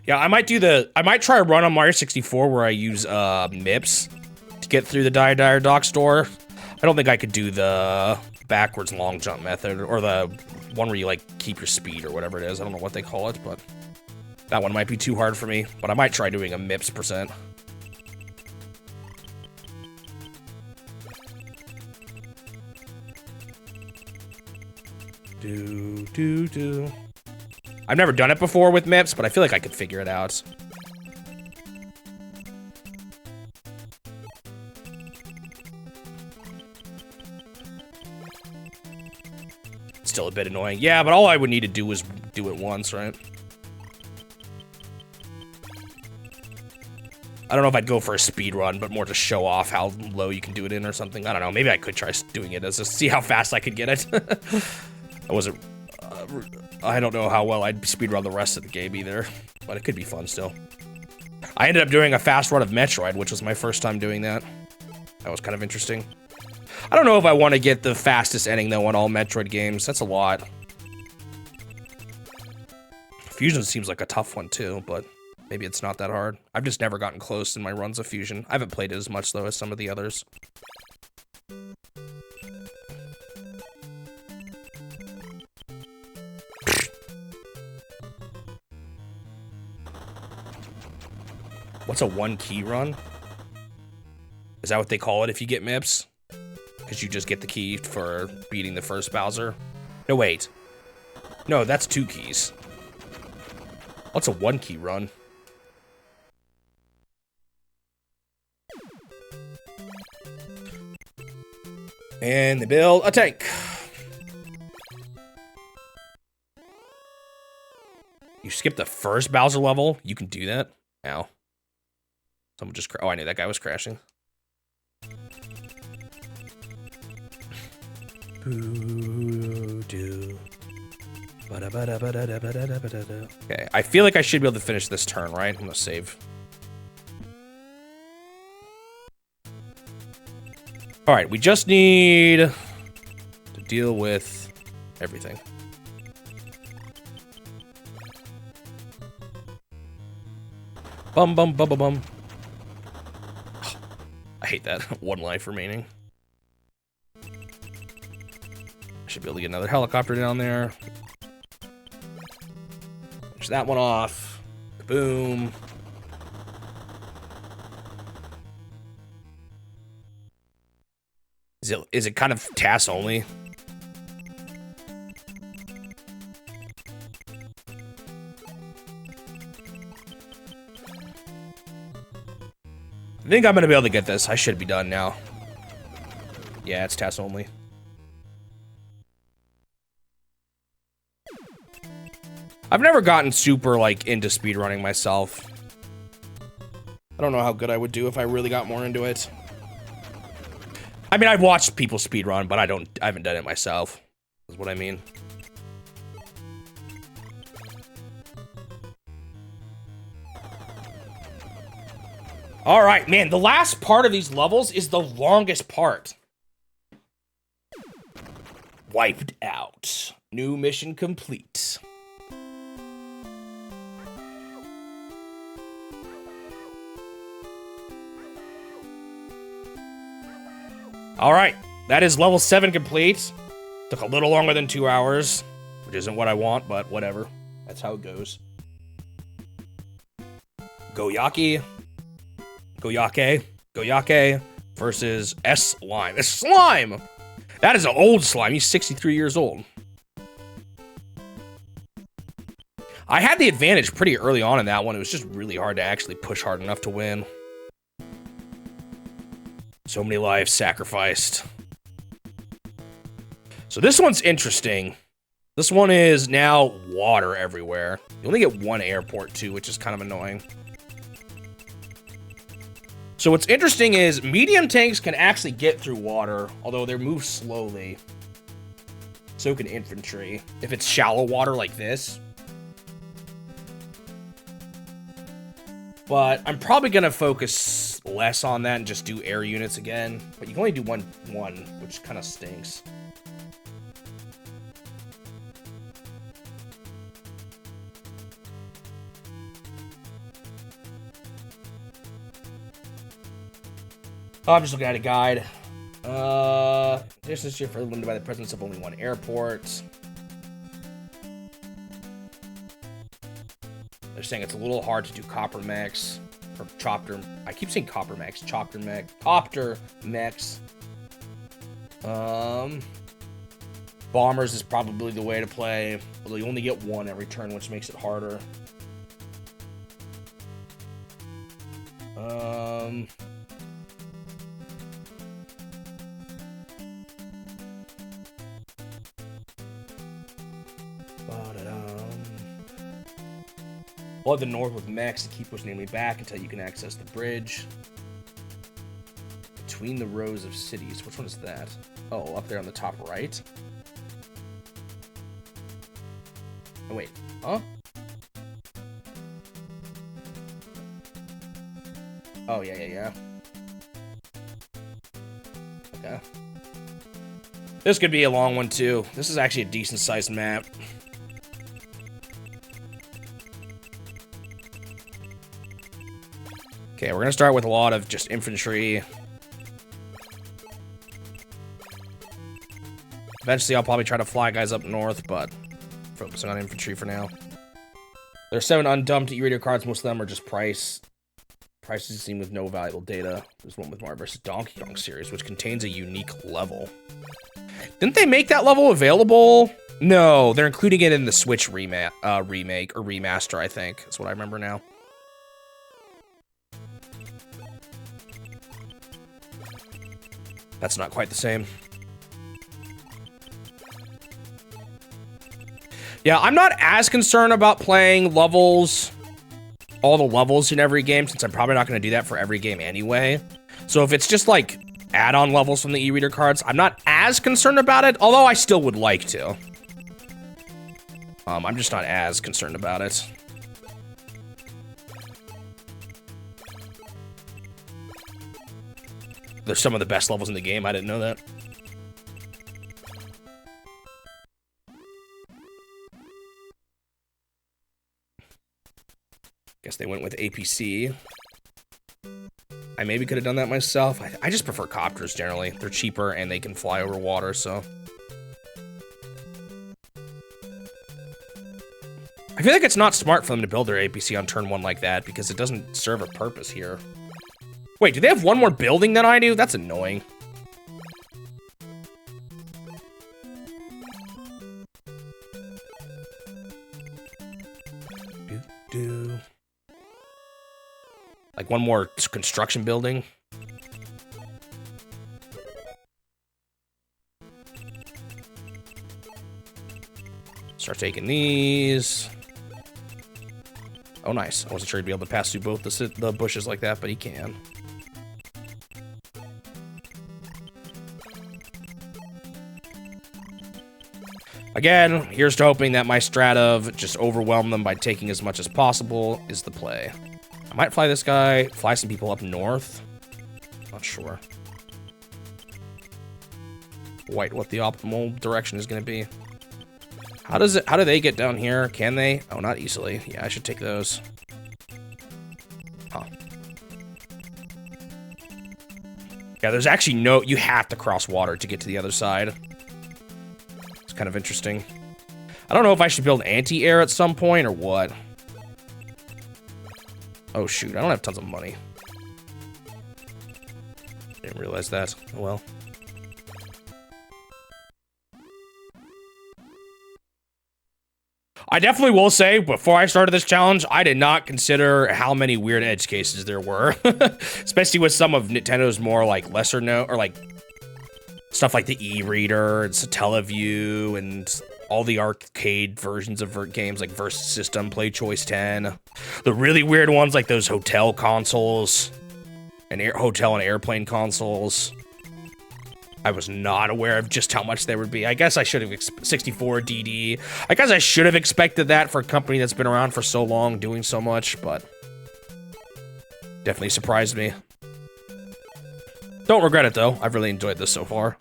Yeah, I might try a run on Mario 64 where I use MIPS to get through the Dire Dock store. I don't think I could do the backwards long jump method, or the one where you like keep your speed or whatever it is. I don't know what they call it, but that one might be too hard for me. But I might try doing a MIPS %. Do. I've never done it before with MIPS, but I feel like I could figure it out. Still a bit annoying. Yeah, but all I would need to do was do it once, right? I don't know if I'd go for a speed run, but more to show off how low you can do it in or something. I don't know. Maybe I could try doing it as a see how fast I could get it. I wasn't... I don't know how well I'd speedrun the rest of the game either, but it could be fun still. I ended up doing a fast run of Metroid, which was my first time doing that. That was kind of interesting. I don't know if I want to get the fastest ending though on all Metroid games. That's a lot. Fusion seems like a tough one too, but maybe it's not that hard. I've just never gotten close in my runs of Fusion. I haven't played it as much though as some of the others. What's a one key run? Is that what they call it if you get MIPS? Because you just get the key for beating the first Bowser? No, wait. No, that's 2 keys. What's a 1 key run? And they build a tank. You skip the first Bowser level? You can do that? Ow. Someone just oh, I knew that guy was crashing. Okay, I feel like I should be able to finish this turn, right? I'm gonna save. All right, we just need to deal with everything. Bum bum bum bum bum. I hate that. 1 life remaining. I should be able to get another helicopter down there. Finish that one off. Boom. Is it kind of TAS only? I think I'm gonna be able to get this. I should be done now. Yeah, it's TAS only. I've never gotten super, like, into speedrunning myself. I don't know how good I would do if I really got more into it. I mean, I've watched people speedrun, but I haven't done it myself. is what I mean. All right, man, the last part of these levels is the longest part. Wiped out. New mission complete. All right, that is level 7 complete. Took a little longer than 2 hours, which isn't what I want, but whatever. That's how it goes. Goyake versus S-Slime. S-Slime! That is an old slime. He's 63 years old. I had the advantage pretty early on in that one. It was just really hard to actually push hard enough to win. So many lives sacrificed. So this one's interesting. This one is now water everywhere. You only get one airport too, which is kind of annoying. So what's interesting is medium tanks can actually get through water, although they move slowly. So can infantry, if it's shallow water like this. But I'm probably gonna focus less on that and just do air units again. But you can only do one, which kind of stinks. Oh, I'm just looking at a guide. This is further limited by the presence of only one airport. They're saying it's a little hard to do copper mechs or chopper. I keep saying copper mechs, chopper mechs. Bombers is probably the way to play. Although you only get one every turn, which makes it harder. Flood the north with mechs to keep pushing enemy back until you can access the bridge. Between the rows of cities. Which one is that? Oh, up there on the top right. Oh, wait. Huh? Oh, yeah. Okay. This could be a long one, too. This is actually a decent-sized map. Okay, we're gonna start with a lot of just infantry. Eventually, I'll probably try to fly guys up north, but focusing on infantry for now. There are 7 undumped e-reader cards. Most of them are just prices seen with no valuable data. There's one with Mario vs. Donkey Kong series, which contains a unique level. Didn't they make that level available? No, they're including it in the Switch remake or remaster, I think. That's what I remember now. That's not quite the same. Yeah, I'm not as concerned about playing levels, all the levels in every game, since I'm probably not going to do that for every game anyway. So if it's just like add-on levels from the e-reader cards, I'm not as concerned about it, although I still would like to. I'm just not as concerned about it. They're some of the best levels in the game. I didn't know that. Guess they went with APC. I maybe could have done that myself. I just prefer copters generally. They're cheaper and they can fly over water, so. I feel like it's not smart for them to build their APC on turn 1 like that because it doesn't serve a purpose here. Wait, do they have one more building than I do? That's annoying. Like one more construction building. Start taking these. Oh, nice. I wasn't sure he'd be able to pass through both the bushes like that, but he can. Again, here's to hoping that my strat of just overwhelm them by taking as much as possible is the play. I might fly this guy, fly some people up north. Not sure. Quite what the optimal direction is going to be. How do they get down here? Can they? Oh, not easily. Yeah, I should take those. Huh. Yeah, there's actually no... You have to cross water to get to the other side. It's kind of interesting. I don't know if I should build anti-air at some point or what. Oh, shoot. I don't have tons of money. Didn't realize that. Oh, well. I definitely will say, before I started this challenge, I did not consider how many weird edge cases there were. Especially with some of Nintendo's more, like, lesser known, or, like, stuff like the e-reader, and Satellaview, and all the arcade versions of games, like Versus System, Play Choice 10. The really weird ones, like those hotel consoles, and hotel and airplane consoles. I was not aware of just how much there would be. I guess I should have 64 DD. I guess I should have expected that for a company that's been around for so long, doing so much, but definitely surprised me. Don't regret it though. I've really enjoyed this so far.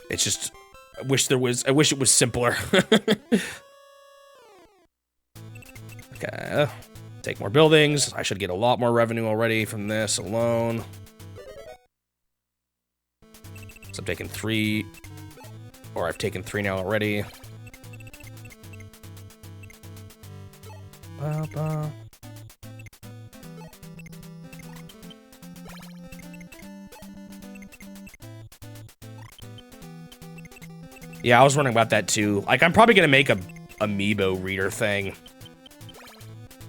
It's just I wish it was simpler. Okay. Take more buildings. I should get a lot more revenue already from this alone. So I'm taking 3, or I've taken 3 now already. Yeah, I was wondering about that too. Like, I'm probably gonna make a amiibo reader thing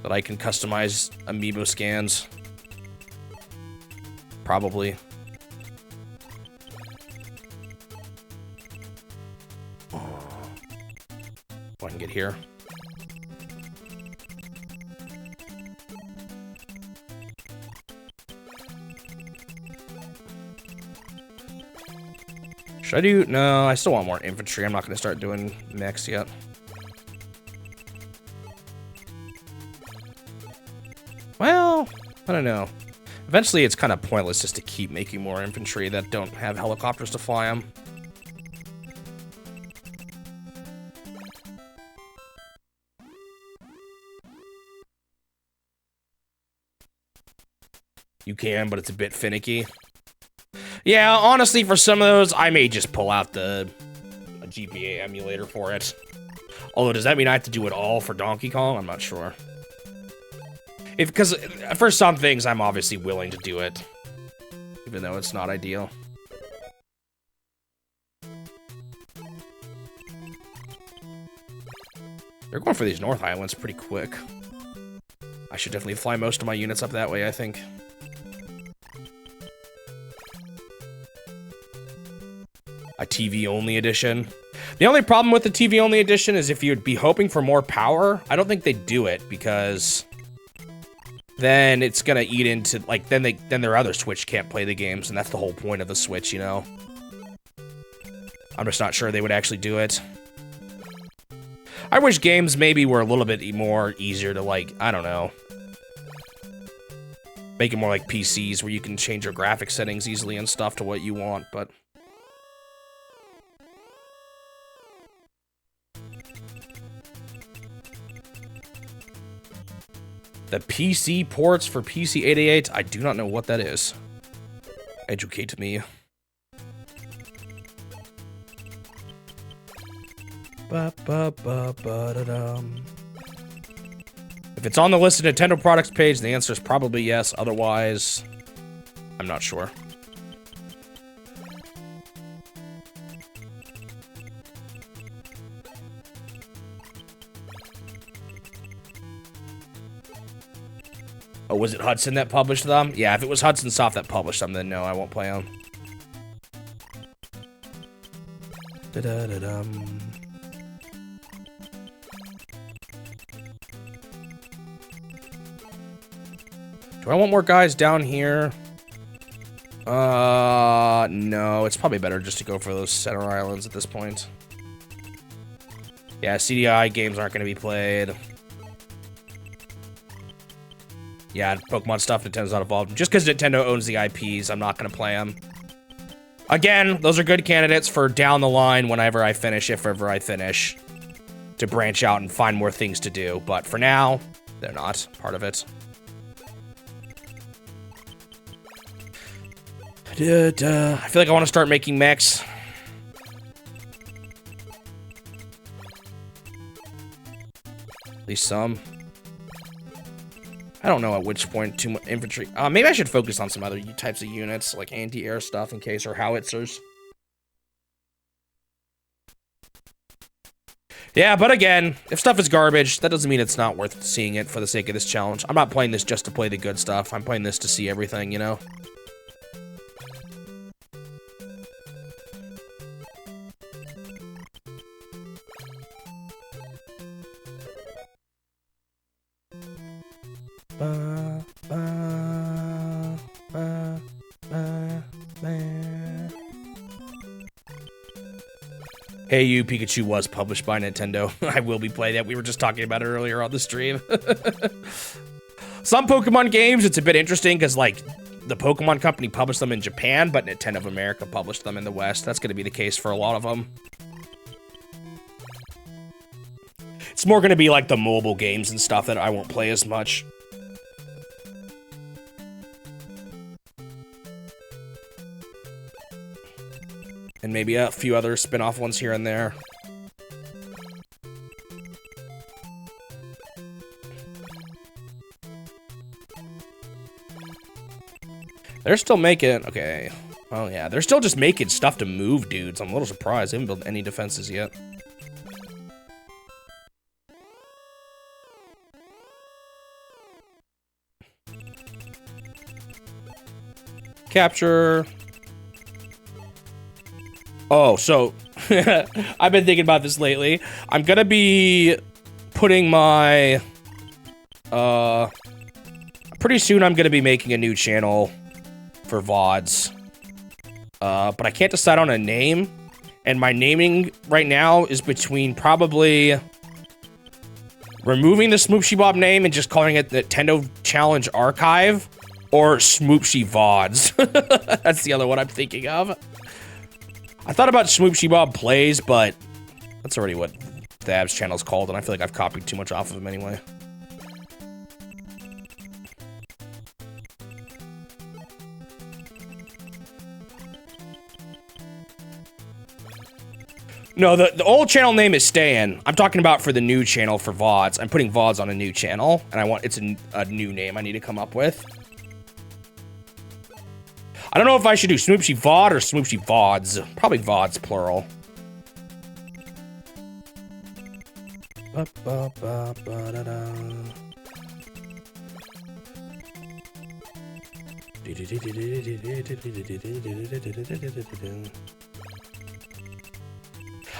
that I can customize amiibo scans. Probably. I can get here. Should I do? No, I still want more infantry. I'm not going to start doing mechs yet. Well, I don't know. Eventually, it's kind of pointless just to keep making more infantry that don't have helicopters to fly them. You can, but it's a bit finicky. Yeah, honestly, for some of those, I may just pull out a GBA emulator for it. Although, does that mean I have to do it all for Donkey Kong? I'm not sure. Because for some things, I'm obviously willing to do it. Even though it's not ideal. They're going for these North Islands pretty quick. I should definitely fly most of my units up that way, I think. A TV-only edition. The only problem with the TV-only edition is if you'd be hoping for more power, I don't think they'd do it, because then it's gonna eat into, like, then their other Switch can't play the games, and that's the whole point of the Switch, you know? I'm just not sure they would actually do it. I wish games maybe were a little bit more easier to, like, I don't know. Make it more like PCs, where you can change your graphic settings easily and stuff to what you want, but... The PC ports for PC 88, I do not know what that is. Educate me. If it's on the list of Nintendo products page, the answer is probably yes. Otherwise, I'm not sure. Oh, was it Hudson that published them? Yeah, if it was Hudson Soft that published them, then no, I won't play them. Da-da-da-dum. Do I want more guys down here? No, it's probably better just to go for those center islands at this point. Yeah, CDI games aren't going to be played. Yeah, Pokemon stuff, Nintendo's not involved. Just because Nintendo owns the IPs, I'm not going to play them. Again, those are good candidates for down the line whenever I finish, if ever I finish, to branch out and find more things to do. But for now, they're not part of it. I feel like I want to start making mechs. At least some. I don't know at which point too much infantry. Maybe I should focus on some other types of units, like anti-air stuff in case, or howitzers. Yeah, but again, if stuff is garbage, that doesn't mean it's not worth seeing it for the sake of this challenge. I'm not playing this just to play the good stuff. I'm playing this to see everything, you know? Hey You, Pikachu was published by Nintendo. I will be playing that. We were just talking about it earlier on the stream. Some Pokemon games, it's a bit interesting because, like, the Pokemon Company published them in Japan, but Nintendo of America published them in the West. That's going to be the case for a lot of them. It's more going to be like the mobile games and stuff that I won't play as much. And maybe a few other spin-off ones here and there. They're still making... Okay. Oh, yeah. They're still just making stuff to move, dudes. I'm a little surprised. They haven't built any defenses yet. Capture... Oh, so I've been thinking about this lately. I'm gonna be putting my pretty soon I'm gonna be making a new channel for VODs. But I can't decide on a name, and my naming right now is between probably removing the Smoopshy Bob name and just calling it the Nintendo Challenge Archive, or Smoopshy VODs. That's the other one I'm thinking of. I thought about Smoopshy Bob Plays, but that's already what the Abs channel's called, and I feel like I've copied too much off of him anyway. No, the old channel name is staying. I'm talking about for the new channel for VODs. I'm putting VODs on a new channel, and it's a new name I need to come up with. I don't know if I should do Smoopshy VOD or Smoopshy VODs. Probably VODs, plural.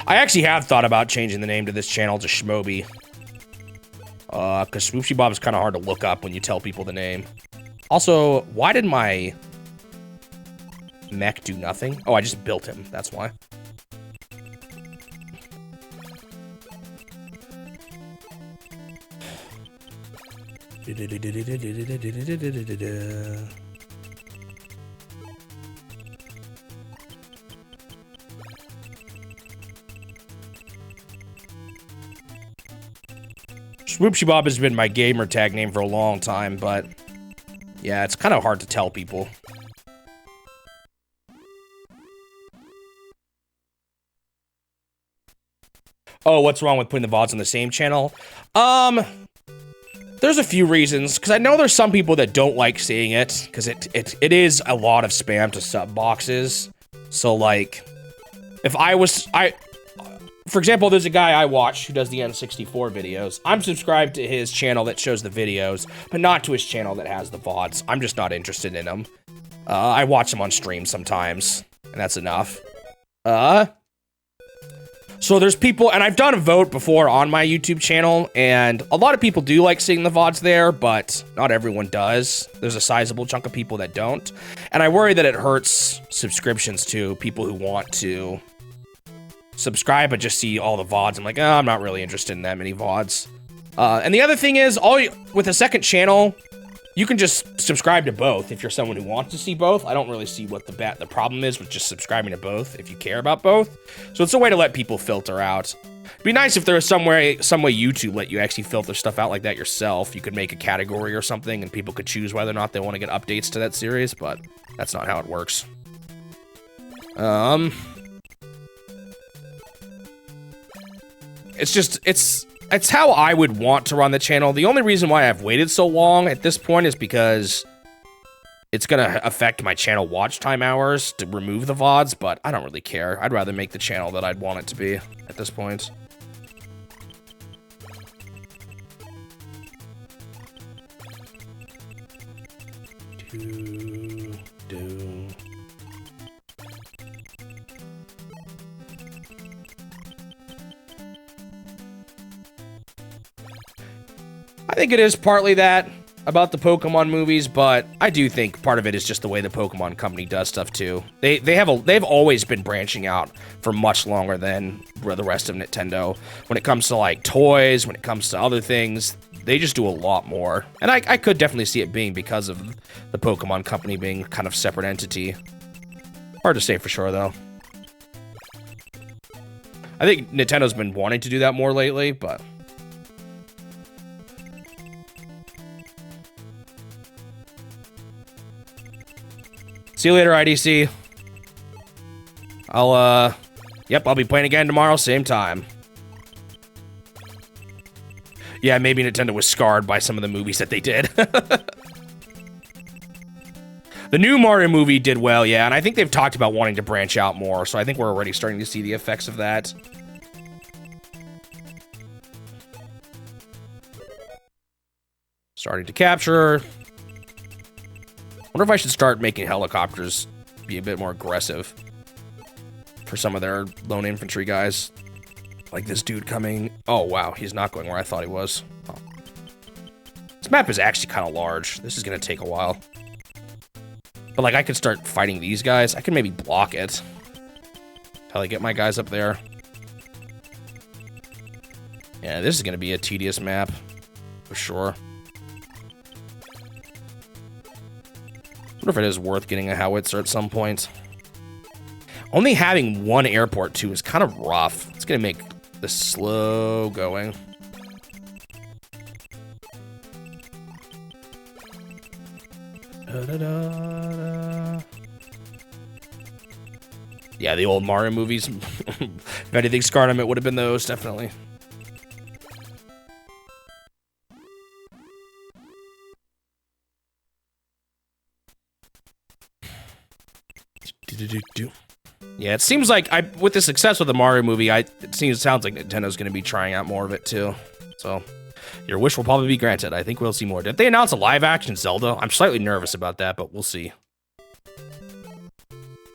I actually have thought about changing the name to this channel to Shmoby. Because Smoopshy Bob is kind of hard to look up when you tell people the name. Also, why did my mech do nothing? Oh, I just built him. That's why. Swoopshy Bob has been my gamer tag name for a long time, but yeah, it's kind of hard to tell people. Oh, what's wrong with putting the VODs on the same channel? There's a few reasons, because I know there's some people that don't like seeing it, because it is a lot of spam to sub boxes. So, like, if for example, there's a guy I watch who does the N64 videos. I'm subscribed to his channel that shows the videos, but not to his channel that has the VODs. I'm just not interested in them. I watch him on stream sometimes, and that's enough. So there's people, and I've done a vote before on my YouTube channel, and a lot of people do like seeing the VODs there, but not everyone does. There's a sizable chunk of people that don't. And I worry that it hurts subscriptions to people who want to subscribe but just see all the VODs. I'm like, oh, I'm not really interested in that many VODs. And the other thing is, with a second channel, you can just subscribe to both if you're someone who wants to see both. I don't really see what the problem is with just subscribing to both if you care about both. So it's a way to let people filter out. It'd be nice if there was some way YouTube let you actually filter stuff out like that yourself. You could make a category or something and people could choose whether or not they want to get updates to that series, but that's not how it works. It's how I would want to run the channel. The only reason why I've waited so long at this point is because it's gonna affect my channel watch time hours to remove the VODs, but I don't really care. I'd rather make the channel that I'd want it to be at this point. I think it is partly that about the Pokemon movies, but I do think part of it is just the way the Pokemon company does stuff too. They've always been branching out for much longer than the rest of Nintendo. When it comes to like toys, when it comes to other things, they just do a lot more. And I could definitely see it being because of the Pokemon company being kind of separate entity. Hard to say for sure though. I think Nintendo's been wanting to do that more lately, but see you later, IDC. I'll be playing again tomorrow, same time. Yeah, maybe Nintendo was scarred by some of the movies that they did. The new Mario movie did well, yeah, and I think they've talked about wanting to branch out more, so I think we're already starting to see the effects of that. Starting to capture. Wonder if I should start making helicopters be a bit more aggressive for some of their lone infantry guys. Like this dude coming. Oh, wow. He's not going where I thought he was. Oh. This map is actually kind of large. This is going to take a while. But, like, I could start fighting these guys. I can maybe block it until I get my guys up there. Yeah, this is going to be a tedious map for sure. I wonder if it is worth getting a howitzer at some point. Only having one airport, too, is kind of rough. It's going to make this slow going. Yeah, the old Mario movies. If anything scarred him, it would have been those, definitely. Yeah, it seems like with the success of the Mario movie, it sounds like Nintendo's going to be trying out more of it too. So, your wish will probably be granted. I think we'll see more. Did they announce a live-action Zelda? I'm slightly nervous about that, but we'll see.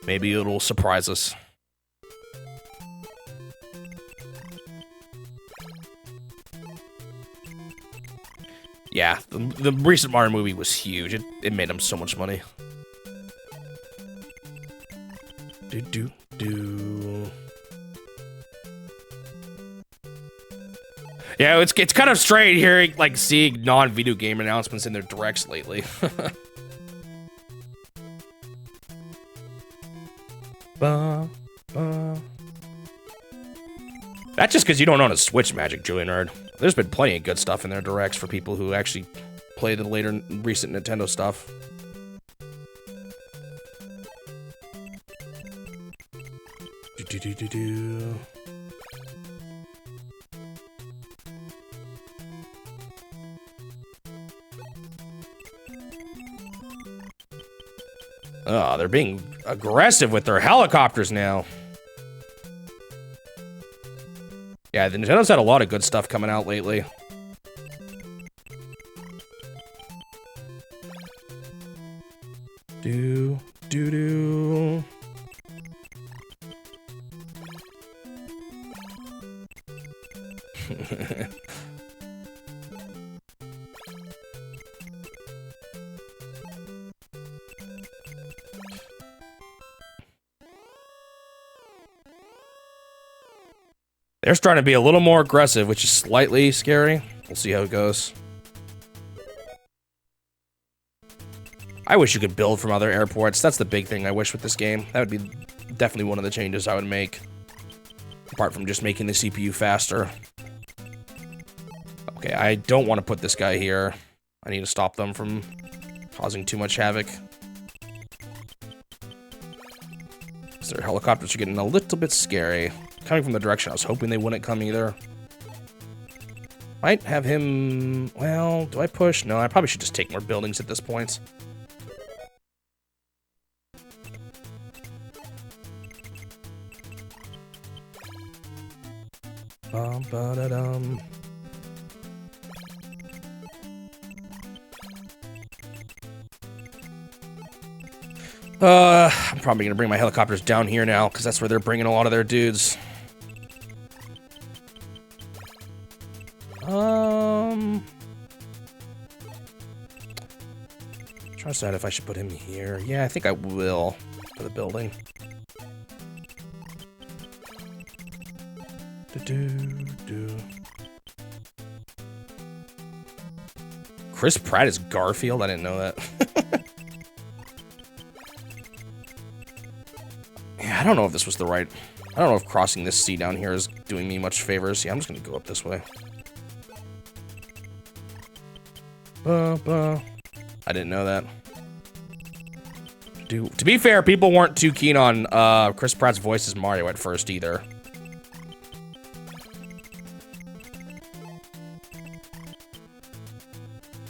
Maybe it'll surprise us. Yeah, the recent Mario movie was huge. It made them so much money. Yeah, it's kind of strange hearing, like, seeing non-video game announcements in their directs lately. That's just because you don't own a Switch, Magic Julian Nerd. There's been plenty of good stuff in their directs for people who actually play the recent Nintendo stuff. Oh, they're being aggressive with their helicopters now. Yeah, the Nintendo's had a lot of good stuff coming out lately. Do. They're starting to be a little more aggressive, which is slightly scary. We'll see how it goes. I wish you could build from other airports. That's the big thing I wish with this game. That would be definitely one of the changes I would make. Apart from just making the CPU faster. Okay, I don't want to put this guy here. I need to stop them from causing too much havoc. Their helicopters are getting a little bit scary. Coming from the direction I was hoping they wouldn't come either. Might have him... Well, do I push? No, I probably should just take more buildings at this point. Ba-da-dum. I'm probably gonna bring my helicopters down here now, because that's where they're bringing a lot of their dudes. Trying to decide if I should put him here. Yeah, I think I will for the building. Chris Pratt is Garfield? I didn't know that. Yeah, I don't know if this was the right... I don't know if crossing this sea down here is doing me much favors. Yeah, I'm just gonna go up this way. I didn't know that. To be fair, people weren't too keen on Chris Pratt's voice as Mario at first either.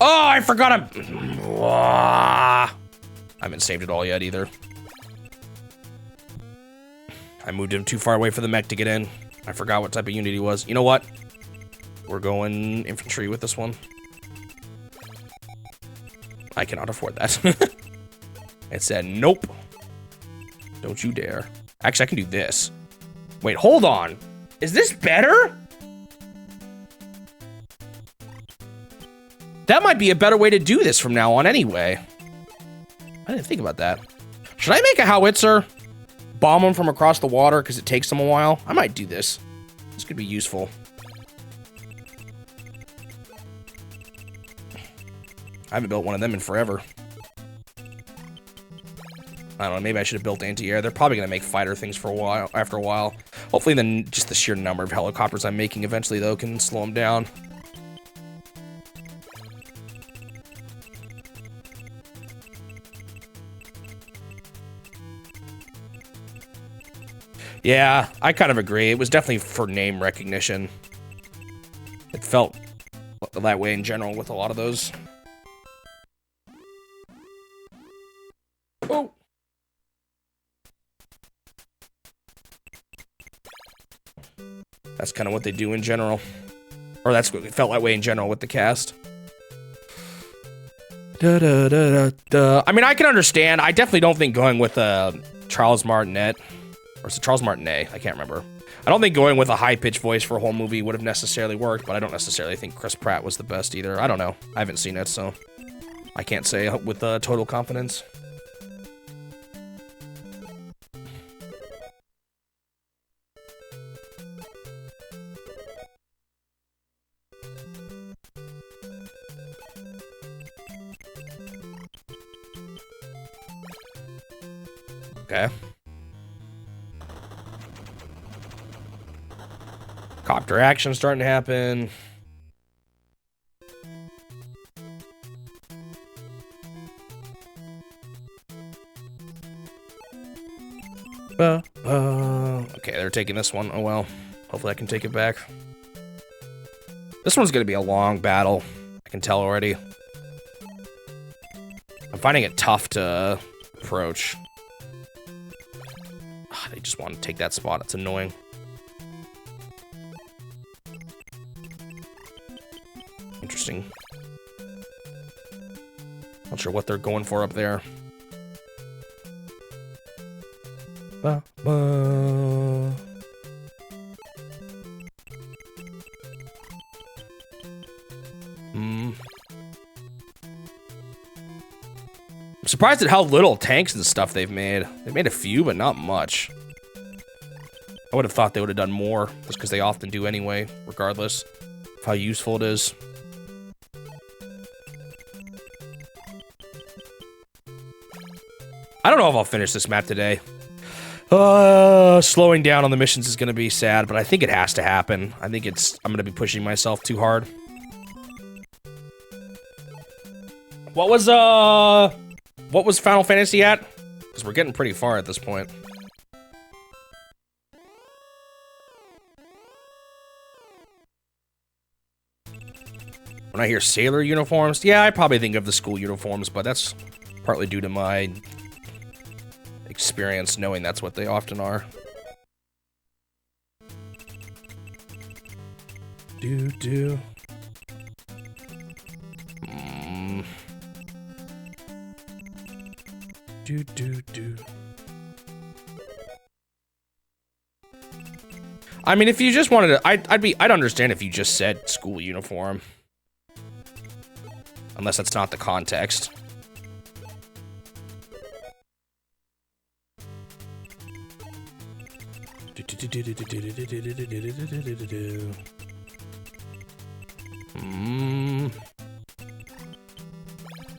Oh, I forgot him! I haven't saved it all yet either. I moved him too far away for the mech to get in. I forgot what type of unit he was. You know what? We're going infantry with this one. I cannot afford that. It said, nope. Don't you dare. Actually, I can do this. Wait, hold on. Is this better? That might be a better way to do this from now on anyway. I didn't think about that. Should I make a howitzer? Bomb them from across the water because it takes them a while? I might do this. This could be useful. I haven't built one of them in forever. I don't know, maybe I should have built anti-air. They're probably going to make fighter things for a while, after a while. Hopefully then just the sheer number of helicopters I'm making eventually, though, can slow them down. Yeah, I kind of agree. It was definitely for name recognition. It felt that way in general with a lot of those. Oh! That's kind of what they do in general. Or that's what it felt that way in general with the cast. I mean, I can understand. I definitely don't think going with Charles Martinet... Or is it Charles Martinet? I can't remember. I don't think going with a high-pitched voice for a whole movie would have necessarily worked, but I don't necessarily think Chris Pratt was the best either. I don't know. I haven't seen it, so I can't say with total confidence. Okay. Copter action starting to happen. Okay, they're taking this one. Oh well. Hopefully I can take it back. This one's gonna be a long battle. I can tell already. I'm finding it tough to approach. They just want to take that spot. It's annoying. Interesting. Not sure what they're going for up there. I'm surprised at how little tanks and stuff they've made. They made a few, but not much. I would have thought they would have done more, just because they often do anyway, regardless of how useful it is. I don't know if I'll finish this map today. Slowing down on the missions is going to be sad, but I think it has to happen. I think I'm going to be pushing myself too hard. What was Final Fantasy at? Because we're getting pretty far at this point. When I hear sailor uniforms, yeah, I probably think of the school uniforms, but that's partly due to my experience knowing that's what they often are. Do. Do. I mean, if you just wanted to, I'd understand if you just said school uniform. Unless that's not the context.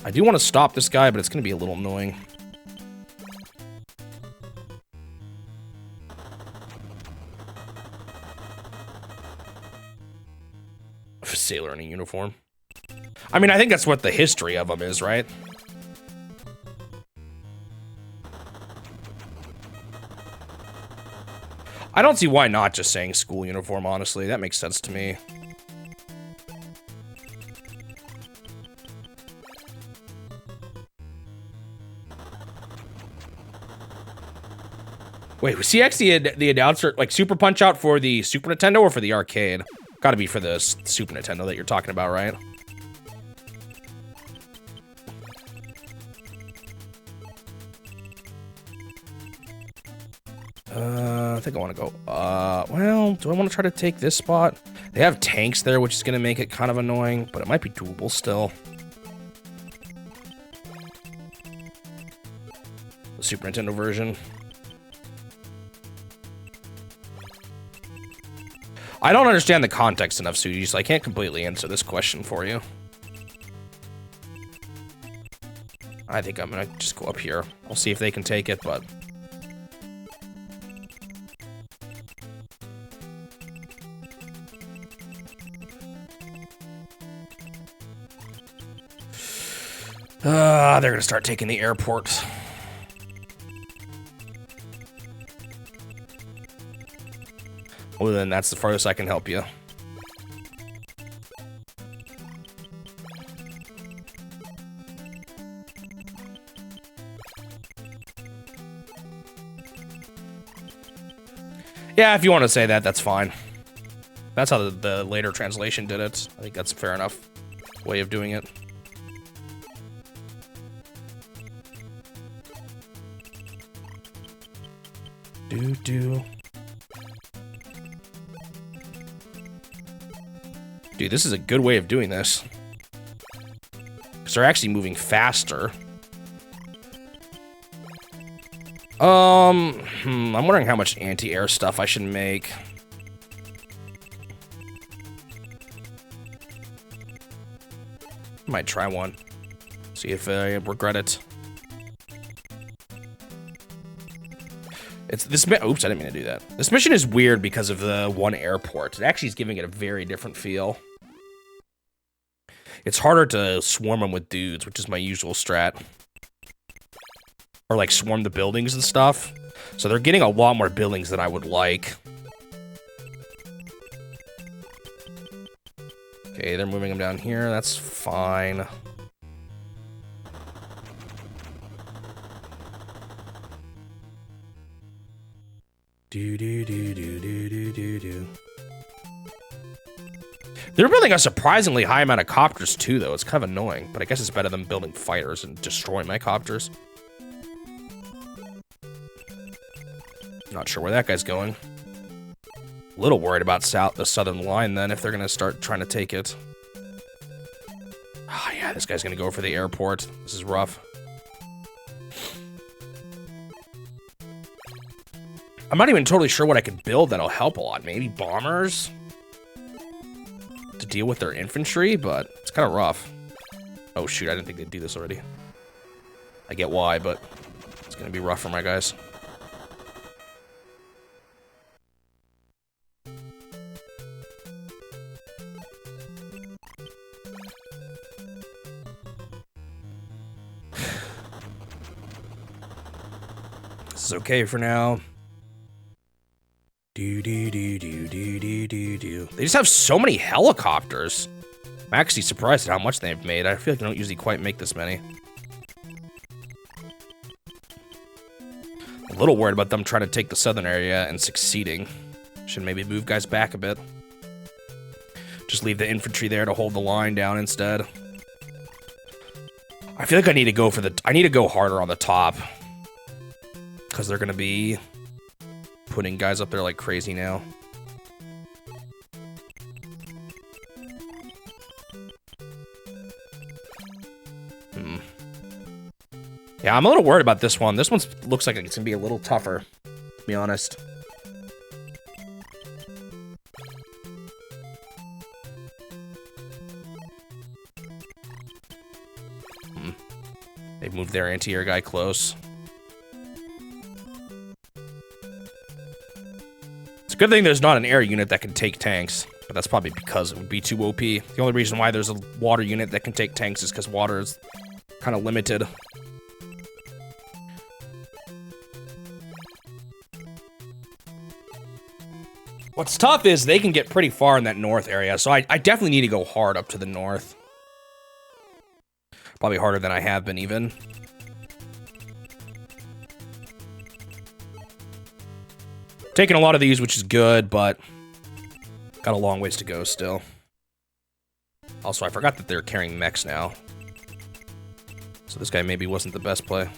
I do want to stop this guy, but it's going to be a little annoying. A sailor in a uniform. I mean, I think that's what the history of them is, right? I don't see why not just saying school uniform, honestly. That makes sense to me. Wait, was CX the announcer, like Super Punch-Out for the Super Nintendo or for the arcade? Gotta be for the Super Nintendo that you're talking about, right? I think I want to go, well, do I want to try to take this spot? They have tanks there, which is going to make it kind of annoying, but it might be doable still. The Super Nintendo version. I don't understand the context enough, Suji, so I can't completely answer this question for you. I think I'm going to just go up here. I'll see if they can take it, but... they're gonna start taking the airport. Well, then that's the farthest I can help you. Yeah, if you want to say that, that's fine. That's how the later translation did it. I think that's a fair enough way of doing it. Dude, this is a good way of doing this. Because they're actually moving faster. I'm wondering how much anti-air stuff I should make. Might try one. See if I regret it. It's this. Oops, I didn't mean to do that. This mission is weird because of the one airport. It actually is giving it a very different feel. It's harder to swarm them with dudes, which is my usual strat. Or like swarm the buildings and stuff. So they're getting a lot more buildings than I would like. Okay, they're moving them down here. That's fine. They're building a surprisingly high amount of copters too, though. It's kind of annoying, but I guess it's better than building fighters and destroying my copters. Not sure where that guy's going. A little worried about the southern line then, if they're gonna start trying to take it. Ah, yeah, this guy's gonna go for the airport. This is rough. I'm not even totally sure what I could build that'll help a lot. Maybe bombers to deal with their infantry, but it's kind of rough. Oh shoot, I didn't think they'd do this already. I get why, but it's gonna be rough for my guys. This is okay for now. They just have so many helicopters. I'm actually surprised at how much they've made. I feel like they don't usually quite make this many. A little worried about them trying to take the southern area and succeeding. Should maybe move guys back a bit. Just leave the infantry there to hold the line down instead. I feel like I need to go for the... I need to go harder on the top. Because they're going to be putting guys up there like crazy now. Yeah, I'm a little worried about this one. This one looks like it's going to be a little tougher, to be honest. They've moved their anti-air guy close. It's a good thing there's not an air unit that can take tanks, but that's probably because it would be too OP. The only reason why there's a water unit that can take tanks is because water is kind of limited. What's tough is they can get pretty far in that north area, so I definitely need to go hard up to the north. Probably harder than I have been, even. Taking a lot of these, which is good, but got a long ways to go still. Also, I forgot that they're carrying mechs now. So this guy maybe wasn't the best play.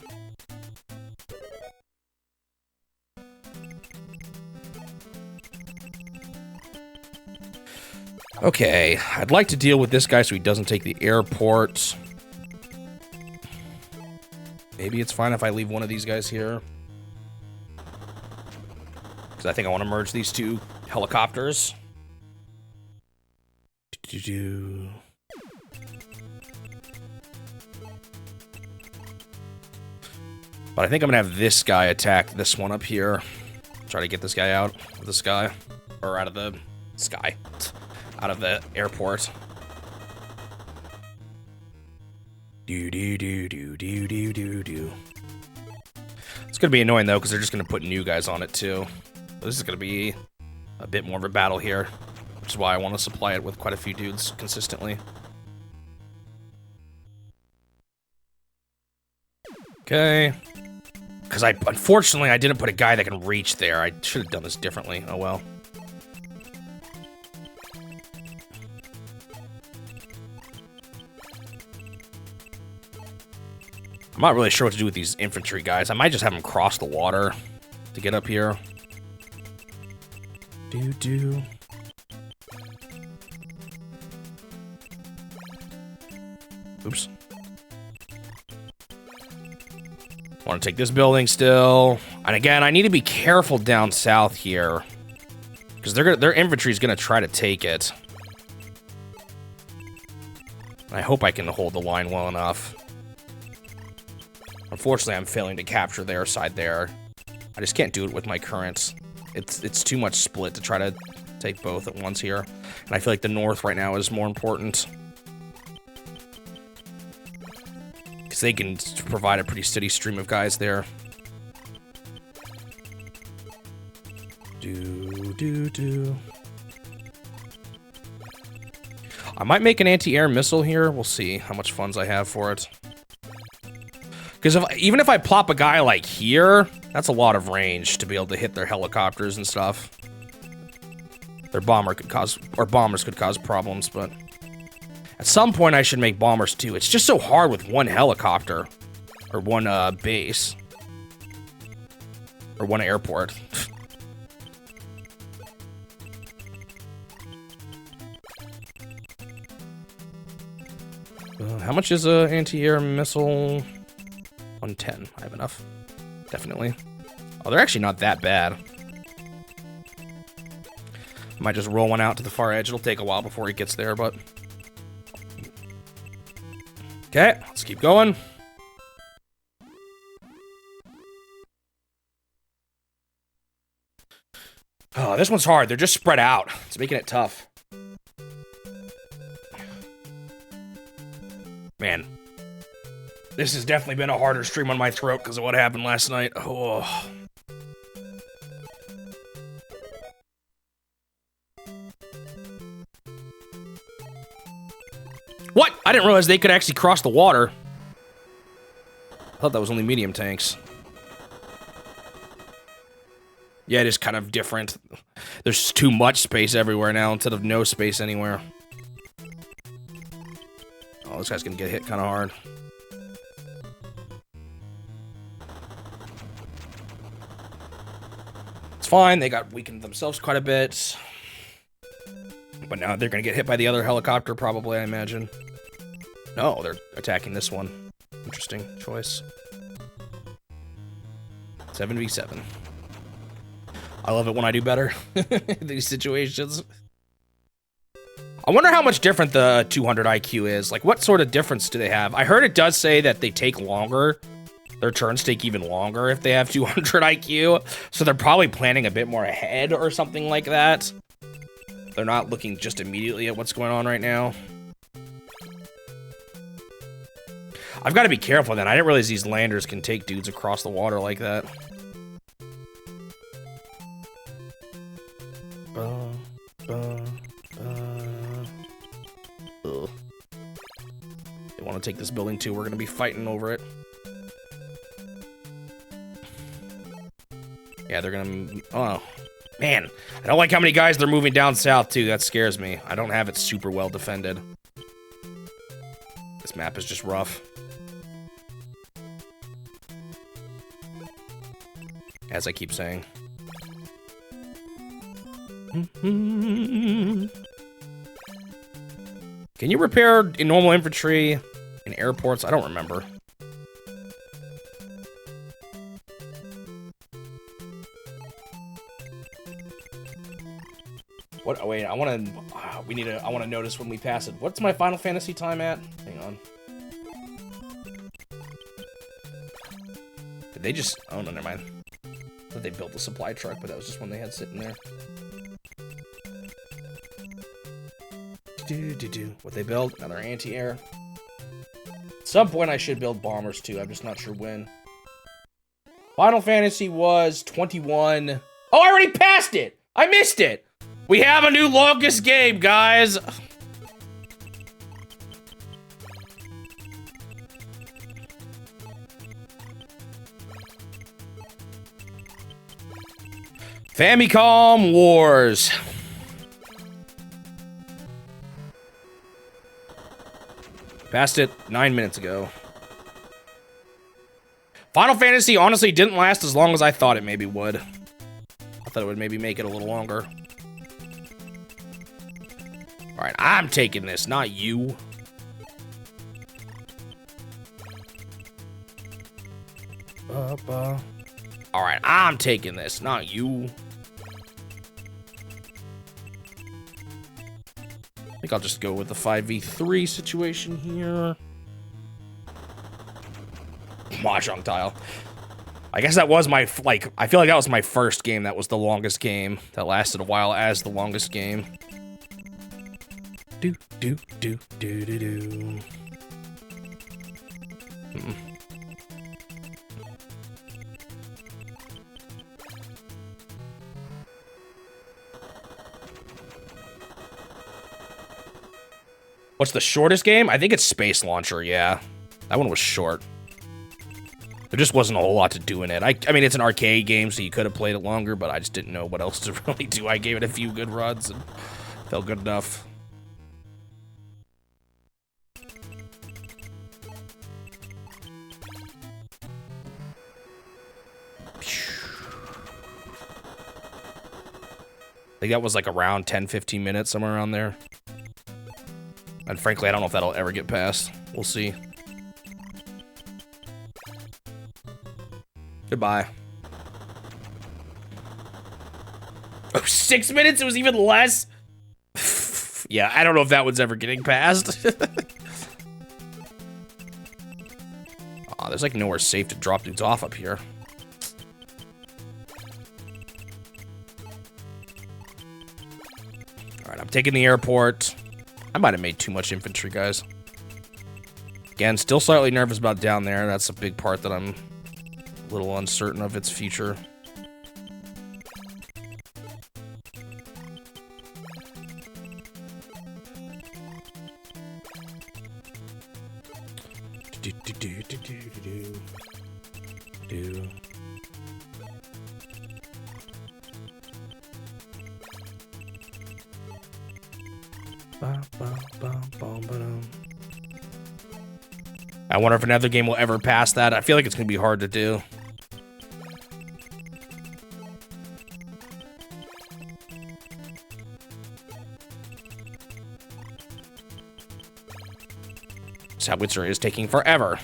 Okay, I'd like to deal with this guy so he doesn't take the airport. Maybe it's fine if I leave one of these guys here. Because I think I want to merge these two helicopters. But I think I'm going to have this guy attack this one up here. Try to get this guy out of the sky. Or out of the sky. Out of the airport. It's gonna be annoying though, because they're just gonna put new guys on it too. This is gonna be a bit more of a battle here, which is why I want to supply it with quite a few dudes consistently. Okay. Because unfortunately I didn't put a guy that can reach there. I should have done this differently. Oh well. I'm not really sure what to do with these infantry guys. I might just have them cross the water to get up here. Oops. Want to take this building still. And again, I need to be careful down south here. Because their infantry is going to try to take it. I hope I can hold the line well enough. Unfortunately, I'm failing to capture their side there. I just can't do it with my current. It's too much split to try to take both at once here. And I feel like the north right now is more important. Because they can provide a pretty steady stream of guys there. I might make an anti-air missile here. We'll see how much funds I have for it. Because even if I plop a guy like here, that's a lot of range to be able to hit their helicopters and stuff. Their bombers could cause problems, but at some point I should make bombers too. It's just so hard with one helicopter or one base or one airport. How much is a anti-air missile? 110. I have enough. Definitely. Oh, they're actually not that bad. Might just roll one out to the far edge. It'll take a while before he gets there, but... Okay, let's keep going. Oh, this one's hard. They're just spread out. It's making it tough. Man. This has definitely been a harder stream on my throat because of what happened last night. Oh. What? I didn't realize they could actually cross the water. I thought that was only medium tanks. Yeah, it is kind of different. There's too much space everywhere now instead of no space anywhere. Oh, this guy's gonna get hit kind of hard. It's fine, they got weakened themselves quite a bit. But now they're gonna get hit by the other helicopter, probably, I imagine. No, they're attacking this one. Interesting choice. 7v7. I love it when I do better in these situations. I wonder how much different the 200 IQ is. Like, what sort of difference do they have? I heard it does say that they take longer. Their turns take even longer if they have 200 IQ. So they're probably planning a bit more ahead or something like that. They're not looking just immediately at what's going on right now. I've got to be careful then. I didn't realize these landers can take dudes across the water like that. They want to take this building too. We're going to be fighting over it. Yeah, they're going to... Oh, man. I don't like how many guys they're moving down south too. That scares me. I don't have it super well defended. This map is just rough. As I keep saying. Can you repair in normal infantry in airports? I don't remember. What? Oh, wait, I want to. I want to notice when we pass it. What's my Final Fantasy time at? Hang on. Did they just? Oh no, never mind. I thought they built the supply truck, but that was just one they had sitting there. What they build? Another anti-air. At some point I should build bombers too. I'm just not sure when. Final Fantasy was 21. Oh, I already passed it! I missed it! We have a new longest game, guys! Famicom Wars. Passed it 9 minutes ago. Final Fantasy honestly didn't last as long as I thought it maybe would. I thought it would maybe make it a little longer. Alright, I'm taking this, not you. Alright, I'm taking this, not you. I think I'll just go with the 5v3 situation here. Mahjong tile. I guess that was my, like, I feel like that was my first game that was the longest game. That lasted a while as the longest game. Do. What's the shortest game? I think it's Space Launcher, yeah. That one was short. There just wasn't a whole lot to do in it. I mean, it's an arcade game, so you could have played it longer, but I just didn't know what else to really do. I gave it a few good runs and felt good enough. I think that was like around 10-15 minutes, somewhere around there. And frankly, I don't know if that'll ever get past. We'll see. Goodbye. Oh, 6 minutes? It was even less? Yeah, I don't know if that one's ever getting passed. Oh, there's like nowhere safe to drop dudes off up here. Alright, I'm taking the airport. I might have made too much infantry, guys. Again, still slightly nervous about down there. That's a big part that I'm a little uncertain of its future. I wonder if another game will ever pass that. I feel like it's going to be hard to do. Howitzer is taking forever.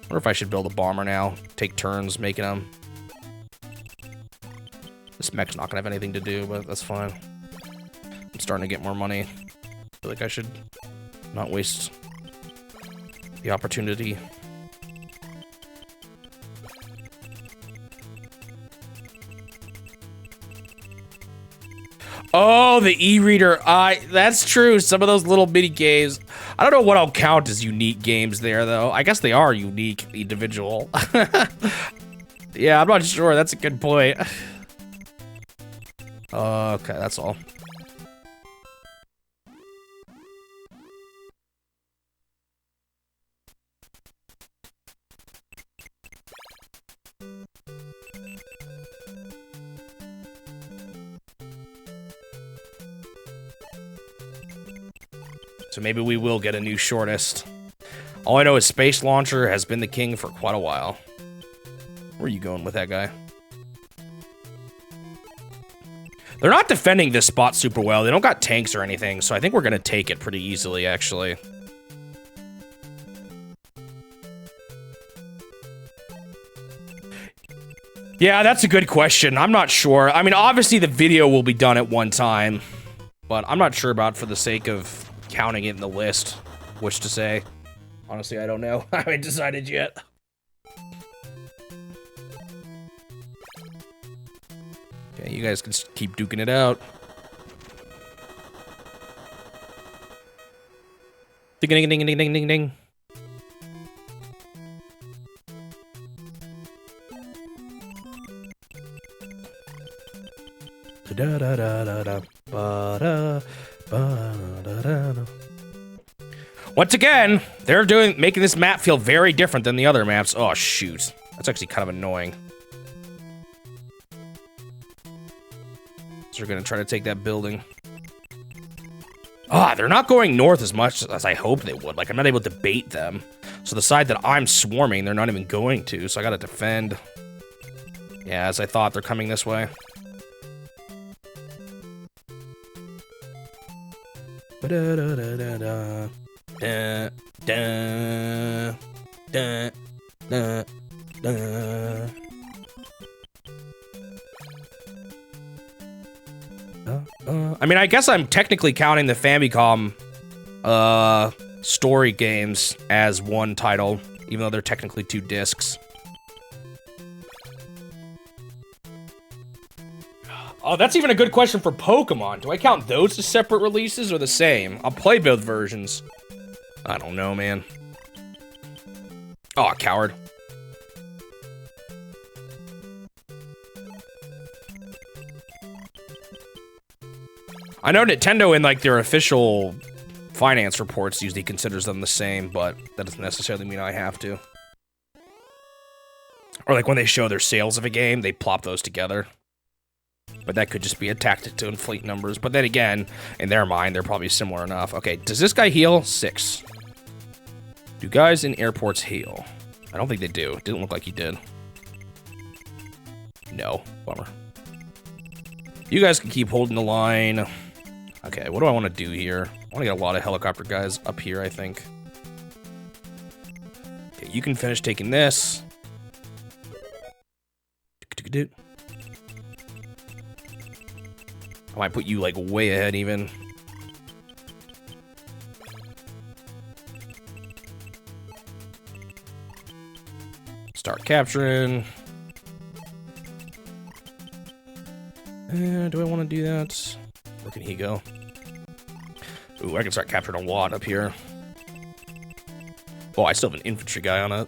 Wonder if I should build a bomber now. Take turns making them. This mech's not gonna have anything to do, but that's fine. I'm starting to get more money. I feel like I should not waste the opportunity. Oh, the e-reader. That's true. Some of those little mini games. I don't know what I'll count as unique games there, though. I guess they are unique, individual. Yeah, I'm not sure. That's a good point. Okay, that's all. So maybe we will get a new shortest. All I know is Space Launcher has been the king for quite a while. Where are you going with that guy? They're not defending this spot super well. They don't got tanks or anything, so I think we're going to take it pretty easily, actually. Yeah, that's a good question. I'm not sure. I mean, obviously the video will be done at one time, but I'm not sure about for the sake of counting it in the list, which to say. Honestly, I don't know. I haven't decided yet. Okay, you guys can keep duking it out. Ding ding ding ding ding ding ding. Da da da da da ba da. Once again, they're making this map feel very different than the other maps. Oh, shoot. That's actually kind of annoying. So they're going to try to take that building. Ah, they're not going north as much as I hoped they would. Like, I'm not able to bait them. So the side that I'm swarming, they're not even going to. So I got to defend. Yeah, as I thought, they're coming this way. Da da da da da da da da da da. I mean, I guess I'm technically counting the Famicom story games as one title, even though they're technically 2 discs. Oh, that's even a good question for Pokemon. Do I count those as separate releases or the same? I'll play both versions. I don't know, man. Oh, coward. I know Nintendo in like their official finance reports usually considers them the same, but that doesn't necessarily mean I have to. Or like when they show their sales of a game, they plop those together. But that could just be a tactic to inflate numbers. But then again, in their mind, they're probably similar enough. Okay, does this guy heal? 6. Do guys in airports heal? I don't think they do. It didn't look like he did. No. Bummer. You guys can keep holding the line. Okay, what do I want to do here? I want to get a lot of helicopter guys up here, I think. Okay, you can finish taking this. I might put you, like, way ahead, even. Start capturing. Do I want to do that? Where can he go? Ooh, I can start capturing a lot up here. Oh, I still have an infantry guy on a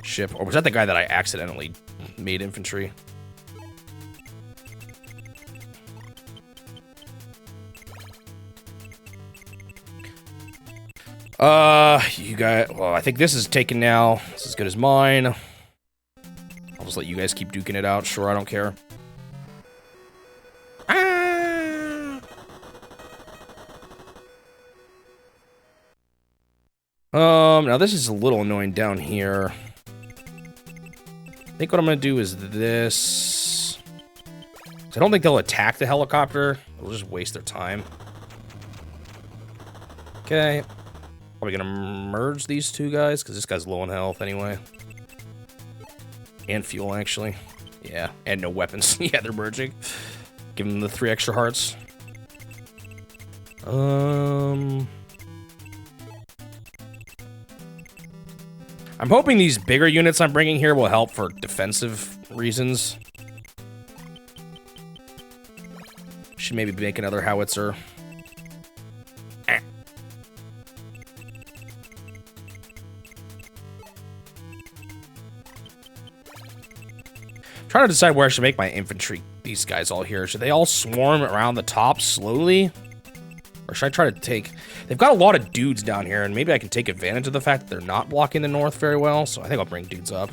ship. Or was that the guy that I accidentally made infantry? You guys... Well, I think this is taken now. It's as good as mine. I'll just let you guys keep duking it out. Sure, I don't care. Now this is a little annoying down here. I think what I'm gonna do is this. I don't think they'll attack the helicopter. They'll just waste their time. Okay. Probably gonna merge these two guys, because this guy's low on health anyway. And fuel, actually. Yeah, and no weapons. Yeah, they're merging. Give them the 3 extra hearts. I'm hoping these bigger units I'm bringing here will help for defensive reasons. Should maybe make another howitzer. Trying to decide where I should make my infantry. These guys all here. Should they all swarm around the top slowly? Or should I try to take... They've got a lot of dudes down here, and maybe I can take advantage of the fact that they're not blocking the north very well, so I think I'll bring dudes up.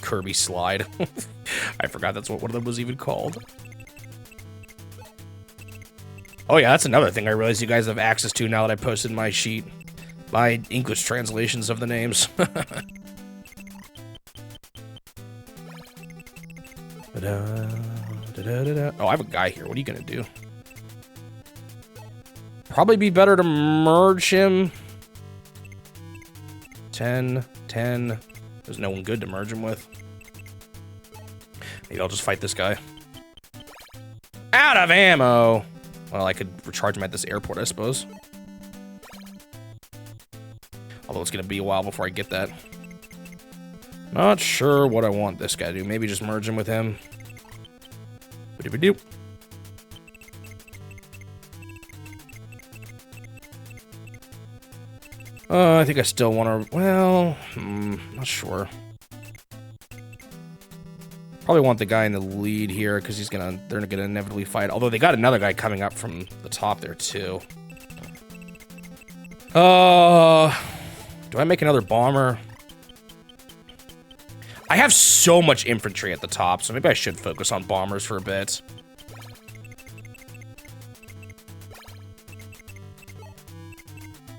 Kirby slide. I forgot that's what one of them was even called. Oh yeah, that's another thing I realized you guys have access to now that I posted my sheet. My English translations of the names. Oh, I have a guy here. What are you gonna do? Probably be better to merge him. 10, 10. There's no one good to merge him with. Maybe I'll just fight this guy. Out of ammo! Well, I could recharge him at this airport, I suppose. Although it's gonna be a while before I get that. Not sure what I want this guy to do. Maybe just merge him with him. I think I still want to... Well, not sure. Probably want the guy in the lead here because they're gonna inevitably fight. Although they got another guy coming up from the top there too. Do I make another bomber? I have so much infantry at the top, so maybe I should focus on bombers for a bit.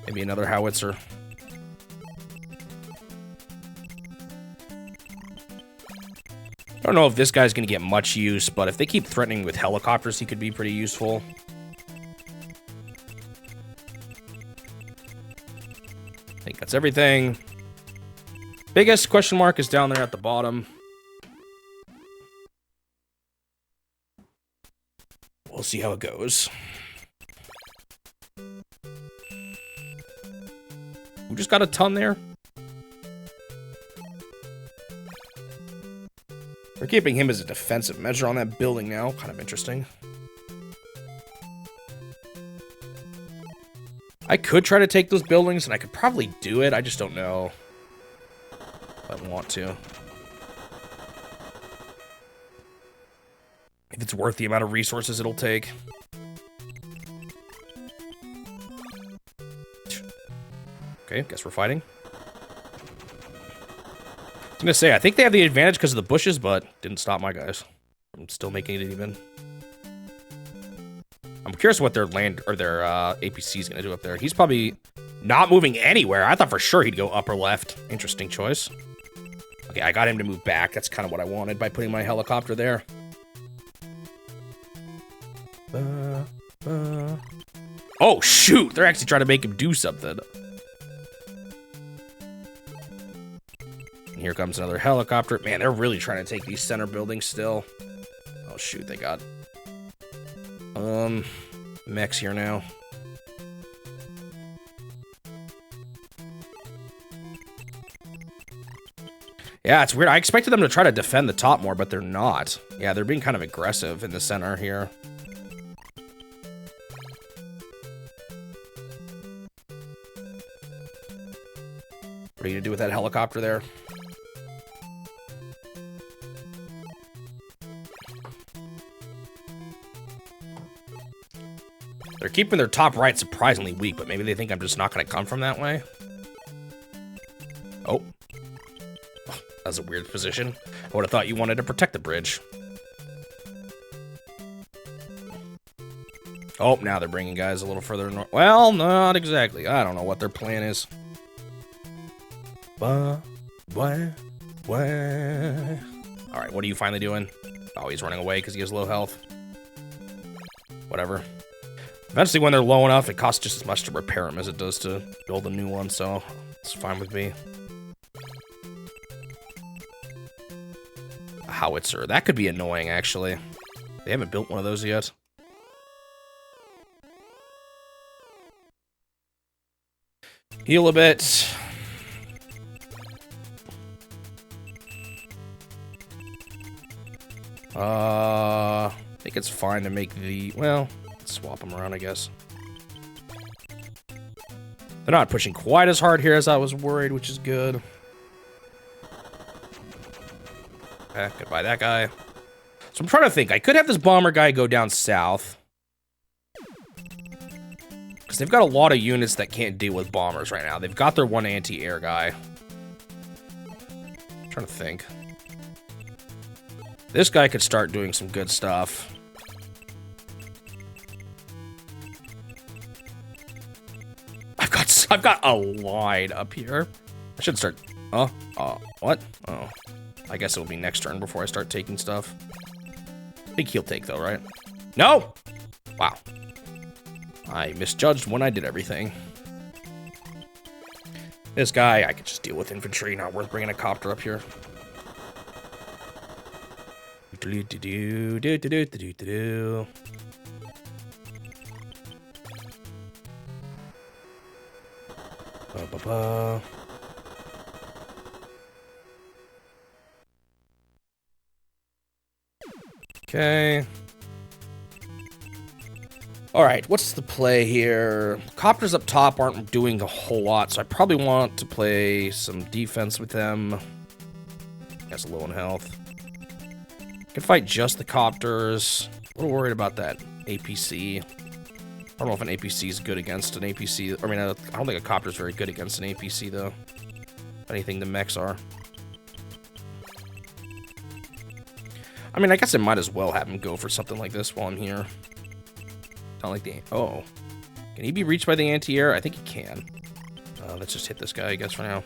Maybe another howitzer. I don't know if this guy's going to get much use, but if they keep threatening with helicopters, he could be pretty useful. I think that's everything. Biggest question mark is down there at the bottom. We'll see how it goes. We just got a ton there. We're keeping him as a defensive measure on that building now. Kind of interesting. I could try to take those buildings, and I could probably do it. I just don't know if I want to. If it's worth the amount of resources it'll take. Okay, guess we're fighting. I was gonna say, I think they have the advantage because of the bushes, but didn't stop my guys. I'm still making it even. I'm curious what their land or their APC is gonna do up there. He's probably not moving anywhere. I thought for sure he'd go upper left. Interesting choice. Okay, I got him to move back. That's kind of what I wanted by putting my helicopter there. Oh shoot! They're actually trying to make him do something. And here comes another helicopter. Man, they're really trying to take these center buildings still. Oh, shoot, they got... mechs here now. Yeah, it's weird. I expected them to try to defend the top more, but they're not. Yeah, they're being kind of aggressive in the center here. What are you gonna do with that helicopter there? They're keeping their top right surprisingly weak, but maybe they think I'm just not gonna come from that way. Oh. That's a weird position. I would have thought you wanted to protect the bridge. Oh, now they're bringing guys a little further north. Well, not exactly. I don't know what their plan is. All right, what are you finally doing? Oh, he's running away because he has low health. Whatever. Eventually, when they're low enough, it costs just as much to repair them as it does to build a new one, so it's fine with me. A howitzer. That could be annoying, actually. They haven't built one of those yet. Heal a bit. I think it's fine to make the... Well, let's swap them around, I guess. They're not pushing quite as hard here as I was worried, which is good. Okay, goodbye that guy. So I'm trying to think. I could have this bomber guy go down south. Because they've got a lot of units that can't deal with bombers right now. They've got their one anti-air guy. I'm trying to think. This guy could start doing some good stuff. I've got a line up here. I should start. What? Oh, I guess it'll be next turn before I start taking stuff. I think he'll take though, right? No. Wow. I misjudged when I did everything. This guy, I could just deal with infantry. Not worth bringing a copter up here. Okay. All right, what's the play here? Copters up top aren't doing a whole lot, so I probably want to play some defense with them. That's low in health. Can fight just the copters. A little worried about that APC. I don't know if an APC is good against an APC. I mean, I don't think a copter is very good against an APC, though. If anything, the mechs are. I mean, I guess I might as well have him go for something like this while I'm here. Not like the... Oh. Can he be reached by the anti-air? I think he can. Let's just hit this guy, I guess, for now.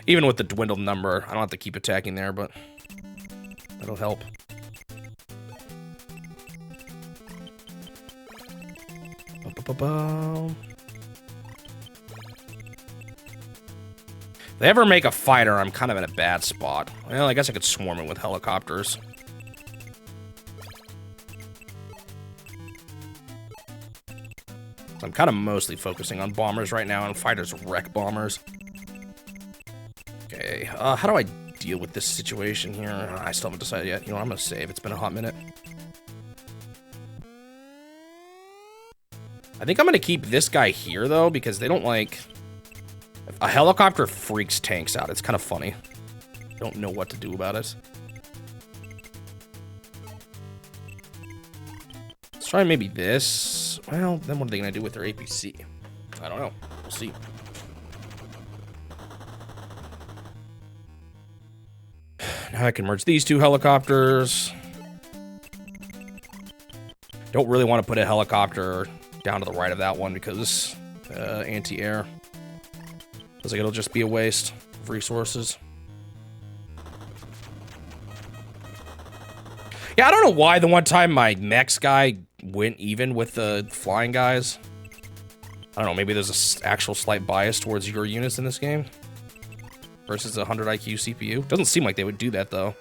Even with the dwindled number, I don't have to keep attacking there, but that'll help. If they ever make a fighter, I'm kind of in a bad spot. Well, I guess I could swarm it with helicopters. So I'm kind of mostly focusing on bombers right now, and fighters wreck bombers. Okay, how do I deal with this situation here? I still haven't decided yet. You know, I'm gonna save. It's been a hot minute. I think I'm gonna keep this guy here, though, because they don't like... A helicopter freaks tanks out. It's kind of funny. Don't know what to do about it. Let's try maybe this. Well, then what are they gonna do with their APC? I don't know. We'll see. Now I can merge these two helicopters. Don't really want to put a helicopter down to the right of that one because anti-air. Looks like it'll just be a waste of resources. Yeah, I don't know why the one time my mechs guy went even with the flying guys. I don't know, maybe there's an actual slight bias towards your units in this game versus a 100 IQ CPU. Doesn't seem like they would do that, though.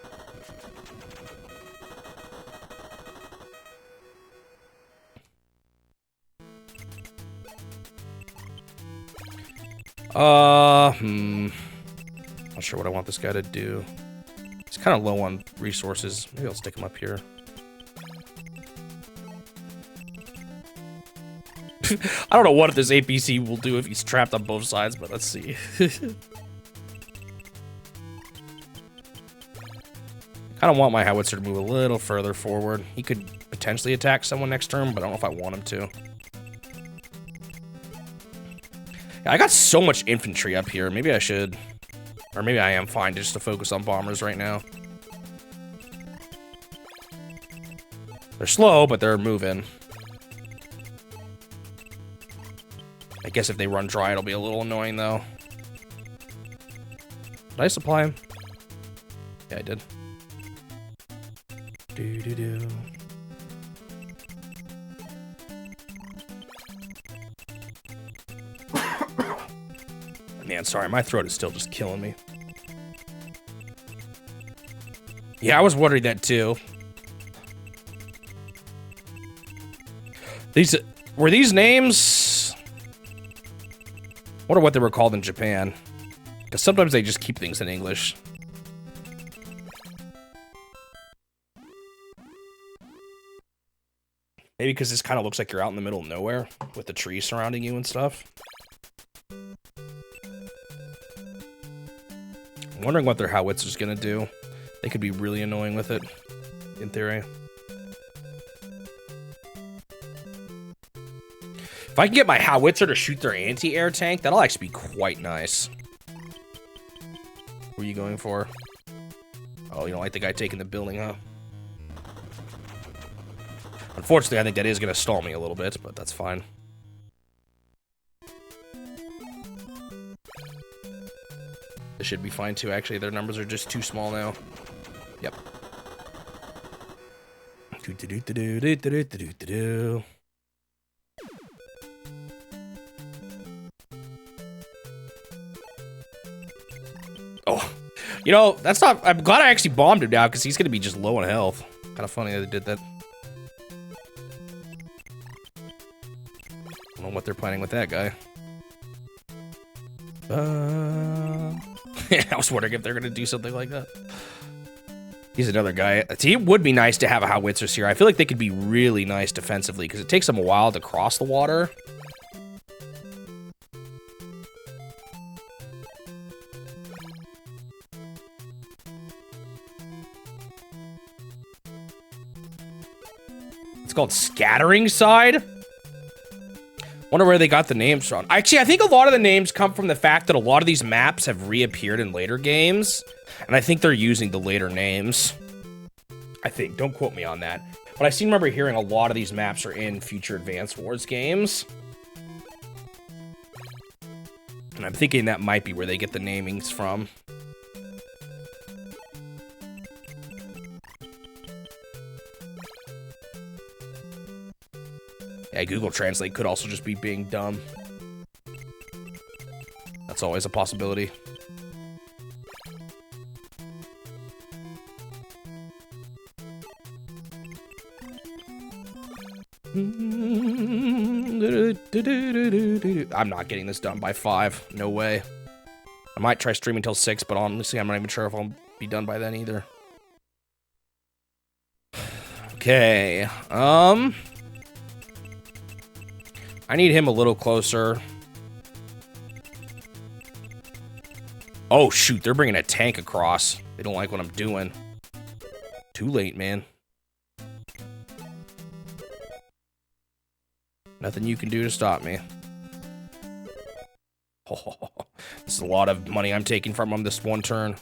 Not sure what I want this guy to do. He's kind of low on resources. Maybe I'll stick him up here. I don't know what this APC will do if he's trapped on both sides, but let's see. I don't want my howitzer to move a little further forward. He could potentially attack someone next turn, but I don't know if I want him to. Yeah, I got so much infantry up here. Maybe I should, or maybe I am fine just to focus on bombers right now. They're slow, but they're moving. I guess if they run dry, it'll be a little annoying, though. Did I supply him? Yeah, I did. Do-do-do. Man, sorry, my throat is still just killing me. Yeah, I was worried that, too. Were these names... I wonder what they were called in Japan. Because sometimes they just keep things in English. Maybe because this kind of looks like you're out in the middle of nowhere with the trees surrounding you and stuff. I'm wondering what their howitzer's gonna do. They could be really annoying with it, in theory. If I can get my howitzer to shoot their anti-air tank, that'll actually be quite nice. Who are you going for? Oh, you don't like the guy taking the building, huh? Unfortunately, I think that is going to stall me a little bit, but that's fine. This should be fine, too, actually. Their numbers are just too small now. Yep. Do-do-do-do-do-do-do-do-do-do. Oh, you know, that's not... I'm glad I actually bombed him now, because he's going to be just low on health. Kind of funny that they did that. I don't know what they're planning with that guy. I was wondering if they're going to do something like that. He's another guy. It would be nice to have a howitzers here. I feel like they could be really nice defensively, because it takes them a while to cross the water. It's called Scattering Side. Wonder where they got the names from. Actually, I think a lot of the names come from the fact that a lot of these maps have reappeared in later games. And I think they're using the later names. I think. Don't quote me on that. But I seem to remember hearing a lot of these maps are in future Advance Wars games. And I'm thinking that might be where they get the namings from. Yeah, Google Translate could also just be being dumb. That's always a possibility. I'm not getting this done by 5. No way. I might try streaming till 6, but honestly, I'm not even sure if I'll be done by then either. Okay. I need him a little closer. Oh, shoot. They're bringing a tank across. They don't like what I'm doing. Too late, man. Nothing you can do to stop me. Oh, this is a lot of money I'm taking from him this one turn.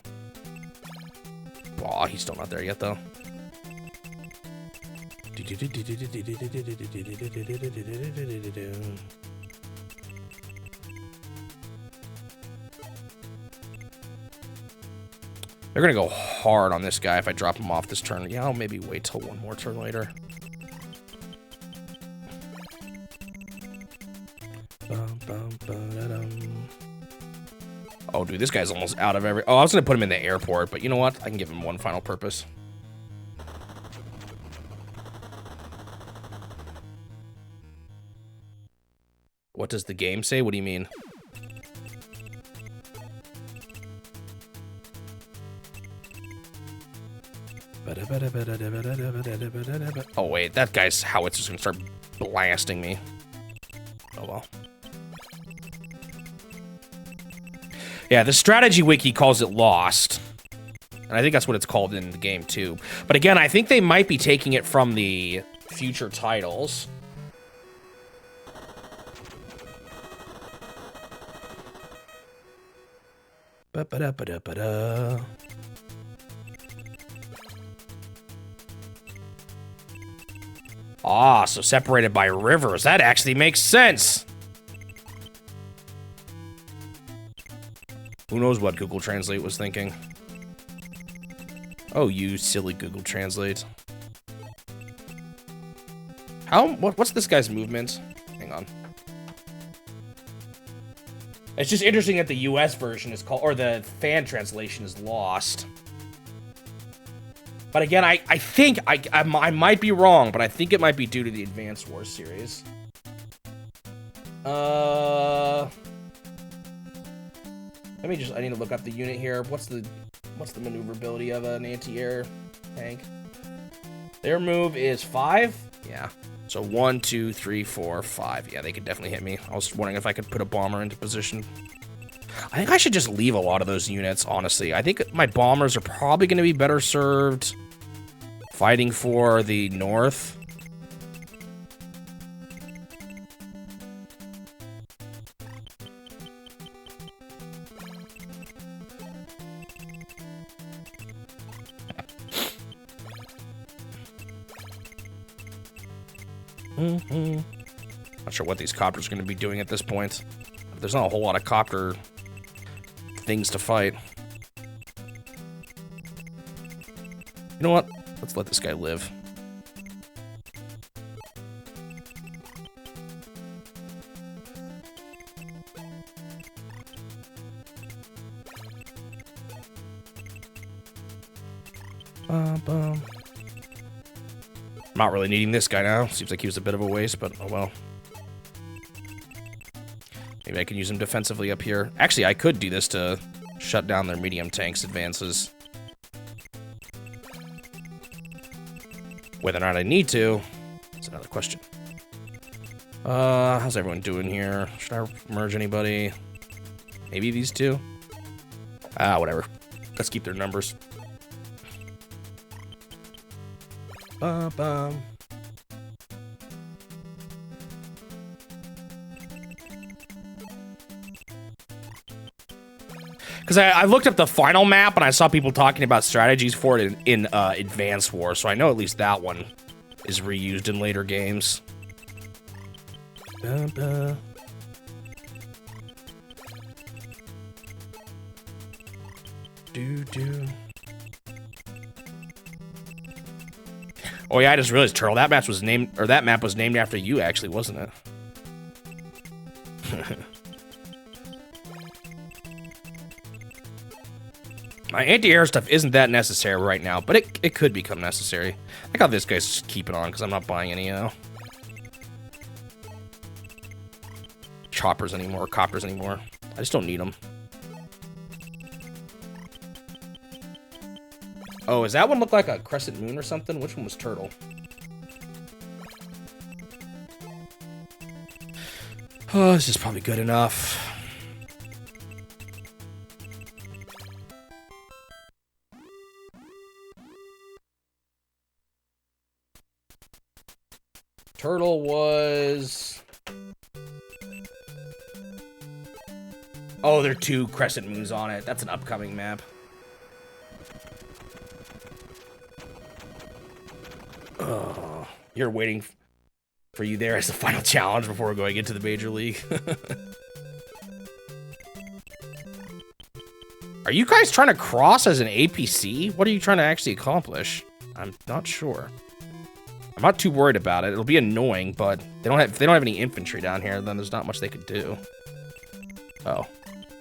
Aw, he's still not there yet, though. They're gonna go hard on this guy if I drop him off this turn. Yeah, I'll maybe wait till one more turn later. Oh, dude, this guy's almost out of every... Oh, I was going to put him in the airport, but you know what? I can give him one final purpose. What does the game say? What do you mean? Oh, wait, that guy's howitz is going to start blasting me. Oh, well. Yeah, the strategy wiki calls it Lost. And I think that's what it's called in the game, too. But again, I think they might be taking it from the future titles. Ba-ba-da-ba-da-ba-da. Ah, so separated by rivers. That actually makes sense. Who knows what Google Translate was thinking? Oh, you silly Google Translate. What's this guy's movement? Hang on. It's just interesting that the US version is called, or the fan translation is Lost. But again, I think, I might be wrong, but I think it might be due to the Advance Wars series. Let me just, I need to look up the unit here. What's the maneuverability of an anti-air tank? Their move is 5? Yeah. So 1, 2, 3, 4, 5. Yeah, they could definitely hit me. I was wondering if I could put a bomber into position. I think I should just leave a lot of those units, honestly. I think my bombers are probably going to be better served fighting for the north. Not sure what these copters are going to be doing at this point. There's not a whole lot of copter things to fight. You know what? Let's let this guy live. I'm not really needing this guy now. Seems like he was a bit of a waste, but oh well. Maybe I can use him defensively up here. Actually, I could do this to shut down their medium tanks' advances. Whether or not I need to, is another question. How's everyone doing here? Should I merge anybody? Maybe these two? Whatever. Let's keep their numbers. Bum. Because I looked up the final map and I saw people talking about strategies for it in Advance Wars, so I know at least that one is reused in later games. Oh yeah, I just realized, Turtle, that map was named after you, actually, wasn't it? My anti-air stuff isn't that necessary right now, but it could become necessary. I like how this guy's just keeping on, because I'm not buying any, choppers anymore, copters anymore. I just don't need them. Oh, does that one look like a crescent moon or something? Which one was Turtle? Oh, this is probably good enough. Turtle was... Oh, there are 2 crescent moons on it. That's an upcoming map. Oh, you're waiting for you there as the final challenge before going into the Major League. Are you guys trying to cross as an APC? What are you trying to actually accomplish? I'm not sure. I'm not too worried about it. It'll be annoying, but if they don't have any infantry down here, then there's not much they could do. Oh.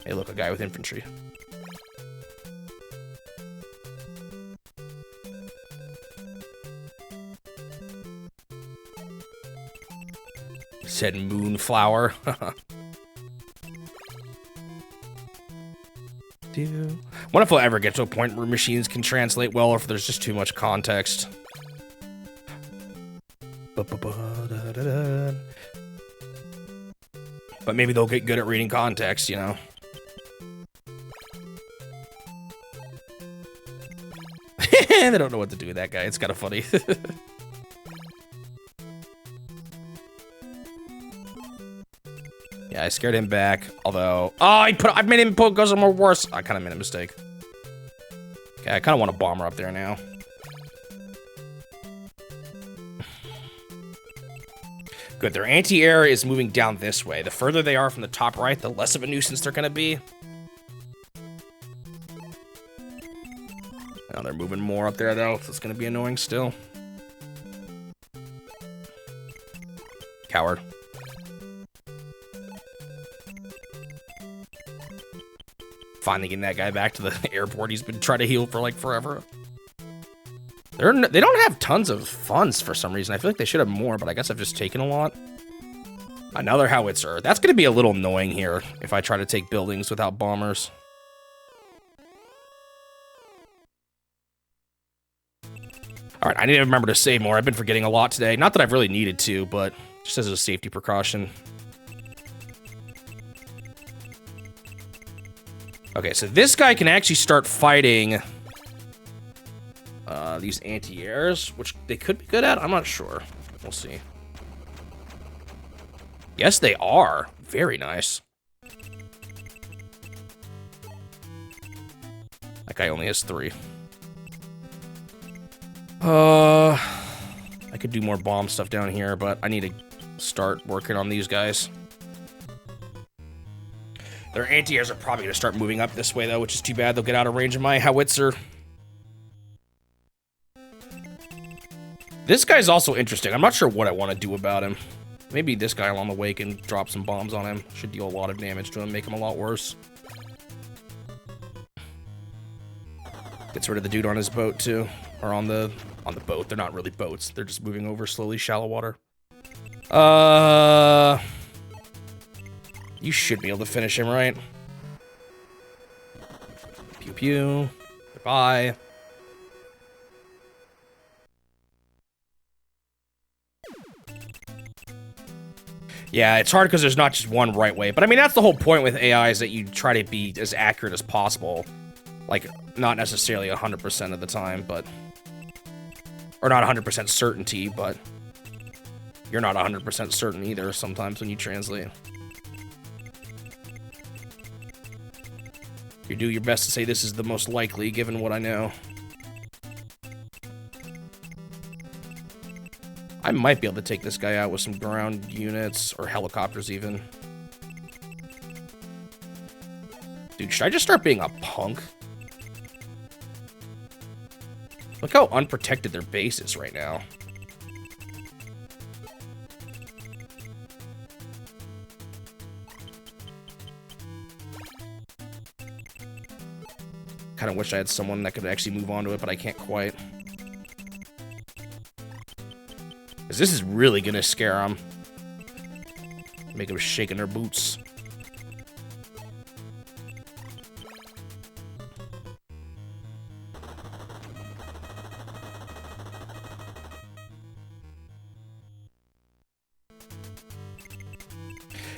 Hey, look, a guy with infantry. Said moonflower. What if we'll ever get to a point where machines can translate well, or if there's just too much context? But maybe they'll get good at reading context, you know? They don't know what to do with that guy. It's kind of funny. Yeah, I scared him back. Although, oh, I made him go somewhere worse. I kind of made a mistake. Okay, I kind of want a bomber up there now. Good, their anti-air is moving down this way. The further they are from the top right, the less of a nuisance they're gonna be. Now they're moving more up there though, so it's gonna be annoying still. Coward. Finally getting that guy back to the airport he's been trying to heal for like forever. They don't have tons of funds for some reason. I feel like they should have more, but I guess I've just taken a lot. Another howitzer. That's going to be a little annoying here if I try to take buildings without bombers. All right, I need to remember to save more. I've been forgetting a lot today. Not that I've really needed to, but just as a safety precaution. Okay, so this guy can actually start fighting these anti-airs, which they could be good at. I'm not sure. We'll see. Yes, they are. Very nice. That guy only has 3. I could do more bomb stuff down here, but I need to start working on these guys. Their anti-airs are probably going to start moving up this way, though, which is too bad. They'll get out of range of my howitzer. This guy's also interesting. I'm not sure what I want to do about him. Maybe this guy along the way can drop some bombs on him. Should deal a lot of damage to him, make him a lot worse. Gets rid of the dude on his boat, too. Or on the boat. They're not really boats. They're just moving over slowly, shallow water. You should be able to finish him, right? Pew pew. Goodbye. Yeah, it's hard because there's not just one right way. But I mean, that's the whole point with AI, is that you try to be as accurate as possible. Like, not necessarily 100% of the time, but... Or not 100% certainty, but... You're not 100% certain either sometimes when you translate. You do your best to say this is the most likely, given what I know. I might be able to take this guy out with some ground units, or helicopters even. Dude, should I just start being a punk? Look how unprotected their base is right now. Kind of wish I had someone that could actually move on to it, but I can't quite. Because this is really going to scare them. Make them shaking their boots.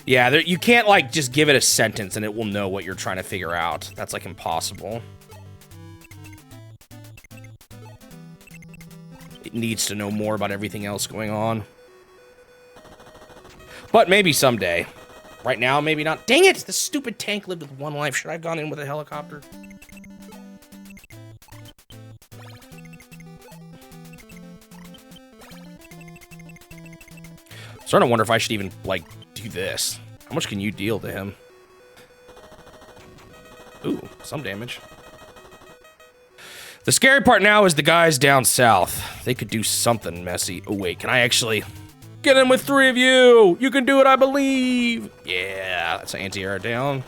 Yeah, you can't, like, just give it a sentence and it will know what you're trying to figure out. That's, like, impossible. It needs to know more about everything else going on. But maybe someday. Right now, maybe not. Dang it! The stupid tank lived with 1 life. Should I have gone in with a helicopter? I'm starting to wonder if I should even, like, do this. How much can you deal to him? Ooh, some damage. The scary part now is the guys down south. They could do something messy. Oh, wait, can I actually... Get in with 3 of you. You can do it, I believe. Yeah, that's anti-air down.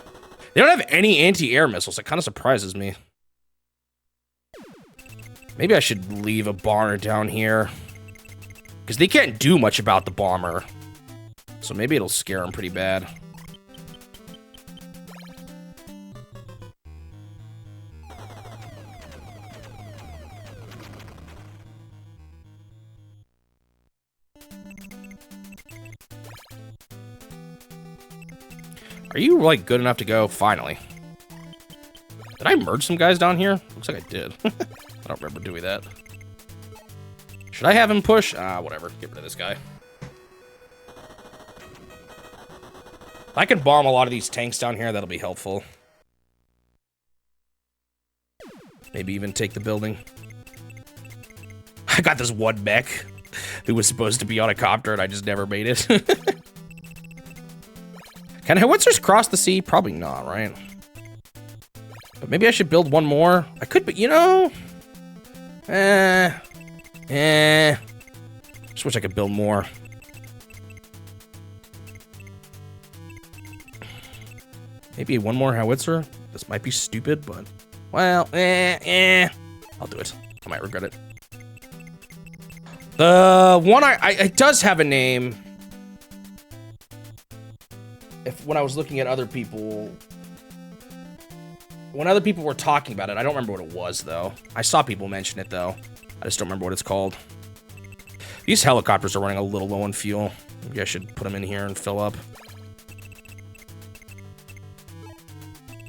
They don't have any anti-air missiles. That kind of surprises me. Maybe I should leave a bomber down here. Because they can't do much about the bomber. So maybe it'll scare them pretty bad. Are you, like, good enough to go? Finally. Did I merge some guys down here? Looks like I did. I don't remember doing that. Should I have him push? Whatever. Get rid of this guy. If I can bomb a lot of these tanks down here, that'll be helpful. Maybe even take the building. I got this one mech who was supposed to be on a copter, and I just never made it. Can howitzers cross the sea? Probably not, right? But maybe I should build one more. I could, but you know... Just wish I could build more. Maybe one more howitzer? This might be stupid, but... Well, I'll do it. I might regret it. The one it does have a name. When I was looking at other people... When other people were talking about it, I don't remember what it was, though. I saw people mention it, though. I just don't remember what it's called. These helicopters are running a little low on fuel. Maybe I should put them in here and fill up.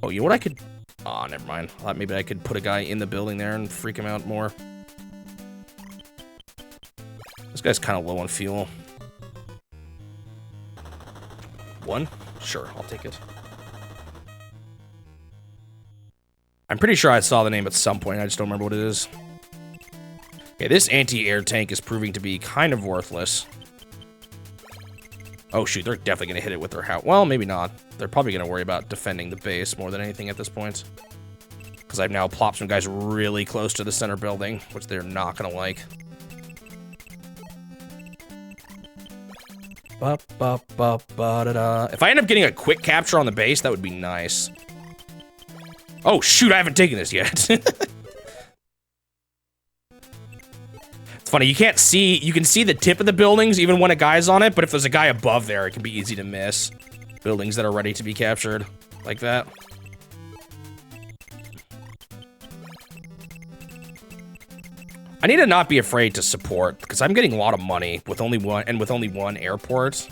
Oh, you know what I could... Oh, never mind. I thought maybe I could put a guy in the building there and freak him out more. This guy's kind of low on fuel. 1? Sure, I'll take it. I'm pretty sure I saw the name at some point. I just don't remember what it is. Okay, this anti-air tank is proving to be kind of worthless. Oh, shoot, they're definitely going to hit it with their house. Well, maybe not. They're probably going to worry about defending the base more than anything at this point. Because I've now plopped some guys really close to the center building, which they're not going to like. If I end up getting a quick capture on the base, that would be nice. Oh, shoot, I haven't taken this yet. It's funny, you can't see, you can see the tip of the buildings even when a guy's on it, but if there's a guy above there, it can be easy to miss. Buildings that are ready to be captured, like that. I need to not be afraid to support, because I'm getting a lot of money with only one airport.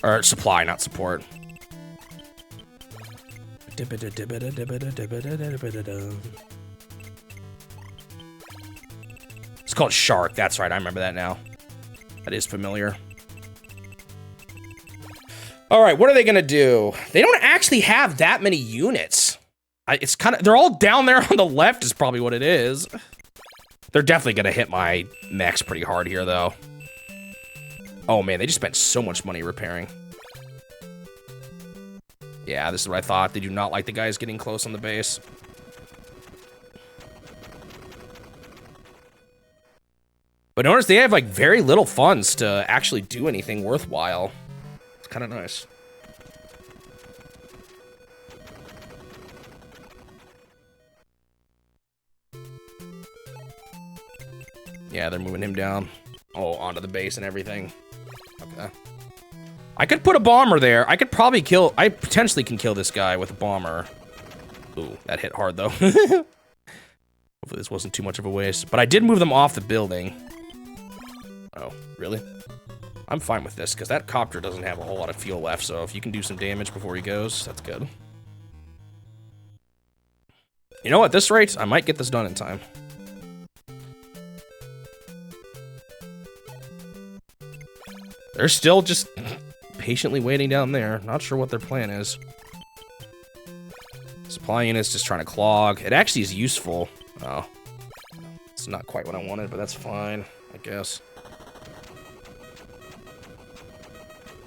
Or supply, not support. It's called Shark. That's right. I remember that now. That is familiar. All right. What are they going to do? They don't actually have that many units. It's kind of... They're all down there on the left is probably what it is. They're definitely going to hit my mechs pretty hard here, though. Oh, man. They just spent so much money repairing. Yeah, this is what I thought. They do not like the guys getting close on the base. But notice they have, like, very little funds to actually do anything worthwhile. It's kind of nice. Yeah, they're moving him down. Oh, onto the base and everything. Okay. I could put a bomber there. I could probably kill... I potentially can kill this guy with a bomber. Ooh, that hit hard, though. Hopefully this wasn't too much of a waste. But I did move them off the building. Oh, really? I'm fine with this, because that copter doesn't have a whole lot of fuel left, so if you can do some damage before he goes, that's good. You know, at this rate, I might get this done in time. They're still just patiently waiting down there. Not sure what their plan is. Supply units just trying to clog. It actually is useful. Oh. It's not quite what I wanted, but that's fine, I guess.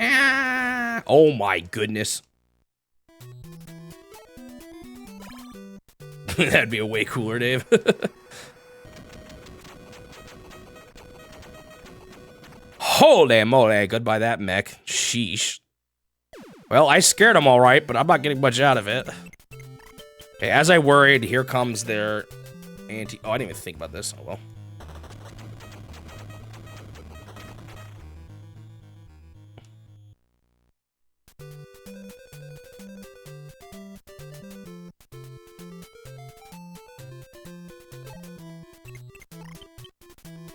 Ah! Oh my goodness. That'd be a way cooler, Dave. Holy moly, goodbye that mech. Sheesh. Well, I scared him all right, but I'm not getting much out of it. Okay, as I worried, here comes their anti... Oh, I didn't even think about this. Oh, well.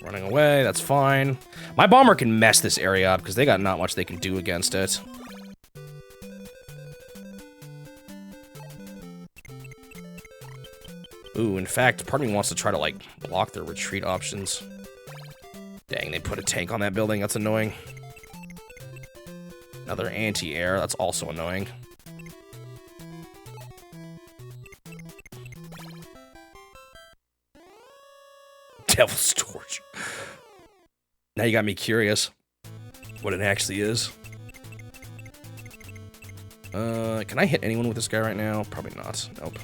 Running away, that's fine. My bomber can mess this area up because they got not much they can do against it. Ooh, in fact, part of me wants to try to, like, block their retreat options. Dang, they put a tank on that building. That's annoying. Another anti-air. That's also annoying. Devil's Torch. Now you got me curious what it actually is. Can I hit anyone with this guy right now? Probably not. Nope.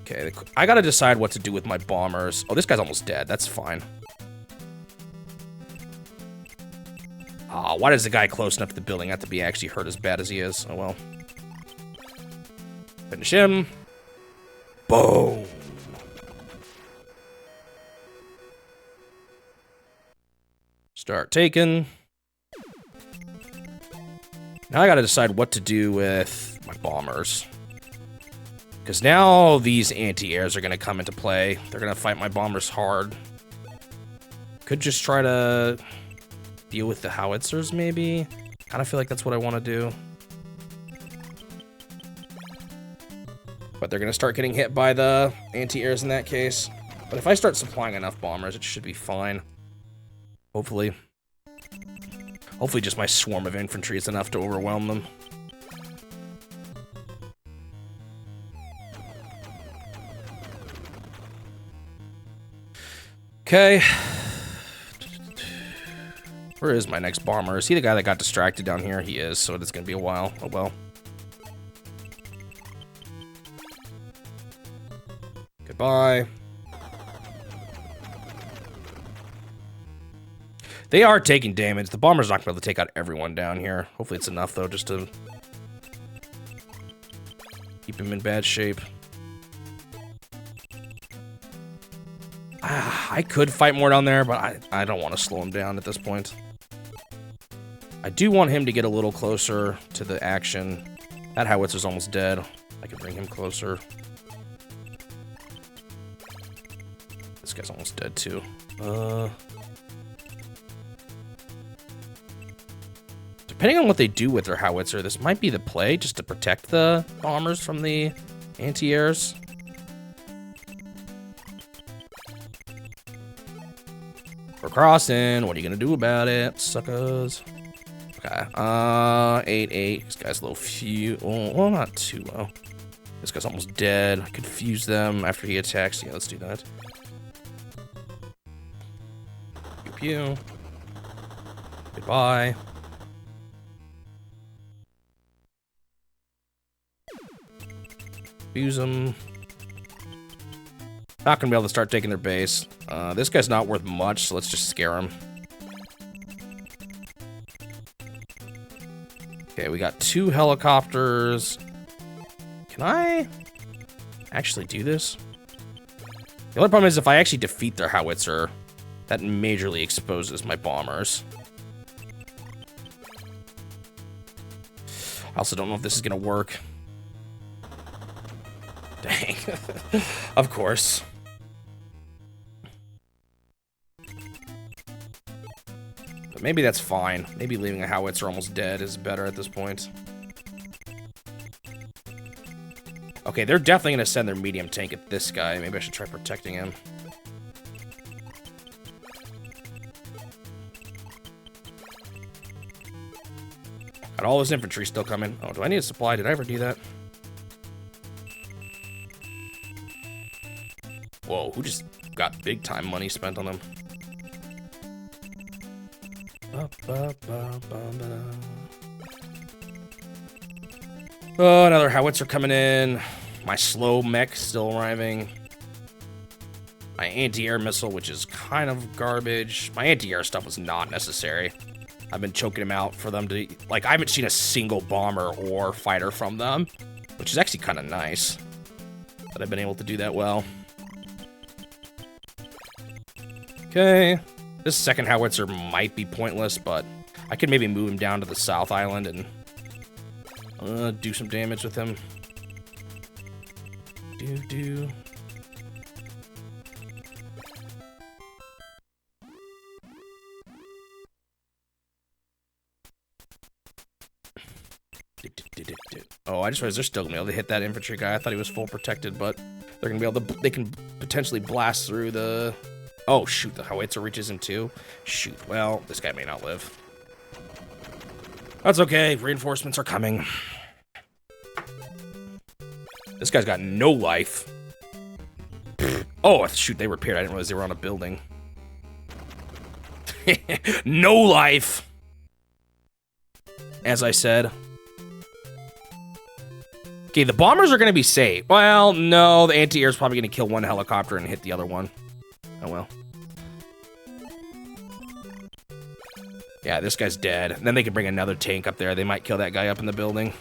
Okay, I gotta decide what to do with my bombers. Oh, this guy's almost dead. That's fine. Ah, why does the guy close enough to the building have to be actually hurt as bad as he is? Oh, well. Finish him. Boom. Start taking. Now I gotta decide what to do with my bombers. Because now these anti-airs are gonna come into play. They're gonna fight my bombers hard. Could just try to deal with the howitzers, maybe? Kinda feel like that's what I wanna do. But they're gonna start getting hit by the anti-airs in that case. But if I start supplying enough bombers, it should be fine. Hopefully. Hopefully just my swarm of infantry is enough to overwhelm them. Okay. Where is my next bomber? Is he the guy that got distracted down here? He is, so it's gonna be a while. Oh well. Goodbye. They are taking damage. The bomber's not gonna be able to take out everyone down here. Hopefully it's enough, though, just to keep him in bad shape. I could fight more down there, but I don't want to slow him down at this point. I do want him to get a little closer to the action. That howitzer's almost dead. I could bring him closer. This guy's almost dead, too. Depending on what they do with their howitzer, this might be the play, just to protect the bombers from the anti-airs. We're crossing. What are you gonna do about it, suckers? Okay. 8-8. This guy's a little few. Oh, well, not too low. This guy's almost dead. I confuse them after he attacks. Yeah, let's do that. Pew pew. Goodbye. Use them. Not gonna be able to start taking their base. This guy's not worth much, so let's just scare him. Okay, we got 2 helicopters. Can I actually do this? The only problem is if I actually defeat their howitzer, that majorly exposes my bombers. I also don't know if this is gonna work. Dang. Of course. But maybe that's fine. Maybe leaving a howitzer almost dead is better at this point. Okay, they're definitely going to send their medium tank at this guy. Maybe I should try protecting him. Got all this infantry still coming. Oh, do I need a supply? Did I ever do that? Whoa, who just got big time money spent on them? Oh, another howitzer coming in. My slow mech still arriving. My anti-air missile, which is kind of garbage. My anti-air stuff was not necessary. I've been choking them out for them to... Like, I haven't seen a single bomber or fighter from them, which is actually kind of nice that I've been able to do that well. Okay. This second howitzer might be pointless, but I could maybe move him down to the South Island and do some damage with him. Do. Oh, I just realized they're still gonna be able to hit that infantry guy. I thought he was full protected, but they're gonna be able to. They can potentially blast through the. Oh shoot, the howitzer reaches him too. Shoot. Well, this guy may not live. That's okay. Reinforcements are coming. This guy's got no life. Oh shoot, they repaired. I didn't realize they were on a building. No life. As I said. Okay, the bombers are going to be safe. Well, no, the anti-air is probably going to kill one helicopter and hit the other one. Oh, well. Yeah, this guy's dead. And then they can bring another tank up there. They might kill that guy up in the building.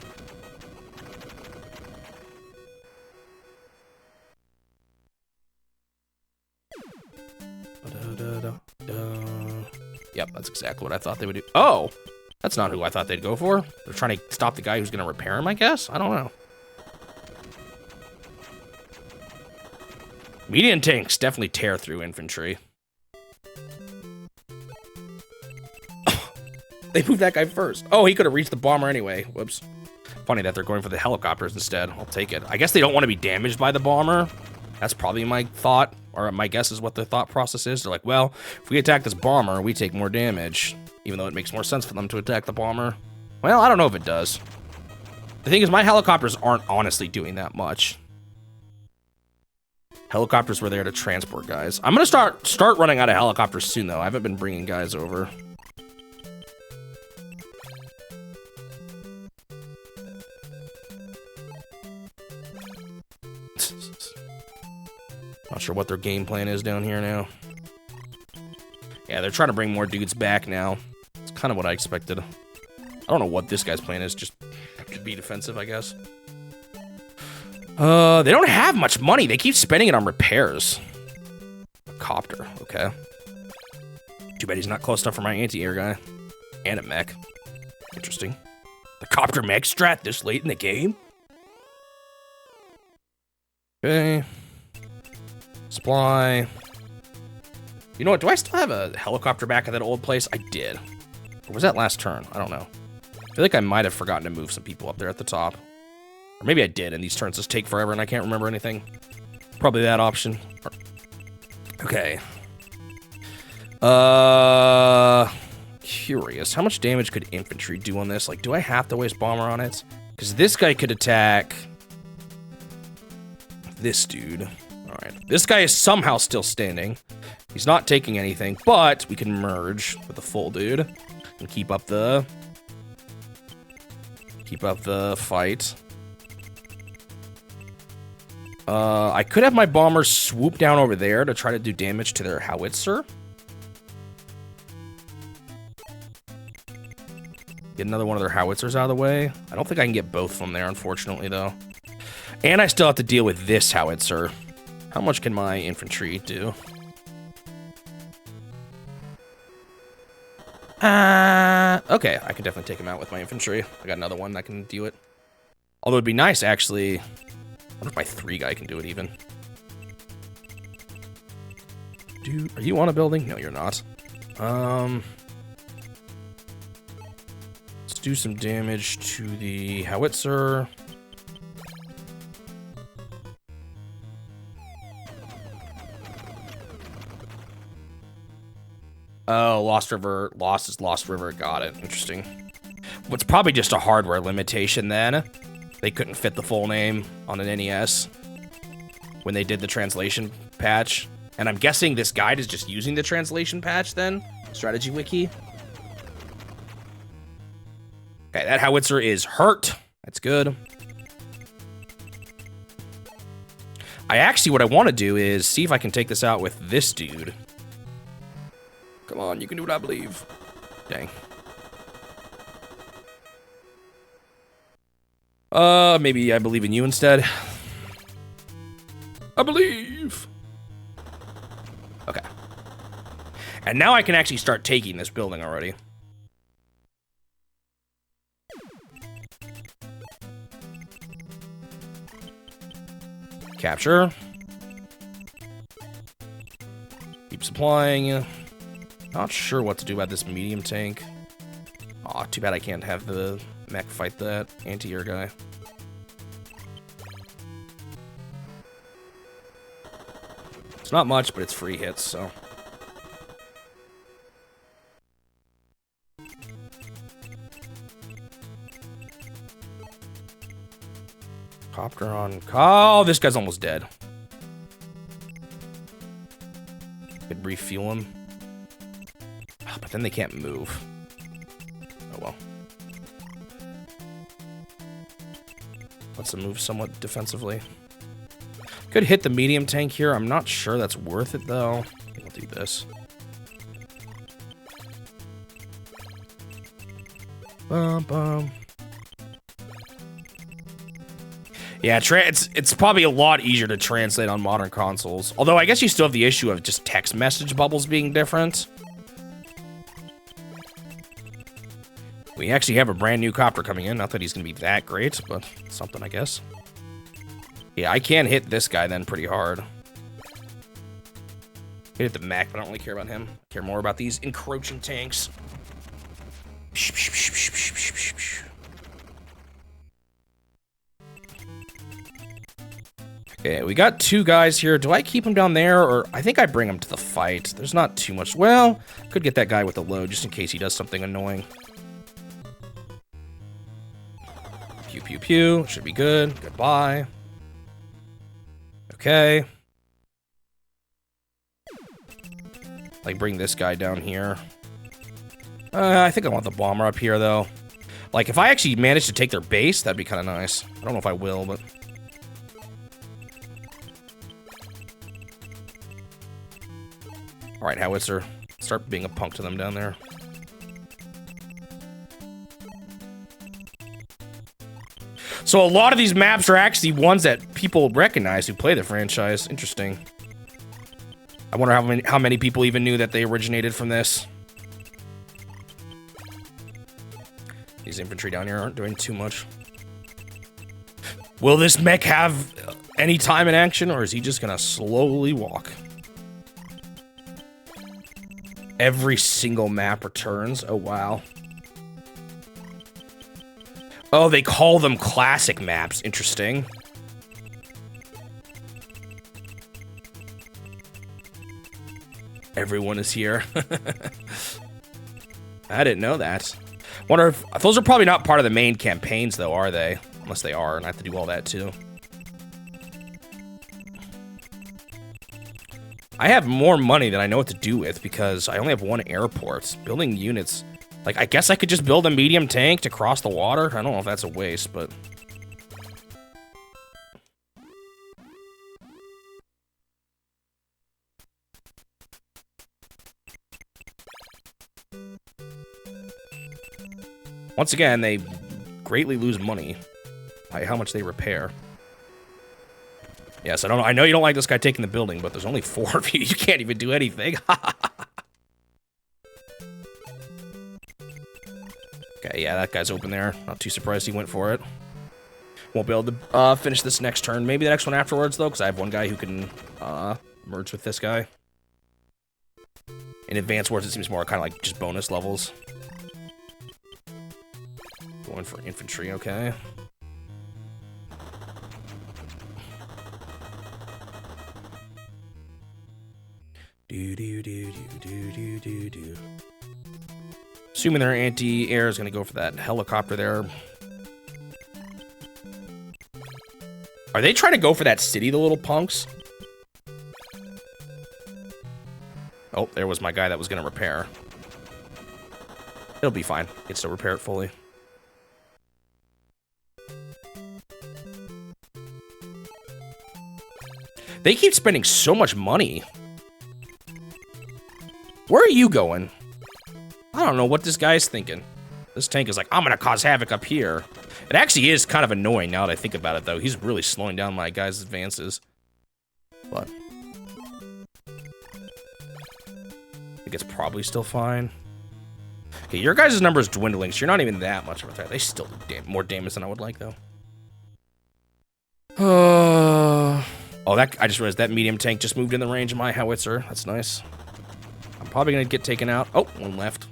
Yep, that's exactly what I thought they would do. Oh, that's not who I thought they'd go for. They're trying to stop the guy who's going to repair him, I guess? I don't know. Medium tanks definitely tear through infantry. They moved that guy first. Oh, he could have reached the bomber anyway. Whoops. Funny that they're going for the helicopters instead. I'll take it. I guess they don't want to be damaged by the bomber. That's probably my thought, or my guess is what their thought process is. They're like, well, if we attack this bomber, we take more damage. Even though it makes more sense for them to attack the bomber. Well, I don't know if it does. The thing is, my helicopters aren't honestly doing that much. Helicopters were there to transport guys. I'm gonna start running out of helicopters soon, though. I haven't been bringing guys over. Not sure what their game plan is down here now. Yeah, they're trying to bring more dudes back now. It's kind of what I expected. I don't know what this guy's plan is. Just to be defensive, I guess. They don't have much money. They keep spending it on repairs. A copter, okay. Too bad he's not close enough for my anti-air guy. And a mech. Interesting. The copter mech strat this late in the game? Okay. Supply. You know what? Do I still have a helicopter back at that old place? I did. Or was that last turn? I don't know. I feel like I might have forgotten to move some people up there at the top. Or maybe I did, and these turns just take forever and I can't remember anything. Probably that option. Okay. Curious. How much damage could infantry do on this? Like, do I have to waste bomber on it? Because this guy could attack this dude. Alright. This guy is somehow still standing. He's not taking anything, but we can merge with the full dude and keep up the fight. I could have my bombers swoop down over there to try to do damage to their howitzer. Get another one of their howitzers out of the way. I don't think I can get both from there, unfortunately, though. And I still have to deal with this howitzer. How much can my infantry do? Okay, I can definitely take him out with my infantry. I got another one that can do it. Although it'd be nice, actually. I wonder if my 3 guy can do it even. Are you on a building? No, you're not. Let's do some damage to the howitzer. Oh, Lost River. Lost is Lost River. Got it. Interesting. What's probably just a hardware limitation then. They couldn't fit the full name on an NES when they did the translation patch. And I'm guessing this guide is just using the translation patch then? Strategy wiki. Okay, that howitzer is hurt. That's good. What I want to do is see if I can take this out with this dude. Come on, you can do what I believe. Dang. Maybe I believe in you instead. I believe. Okay. And now I can actually start taking this building already. Capture. Keep supplying. Not sure what to do about this medium tank. Aw, too bad I can't have the mech fight that anti-air guy. It's not much, but it's free hits, so. Copter on. Oh, this guy's almost dead. Could refuel him. Oh, but then they can't move. Oh well. Let's them move somewhat defensively. Could hit the medium tank here. I'm not sure that's worth it, though. I'll do this. Bum, bum. Yeah, it's probably a lot easier to translate on modern consoles. Although I guess you still have the issue of just text message bubbles being different. We actually have a brand new copter coming in. Not that he's going to be that great, but something, I guess. Yeah, I can hit this guy then pretty hard. Hit the mech, but I don't really care about him. I care more about these encroaching tanks. Okay, we got two guys here. Do I keep him down there, or I think I bring him to the fight? There's not too much. Well, could get that guy with the load just in case he does something annoying. Pew, pew, pew. Should be good. Goodbye. Okay. Like, bring this guy down here. I think I want the bomber up here, though. Like, if I actually manage to take their base, that'd be kind of nice. I don't know if I will, but... Alright, Howitzer. Start being a punk to them down there. So a lot of these maps are actually ones that people recognize who play the franchise. Interesting. I wonder how many people even knew that they originated from this. These infantry down here aren't doing too much. Will this mech have any time in action, or is he just gonna slowly walk? Every single map returns. Oh, wow. Oh, they call them classic maps. Interesting. Everyone is here. I didn't know that. Wonder if those are probably not part of the main campaigns, though, are they? Unless they are, and I have to do all that too. I have more money than I know what to do with because I only have one airport. Building units. Like, I guess I could just build a medium tank to cross the water. I don't know if that's a waste, but... Once again, they greatly lose money by how much they repair. Yes, I don't know. I know you don't like this guy taking the building, but there's only 4 of you. You can't even do anything. Okay, yeah, that guy's open there. Not too surprised he went for it. Won't be able to finish this next turn. Maybe the next one afterwards, though, because I have one guy who can merge with this guy. In Advanced Wars, it seems more kind of like just bonus levels. Going for infantry, okay. Do. Assuming their anti-air is going to go for that helicopter there. Are they trying to go for that city, the little punks? Oh, there was my guy that was going to repair. It'll be fine. I can still repair it fully. They keep spending so much money. Where are you going? I don't know what this guy's thinking. This tank is like, I'm gonna cause havoc up here. It actually is kind of annoying now that I think about it, though. He's really slowing down my guy's advances. But I think it's probably still fine. Okay, your guys' number is dwindling, so you're not even that much of a threat. They still do more damage than I would like, though. Oh, I just realized that medium tank just moved in the range of my howitzer. That's nice. I'm probably gonna get taken out. Oh, one left.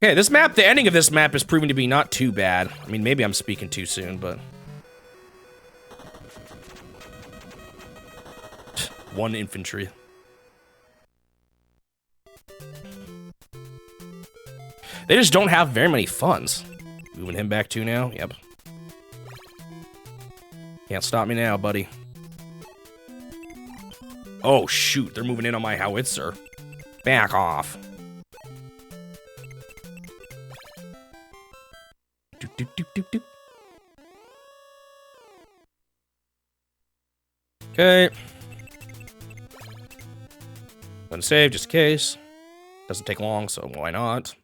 Okay, this map, the ending of this map is proving to be not too bad. I mean, maybe I'm speaking too soon, but... One infantry. They just don't have very many funds. Moving him back too now? Yep. Can't stop me now, buddy. Oh, shoot. They're moving in on my howitzer. Back off. Doop, doop, doop, doop, doop. Okay. Gonna save just in case. Doesn't take long, so why not?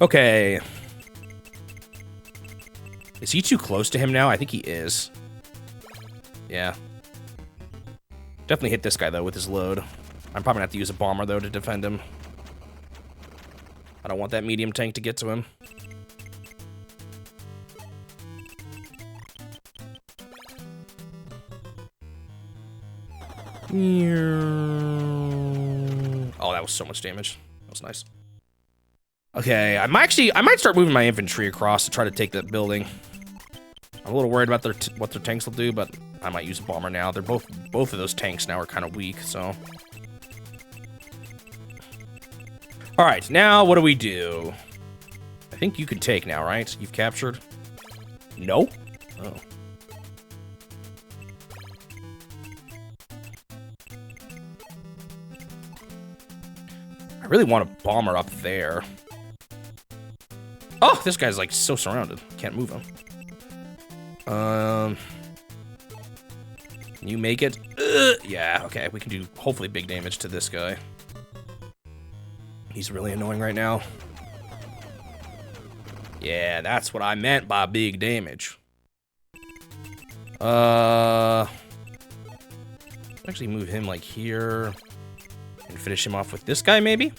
Okay. Is he too close to him now? I think he is. Yeah. Definitely hit this guy, though, with his load. I'm probably gonna have to use a bomber, though, to defend him. I don't want that medium tank to get to him. Oh, that was so much damage. That was nice. Okay, I might start moving my infantry across to try to take that building. I'm a little worried about what their tanks will do, but I might use a bomber now. They're both of those tanks now are kind of weak, so. All right, now what do we do? I think you can take now, right? You've captured? No? Oh. I really want a bomber up there. Oh, this guy's like so surrounded. Can't move him. Can you make it? Yeah, okay. We can do hopefully big damage to this guy. He's really annoying right now. Yeah, that's what I meant by big damage. Actually move him like here and finish him off with this guy maybe.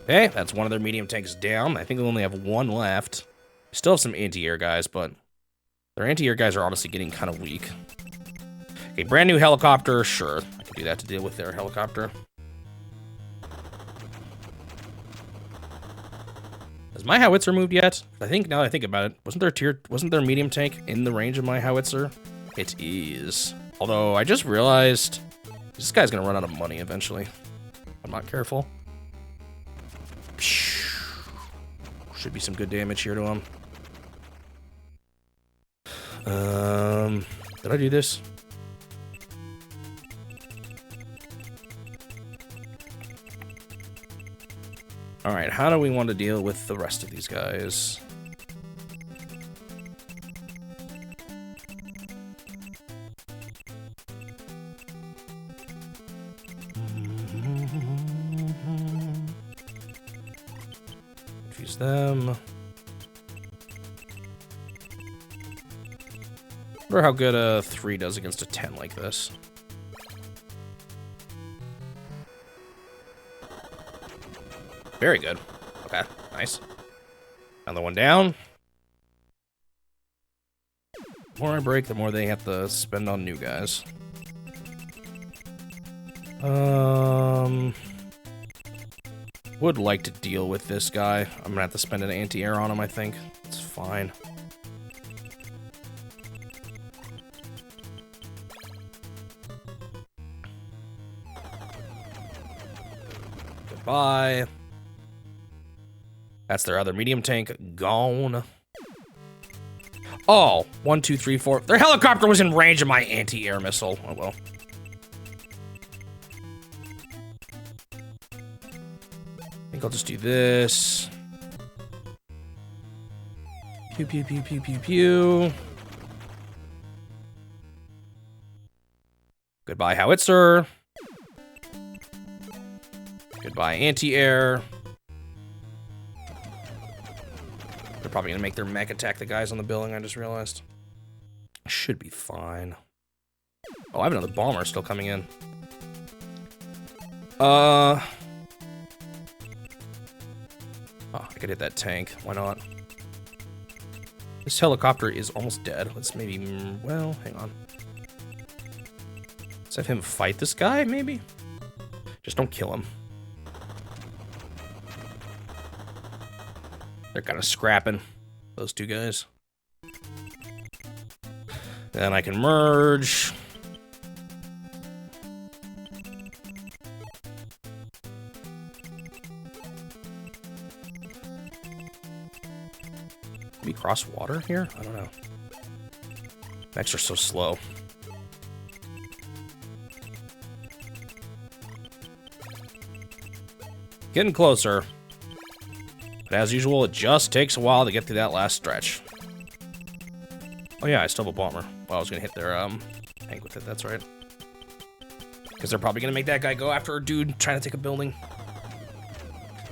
Okay, that's one of their medium tanks down. I think they only have one left. Still have some anti-air guys, but their anti-air guys are honestly getting kind of weak. Okay, brand new helicopter, sure. I can do that to deal with their helicopter. Has my howitzer moved yet? I think now that I think about it, wasn't their medium tank in the range of my howitzer? It is. Although I just realized this guy's gonna run out of money eventually. I'm not careful. Should be some good damage here to him. Did I do this? All right, how do we want to deal with the rest of these guys? Confuse them. Wonder how good a 3 does against a 10 like this. Very good. Okay, nice. Another one down. The more I break, the more they have to spend on new guys. Would like to deal with this guy. I'm gonna have to spend an anti-air on him, I think. It's fine. Goodbye. That's their other medium tank gone. Oh, 1, 2, 3, 4. Their helicopter was in range of my anti-air missile. Oh well. I think I'll just do this. Pew, pew, pew, pew, pew, pew. Goodbye, howitzer. Goodbye, anti-air. They're probably gonna make their mech attack the guys on the building, I just realized. Should be fine. Oh, I have another bomber still coming in. Oh, I could hit that tank. Why not? This helicopter is almost dead. Let's maybe... Well, hang on. Let's have him fight this guy, maybe? Just don't kill him. They're kind of scrapping, those two guys. Then I can merge. Can we cross water here? I don't know. Mechs are so slow. Getting closer. But as usual, it just takes a while to get through that last stretch. Oh yeah, I still have a bomber. Well, I was gonna hit their tank with it, that's right. Because they're probably gonna make that guy go after a dude trying to take a building.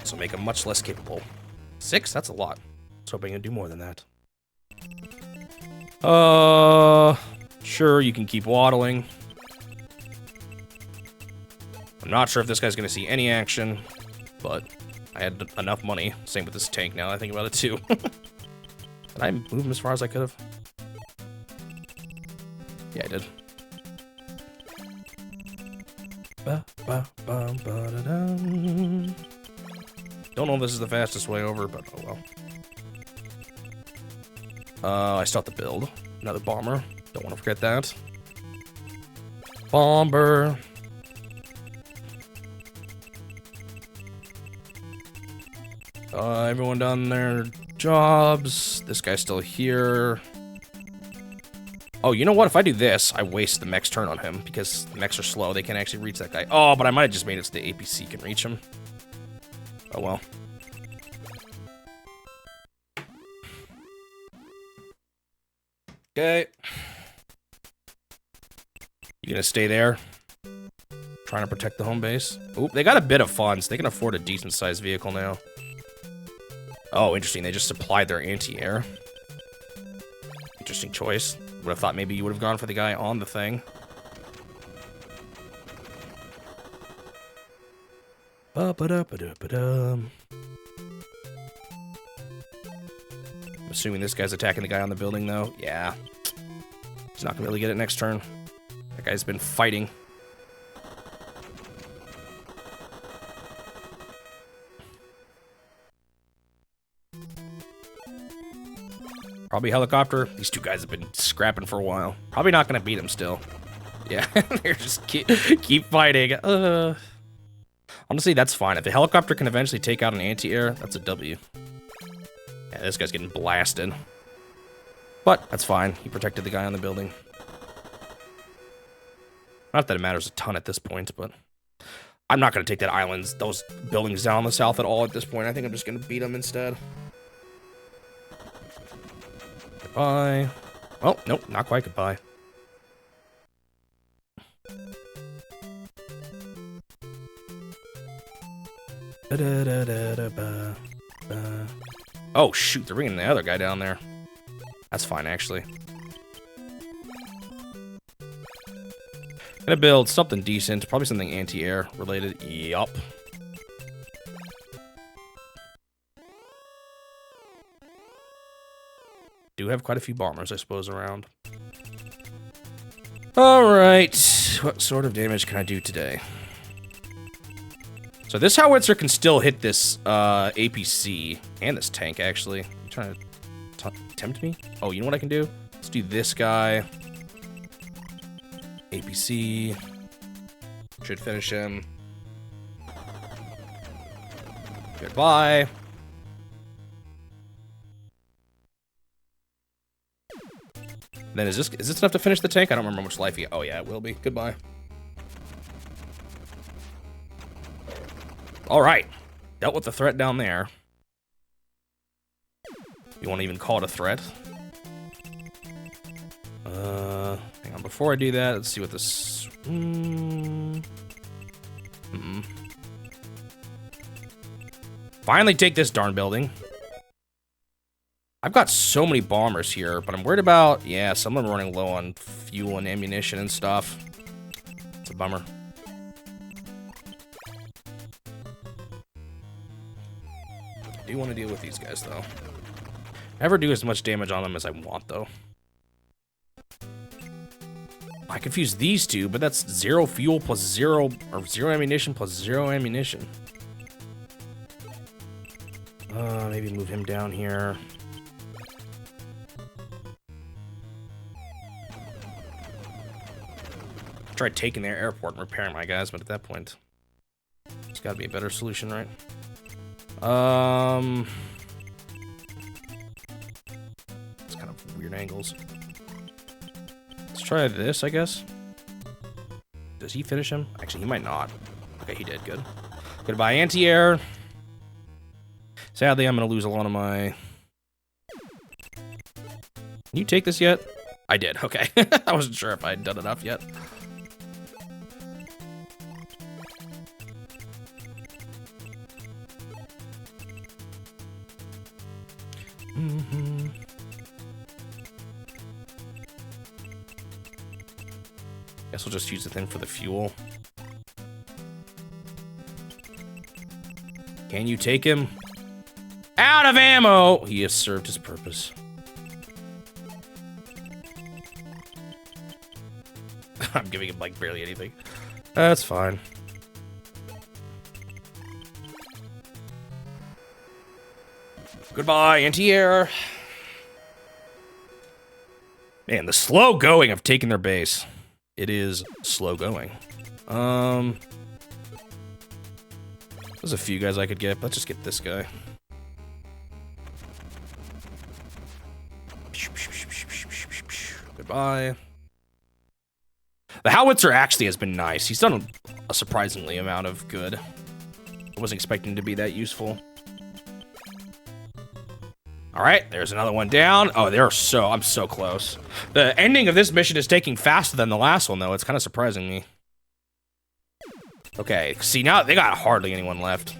So make him much less capable. 6? That's a lot. I was hoping I'd do more than that. Sure, you can keep waddling. I'm not sure if this guy's gonna see any action, but I had enough money. Same with this tank now, I think about it too. Did I move him as far as I could have? Yeah, I did. Don't know if this is the fastest way over, but oh well. I still have to build another bomber. Don't want to forget that. Bomber. Everyone done their jobs. This guy's still here. Oh, you know what? If I do this, I waste the mech's turn on him because the mechs are slow. They can't actually reach that guy. Oh, but I might have just made it so the APC can reach him. Oh, well. Okay. You gonna stay there? Trying to protect the home base? Oop, they got a bit of funds. They can afford a decent-sized vehicle now. Oh, interesting. They just supplied their anti-air. Interesting choice. Would have thought maybe you would have gone for the guy on the thing. I'm assuming this guy's attacking the guy on the building, though. Yeah. He's not gonna really get it next turn. That guy's been fighting. Probably helicopter. These two guys have been scrapping for a while. Probably not gonna beat him still. Yeah, they're just keep fighting. Honestly, that's fine. If the helicopter can eventually take out an anti-air, that's a W. Yeah, this guy's getting blasted. But that's fine. He protected the guy on the building. Not that it matters a ton at this point, but I'm not gonna take that islands, those buildings down on the south at all at this point. I think I'm just gonna beat them instead. Goodbye. Well, nope, not quite goodbye. Oh, shoot, they're bringing the other guy down there. That's fine, actually. Gonna build something decent, probably something anti-air related. Yup. Do have quite a few bombers, I suppose, around. Alright, what sort of damage can I do today? So this howitzer can still hit this APC and this tank, actually. You trying to tempt me? Oh, you know what I can do? Let's do this guy. APC. Should finish him. Goodbye. Then is this enough to finish the tank? I don't remember how much life he got. Oh yeah, it will be. Goodbye. All right. Dealt with the threat down there. You want to even call it a threat? Hang on. Before I do that, let's see what this... Finally take this darn building. I've got so many bombers here, but I'm worried about... Yeah, some of them are running low on fuel and ammunition and stuff. It's a bummer. I do want to deal with these guys, though. Never do as much damage on them as I want, though. I confuse these two, but that's 0 fuel plus 0... Or 0 ammunition plus 0 ammunition. Maybe move him down here. Tried taking their airport and repairing my guys, but at that point, there's got to be a better solution, right? It's kind of weird angles. Let's try this, I guess. Does he finish him? Actually, he might not. Okay, he did. Good. Goodbye, anti-air. Sadly, I'm going to lose a lot of my... Can you take this yet? I did. Okay. I wasn't sure if I had done enough yet. Guess we'll just use the thing for the fuel. Can you take him? Out of ammo! He has served his purpose. I'm giving him, like, barely anything. That's fine. Goodbye, anti-air. Man, the slow going of taking their base. It is slow going. There's a few guys I could get. Let's just get this guy. Goodbye. The howitzer actually has been nice. He's done a surprisingly amount of good. I wasn't expecting him to be that useful. All right, there's another one down. Oh, I'm so close. The ending of this mission is taking faster than the last one, though. It's kind of surprising me. Okay, see, now they got hardly anyone left.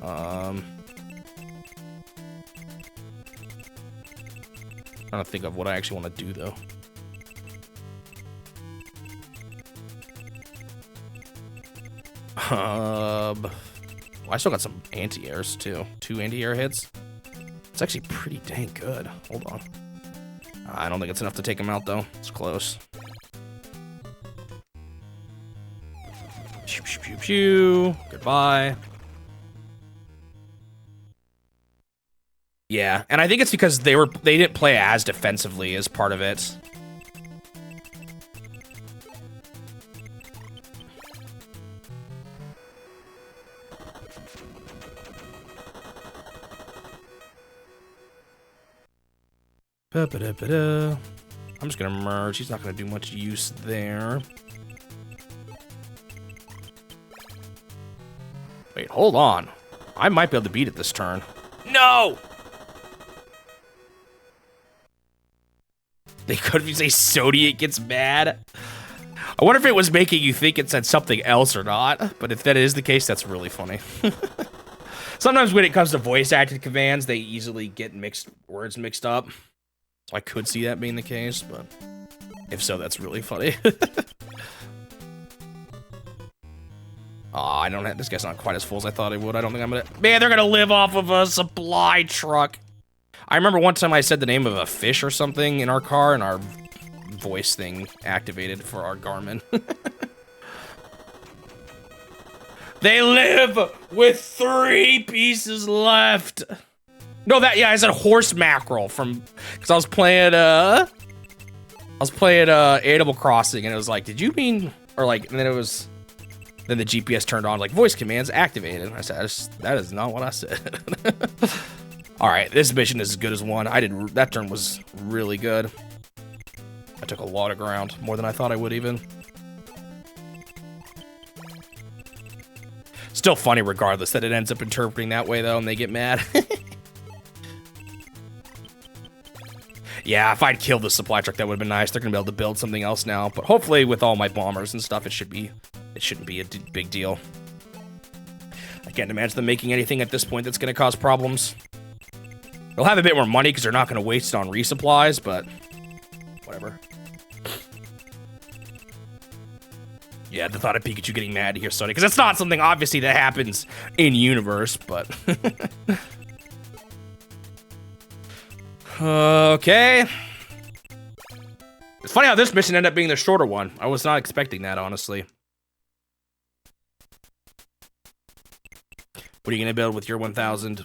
Trying to think of what I actually want to do, though. I still got some anti-airs, too. 2 anti-air hits. It's actually pretty dang good. Hold on. I don't think it's enough to take him out, though. It's close. Pew, pew, pew, pew. Goodbye. Yeah, and I think it's because they didn't play as defensively as part of it. I'm just gonna merge. He's not gonna do much use there. Wait, hold on. I might be able to beat it this turn. No! They could say Sodiate gets mad. I wonder if it was making you think it said something else or not. But if that is the case, that's really funny. Sometimes when it comes to voice acted commands, they easily get words mixed up. So I could see that being the case, but if so, that's really funny. Aw, I don't have, this guy's not quite as full as I thought he would. I don't think I'm gonna, man, they're gonna live off of a supply truck. I remember one time I said the name of a fish or something in our car, and our voice thing activated for our Garmin. They live with 3 pieces left. No, I said horse mackerel from, because I was playing Animal Crossing, and it was like, did you mean, or like, and then then the GPS turned on, like, voice commands activated. I said, that is not what I said. All right, this mission is as good as one. That turn was really good. I took a lot of ground, more than I thought I would even. Still funny regardless that it ends up interpreting that way though, and they get mad. Yeah, if I'd killed the supply truck, that would have been nice. They're gonna be able to build something else now. But hopefully, with all my bombers and stuff, it shouldn't be a big deal. I can't imagine them making anything at this point that's gonna cause problems. They'll have a bit more money because they're not gonna waste it on resupplies, but whatever. Yeah, the thought of Pikachu getting mad here, Sony, because it's not something obviously that happens in universe, but okay. It's funny how this mission ended up being the shorter one. I was not expecting that, honestly. What are you gonna build with your 1,000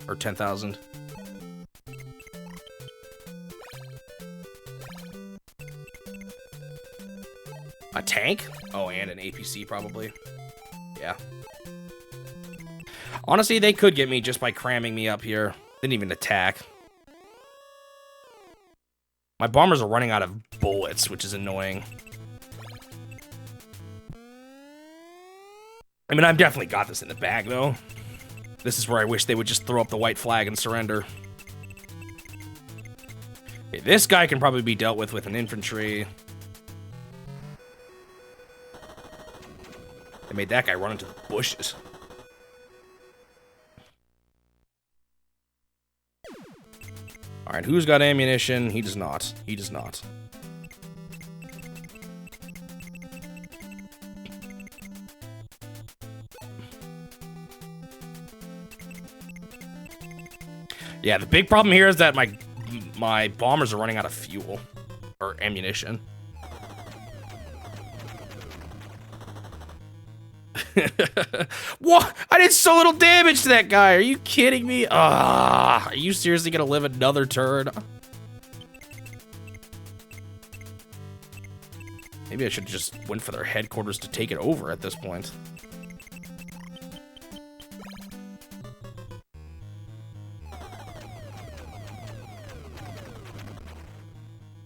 or 10,000? A tank? Oh, and an APC probably. Yeah. Honestly, they could get me just by cramming me up here. Didn't even attack. My bombers are running out of bullets, which is annoying. I mean, I've definitely got this in the bag, though. This is where I wish they would just throw up the white flag and surrender. Okay, this guy can probably be dealt with an infantry. They made that guy run into the bushes. Alright, who's got ammunition? He does not. He does not. Yeah, the big problem here is that my bombers are running out of fuel. Or ammunition. What? I did so little damage to that guy. Are you kidding me? Are you seriously gonna live another turn? Maybe I should just went for their headquarters to take it over at this point.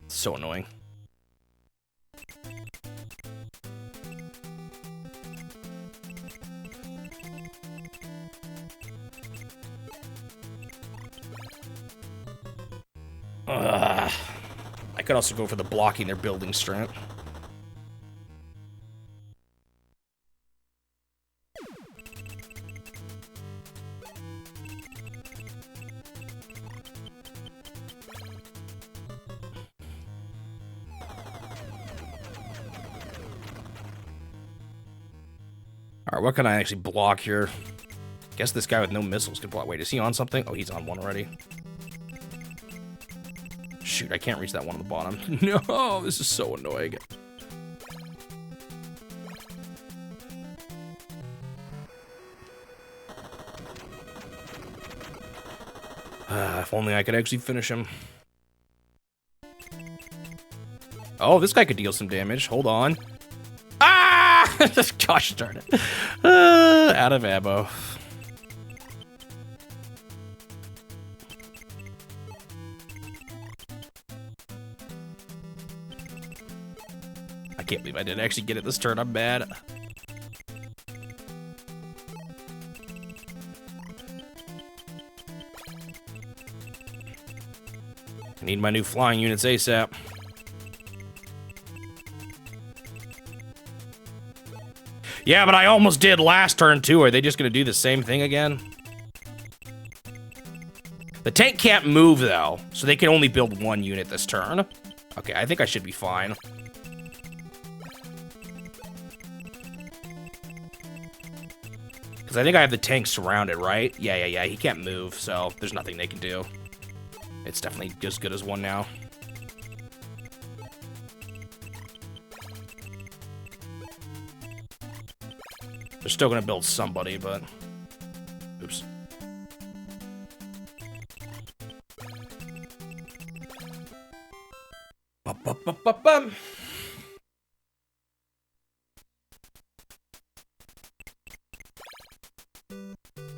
So annoying. I could also go for the blocking their building strat. Alright, what can I actually block here? Guess this guy with no missiles can block. Wait, is he on something? Oh, he's on one already. Shoot, I can't reach that one on the bottom. No, this is so annoying. If only I could actually finish him. Oh, this guy could deal some damage. Hold on. Ah! Gosh darn it. Out of ammo. I can't believe I didn't actually get it this turn. I'm mad. I need my new flying units ASAP. Yeah, but I almost did last turn too. Are they just gonna do the same thing again? The tank can't move though, so they can only build one unit this turn. Okay, I think I should be fine. Because I think I have the tank surrounded, right? Yeah, he can't move, so there's nothing they can do. It's definitely as good as one now. They're still gonna build somebody, but... Oops. Bum.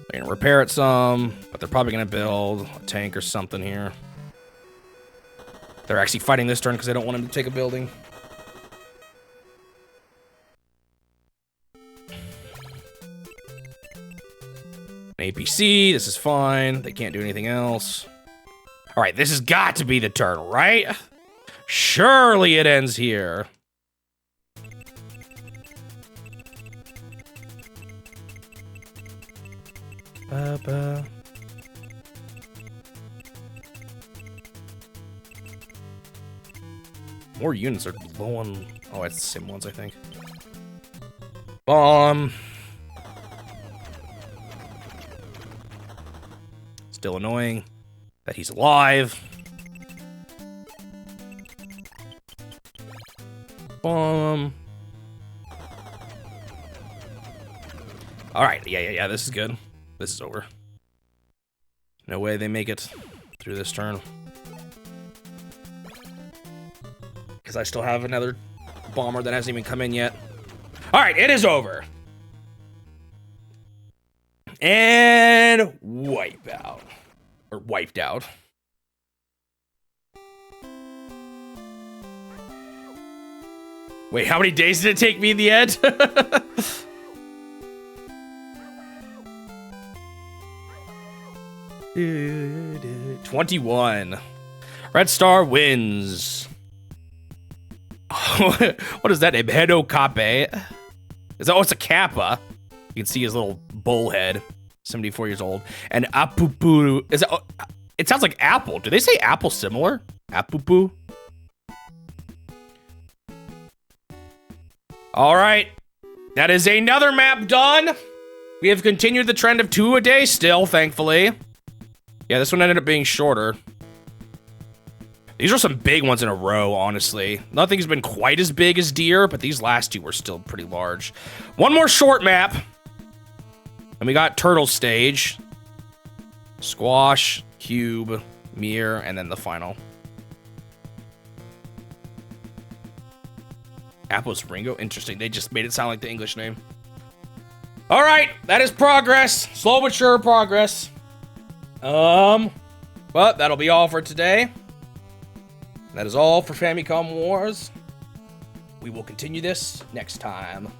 They're gonna repair it some, but they're probably gonna build a tank or something here. They're actually fighting this turn because they don't want him to take a building. APC, this is fine. They can't do anything else. All right, this has got to be the turn, right? Surely it ends here. More units are low on... Oh, it's the same ones, I think. Bomb. Still annoying that he's alive. Bomb. All right, yeah, this is good. This is over. No way they make it through this turn. Because I still have another bomber that hasn't even come in yet. All right, it is over. And wipe out. Or wiped out. Wait, how many days did it take me in the end? 21. Red Star wins. What is that name? Hedo Cape? Is that? Oh, it's a Kappa. You can see his little bull head. 74 years old. And Apupu. Is that? Oh, it sounds like apple. Do they say apple similar? Apupu. All right. That is another map done. We have continued the trend of 2 a day still, thankfully. Yeah, this one ended up being shorter. These are some big ones in a row, honestly. Nothing's been quite as big as deer, but these last 2 were still pretty large. One more short map. And we got Turtle Stage. Squash, Cube, Mirror, and then the final. Apple's Ringo? Interesting. They just made it sound like the English name. All right, that is progress. Slow but sure progress. But that'll be all for today. That is all for Famicom Wars. We will continue this next time.